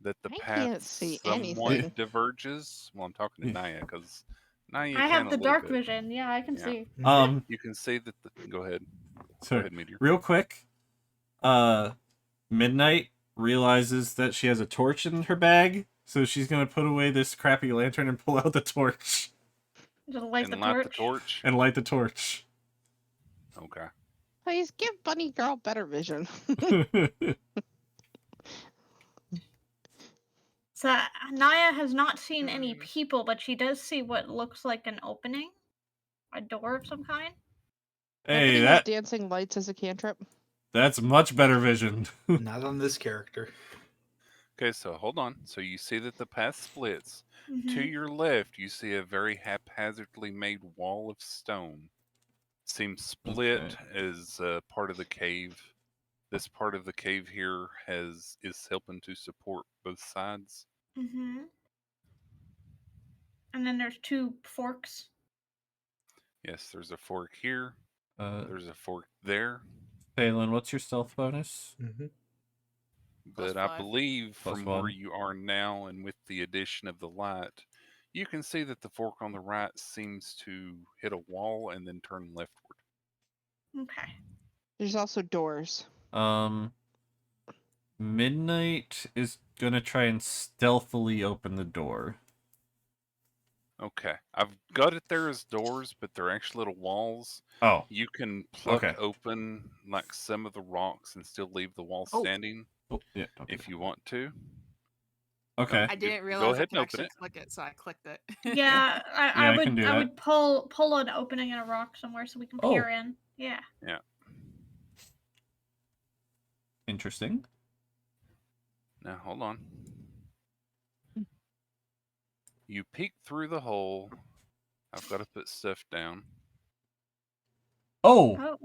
that the I path can't see somewhat anything. diverges. Well, I'm talking to Naya because Naya you I can have a the little dark bit. vision. Yeah, I can Yeah. see. You can see that. Go ahead. Go Sorry. ahead, Meteor. Real quick, Midnight realizes that she has a torch in her bag, so she's gonna put away this crappy lantern and pull out the torch Just light And the light torch. the torch. and light the torch. Okay. Please give Bunny Girl better vision. So Naya has not seen any people, but she does see what looks like an opening, a door of some kind. Hey, Nobody has dancing lights as a cantrip. that's much better vision. Not on this character. Okay, so hold on. So you see that the path splits. To Mhm. your left, you see a very haphazardly made wall of stone. Seems split Okay. as part of the cave. This part of the cave here is helping to support both sides. Mhm. And then there's two forks. Yes, there's a fork here. There's a fork there. Phelan, what's your stealth bonus? Mm-hmm. But I +5. believe Plus from where one. you are now and with the addition of the light, you can see that the fork on the right seems to hit a wall and then turn leftward. Okay. There's also doors. Midnight is gonna try and stealthily open the door. Okay. I've got it there as doors, but they're actually little walls. Oh, You can pluck Okay. open like some of the rocks and still leave the wall Oh. standing oh yeah. Don't do if that. you want to. Okay. I didn't Go realize I ahead could and open actually it. click it, so I clicked it. Yeah, I I can would do I that. would pull an opening in a rock somewhere so we can peer in. Yeah. Yeah. Interesting. Now hold on. You peek through the hole. I've got to put stuff down. Oh, Oh.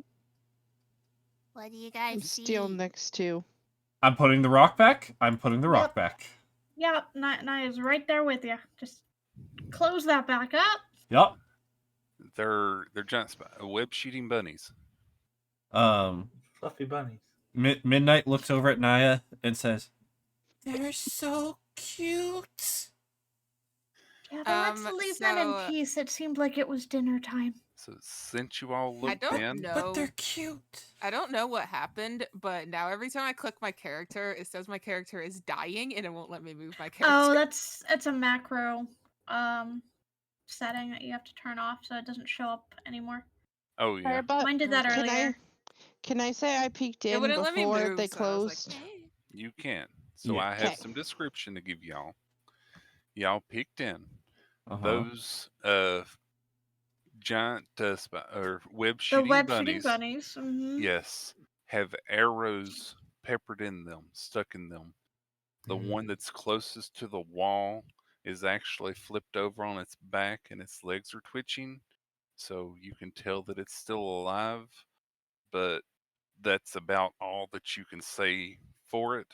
What do you I'm guys see? still next to. I'm putting the rock back. I'm putting the rock Yep. back. Yeah, Naya's right there with you. Just close that back up. Yup. They're giant web shooting bunnies. Fluffy bunnies. Midnight looks over at Naya and says, "They're so cute." Yeah, let's leave that in peace. It seemed like it was dinner time. So since you all I looked don't in, know. But they're cute. I don't know what happened, but now every time I click my character, it says my character is dying, and it won't let me move my character. Oh, it's a macro setting that you have to turn off so it doesn't show up anymore. oh yeah, Firebut, Mine did that can earlier. Can I say I peeked It in wouldn't let me before move, they so I was like, closed? "Eh." you can. So Yeah. I have Okay. some description to give y'all. y'all peeked in. Uh-huh. Those giant or web The shooting web bunnies, shooting bunnies. Mm-hmm. yes, have arrows peppered in them, stuck in them. The one that's closest to the wall is actually flipped over on its back and its legs are twitching, so you can tell that it's still alive, but that's about all that you can say for it.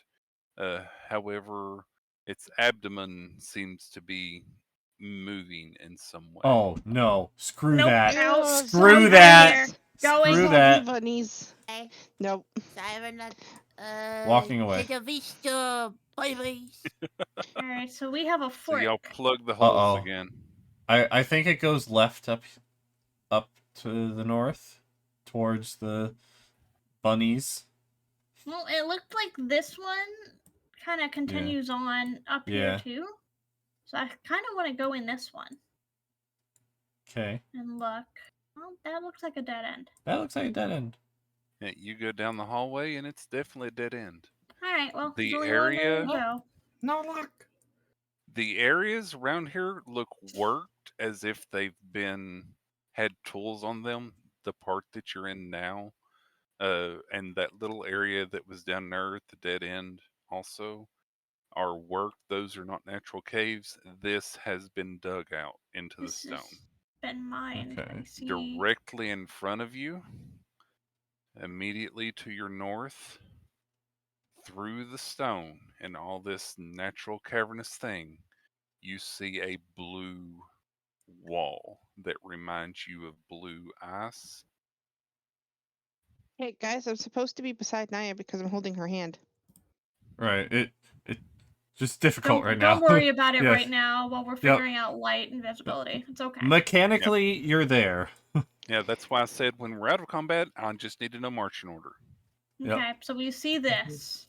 However, its abdomen seems to be moving in some way. Oh no! Screw Nope. that! Out. Screw I'm that! here. Going. Screw Zombie that! bunnies. Okay. Nope. Walking away. Hasta vista, babies. All right. So we have a So y'all fork. plug the holes Uh-oh. again. I think it goes left up to the north, towards the bunnies. Well, it looked like this one kind of continues on up here Yeah. too. So I kind of want to go in this one Okay. and look. Well, that looks like a dead end. That looks like a dead end. Yeah, you go down the hallway and it's definitely a dead end. All right. Well, there's The only one way area, to go. No luck. the areas around here look worked as if they've been had tools on them. The part that you're in now, and that little area that was down there at the dead end also are worked. Those are not natural caves. This has been dug out into the This has stone. been mined. Okay. I see. Directly in front of you, immediately to your north, through the stone and all this natural cavernous thing, you see a blue wall that reminds you of blue ice. Hey guys, I'm supposed to be beside Naya because I'm holding her hand. Right. It just difficult Don't right now. don't worry about it Yes. right now while we're figuring out light and visibility. It's okay. Mechanically, you're there. Yeah, that's why I said when we're out of combat, I just need to know marching order. Yep. Okay, so we see this.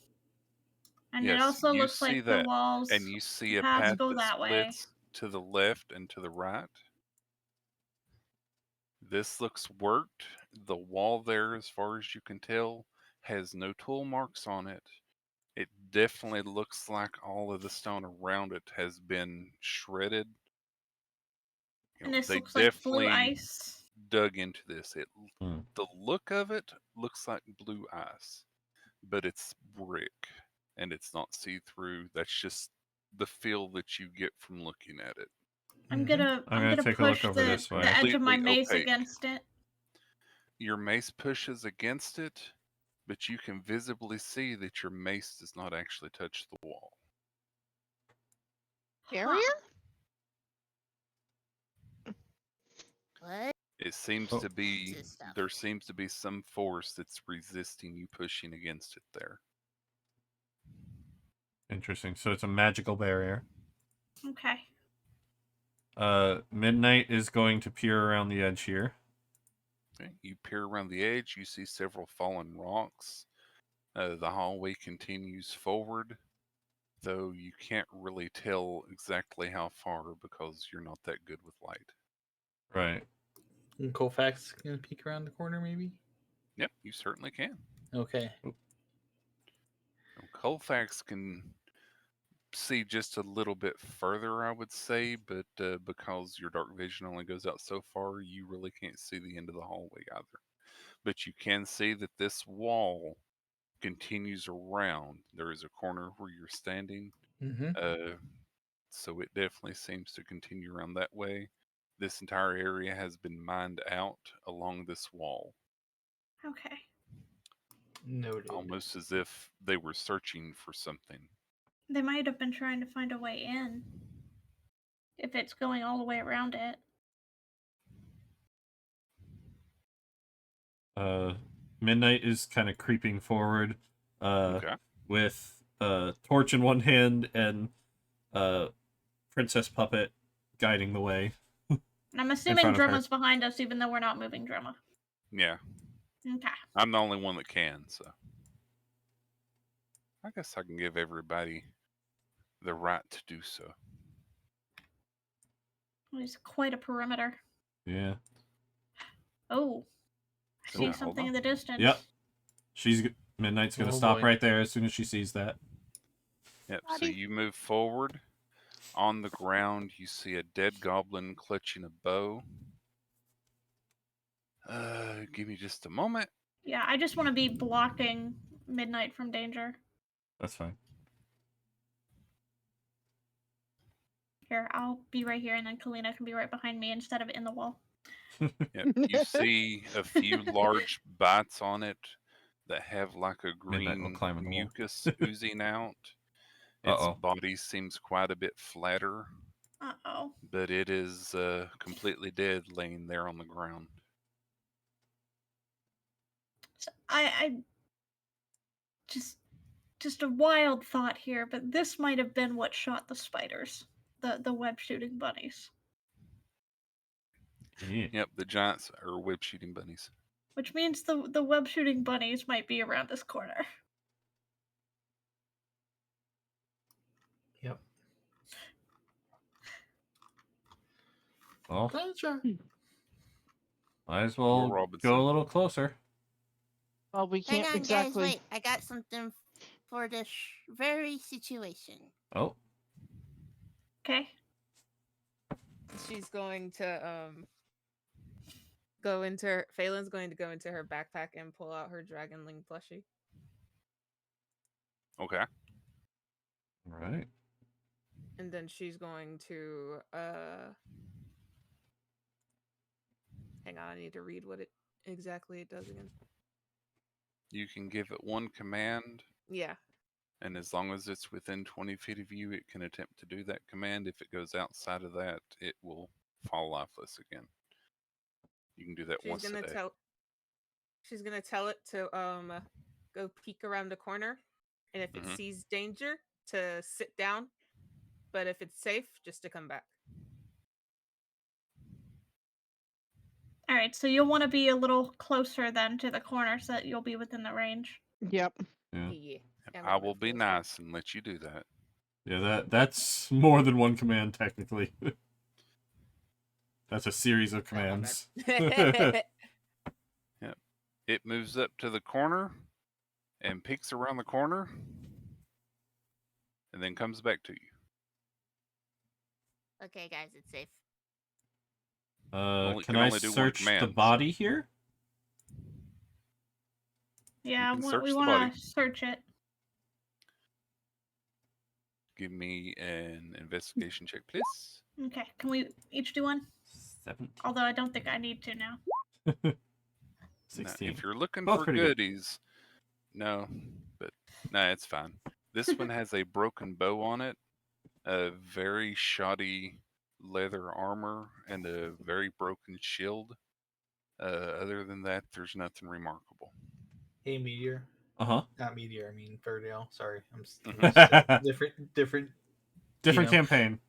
And it Yes, also you looks see like the that, walls and you see a paths path go that that way. splits to the left and to the right. This looks worked. The wall there, as far as you can tell, has no tool marks on it. It definitely looks like all of the stone around it has been shredded. And this They looks like blue definitely ice. dug into this. Hmm. The look of it looks like blue ice, but it's brick and it's not see-through. That's just the feel that you get from looking at it. I'm gonna I'm gonna take a look push over the, this way. the edge of my Completely mace opaque. against it. Your mace pushes against it, but you can visibly see that your mace does not actually touch the wall. Area? What? It seems Oh. to be This stuff. there seems to be some force that's resisting you pushing against it there. Interesting. So it's a magical barrier. Okay. Midnight is going to peer around the edge here. Okay, you peer around the edge, you see several fallen rocks. The hallway continues forward, though you can't really tell exactly how far because you're not that good with light. Right. And Colfax gonna peek around the corner, maybe. Yep, you certainly can. Okay. Colfax can see just a little bit further, I would say, but because your dark vision only goes out so far, you really can't see the end of the hallway either. But you can see that this wall continues around. There is a corner where you're standing, Mm-hmm. so it definitely seems to continue around that way. This entire area has been mined out along this wall, Okay. Noted. almost as if they were searching for something. They might have been trying to find a way in. If it's going all the way around it. Midnight is kind of creeping forward, Okay. with torch in one hand and Princess Puppet guiding the way. And I'm assuming front of her. Drumma's behind us even though we're not moving Drumma. Yeah, Okay. I'm the only one that can, so I guess I can give everybody the right to do so. There's quite a perimeter. Yeah. Oh. I So see now, hold something on. in the distance. Yep. Midnight's gonna Oh, stop boy. right there as soon as she sees that. Yep. So Buddy. you move forward. On the ground, you see a dead goblin clutching a bow. Give me just a moment. Yeah, I just want to be blocking Midnight from danger. That's fine. Here, I'll be right here, and then Kalina can be right behind me instead of in the wall. Yep. You see a few large bites on it that have like a Midnight will green climb in the wall. mucus oozing out. Its Uh-oh. body seems quite a bit flatter, Uh-oh. but it is completely dead, laying there on the ground. So I just a wild thought here, but this might have been what shot the spiders, the web shooting bunnies, Yeah. Yep, the giants are web shooting bunnies. which means the web shooting bunnies might be around this corner. Yep. Well, Danger. might as Will well Robinson. go a little closer. Well, we Hang can't on, exactly. guys. Wait, I got something for this very situation. Oh, Okay. She's going to go into Phelan's going to go into her backpack and pull out her dragonling plushie. Okay. all right. And then she's going to hang on, I need to read what it exactly it does again. You can give it one command, Yeah. and as long as it's within 20 feet of you, it can attempt to do that command. If it goes outside of that, it will fall lifeless again. You can do that She's once a gonna day. she's gonna tell it to go peek around the corner, and if it Mhm. sees danger, to sit down. But if it's safe, just to come back. All right, so you'll want to be a little closer then to the corner so that you'll be within the range. Yep. Yeah. Yeah. And I will be nice and let you do that. Yeah, that's more than one command technically. That's a series of Oh, my commands. bad. Yep. It moves up to the corner and peeks around the corner and then comes back to you. Okay, guys, it's safe. Well, it Can can I only do one search the command, body here? Yeah, can we search the want body. to search it. Give me an investigation check, please. Okay, can we each do one? 17. Although I don't think I need to now. Now, 16. if you're looking Both for pretty good. goodies, no, but no, it's fine. This one has a broken bow on it, a very shoddy leather armor, and a very broken shield. Other than that, there's nothing remarkable. Hey, Meteor. Uh-huh. Not Meteor. I mean Thirdale. Sorry, I'm Mhm. different. Different know. campaign.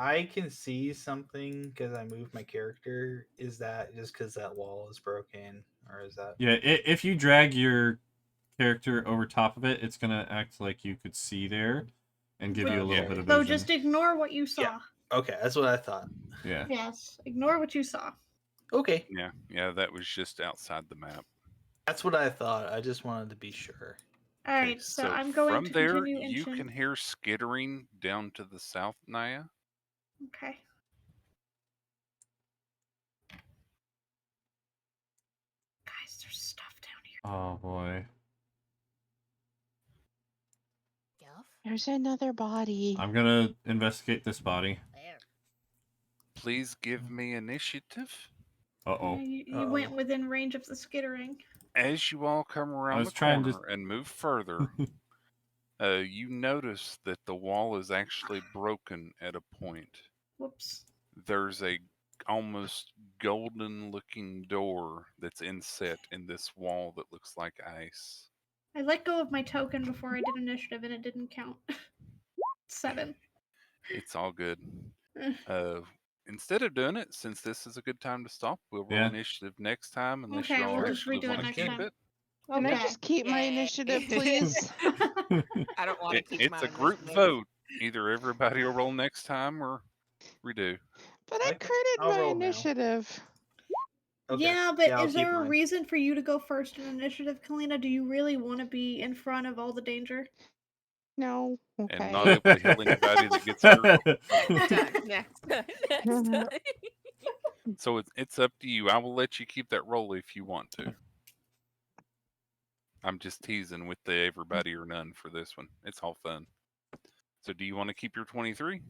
I can see something because I moved my character. Is that just because that wall is broken, or is that? Yeah, if you drag your character over top of it, it's gonna act like you could see there and give you a little Okay. bit of So vision. just ignore what you saw. Okay, that's what I thought. Yeah. Yes, ignore what you saw. Okay, Yeah, that was just outside the map. that's what I thought. I just wanted to be sure. All Okay, right, so I'm going from to there, continue you inching. can hear skittering down to the south, Naya. Okay. Guys, there's stuff down here. Oh boy. Gelf? There's another body. I'm gonna investigate this body. Where? Please give me initiative. Uh-oh. You went within range of the skittering. As you all come around was the trying corner to- and move further, you notice that the wall is actually broken at a point. Whoops. There's a almost golden looking door that's inset in this wall that looks like ice. I let go of my token before I did initiative and it didn't count. 7. It's all good. Eh. Instead of doing it, since this is a good time to stop, we'll roll Yeah. initiative next time unless Okay, you all we'll just actually redo it want to next keep time. it. Can I Okay. just keep my Yay. initiative, please? I don't want to keep It's mine. a group initiative. vote. Either everybody will roll next time or redo. But I Okay, critted I'll my roll now. initiative. Okay. Yeah, but I'll is keep there a mine. reason for you to go first in initiative, Kalina? Do you really want to be in front of all the danger? No. and not Okay. able to heal anybody that gets hurt. Next time. Next time. Next time. So it's up to you. I will let you keep that roll if you want to. I'm just teasing with the everybody or none for this one. It's all fun. So do you want to keep your 23?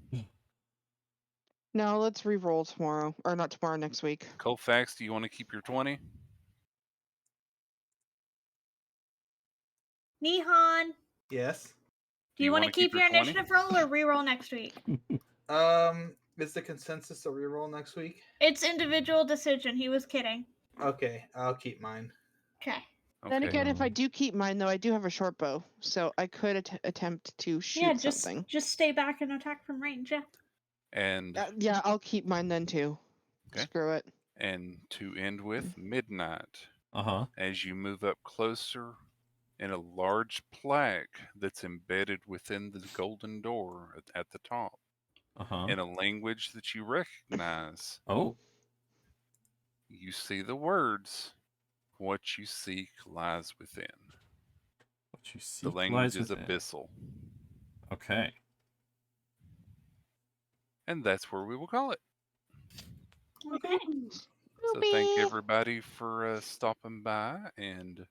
No, let's re-roll tomorrow, or not tomorrow, next week. Colfax, do you want to keep your 20? Nihon, Yes. do you want to wanna keep your 20? initiative roll or reroll next week? Is the consensus a reroll next week? It's individual decision. He was kidding. Okay, I'll keep mine. Okay. Then Okay. again, if I do keep mine, though, I do have a short bow, so I could attempt to shoot Yeah, just something. stay back and attack from range. Yeah. And Yeah, I'll keep mine then too. Okay. Screw it. and to end with midnight. Uh-huh. As you move up closer, in a large plaque that's embedded within the golden door at the top, Uh-huh. in a language that you recognize, Oh. you see the words, "What you seek lies within." What you see The language is abyssal. Okay. And that's where we will call it. Okay. So thank Boopy. everybody for stopping by and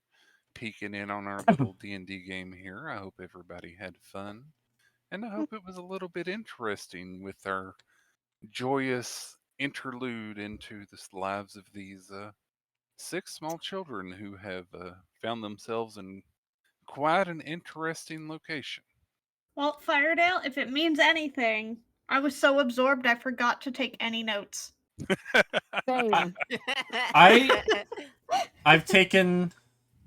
peeking in on our little D&D game here. I hope everybody had fun. And I hope it was a little bit interesting with our joyous interlude into the lives of these 6 small children who have found themselves in quite an interesting location. Well, Firedale, if it means anything, I was so absorbed I forgot to take any notes. Same. I've taken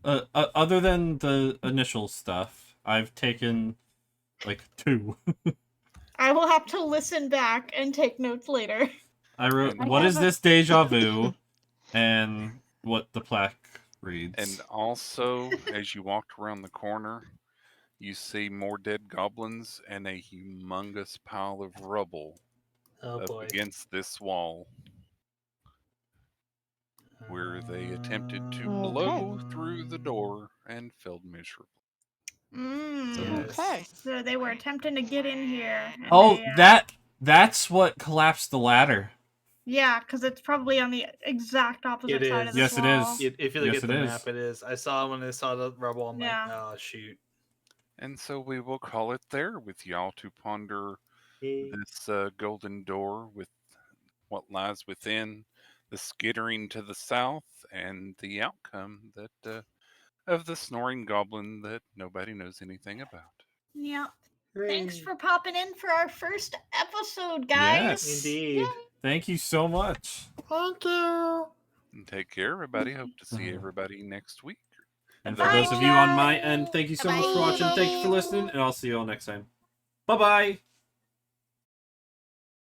other than the initial stuff, I've taken like 2. I will have to listen back and take notes later. I wrote, And what is haven't- this deja vu? And what the plaque reads. And also, as you walked around the corner, you see more dead goblins and a humongous pile of rubble Oh up boy. against this wall where they attempted to Okay. blow through the door and failed miserably. Yes. Okay. So they were attempting to get in here. And Oh, they, that's what collapsed the ladder. yeah, because it's probably on the exact opposite It side is. of this Yes, it wall. is. If you look Yes, at it the is. map, it is. I saw when I saw the rubble, I'm Yeah. like, oh shoot. And so we will call it there with y'all to ponder this golden door with what lies within, the skittering to the south, and the outcome that of the snoring goblin that nobody knows anything about. Yeah. Hooray. Thanks for popping in for our first episode, guys. Yes. Indeed. Thank you so much. Thank you. And take care, everybody. Hope to see everybody next week. And for Bye, those of you on my guys. end, thank you so much for Bye. watching. Thank you for listening, and I'll see you all next time. Bye-bye.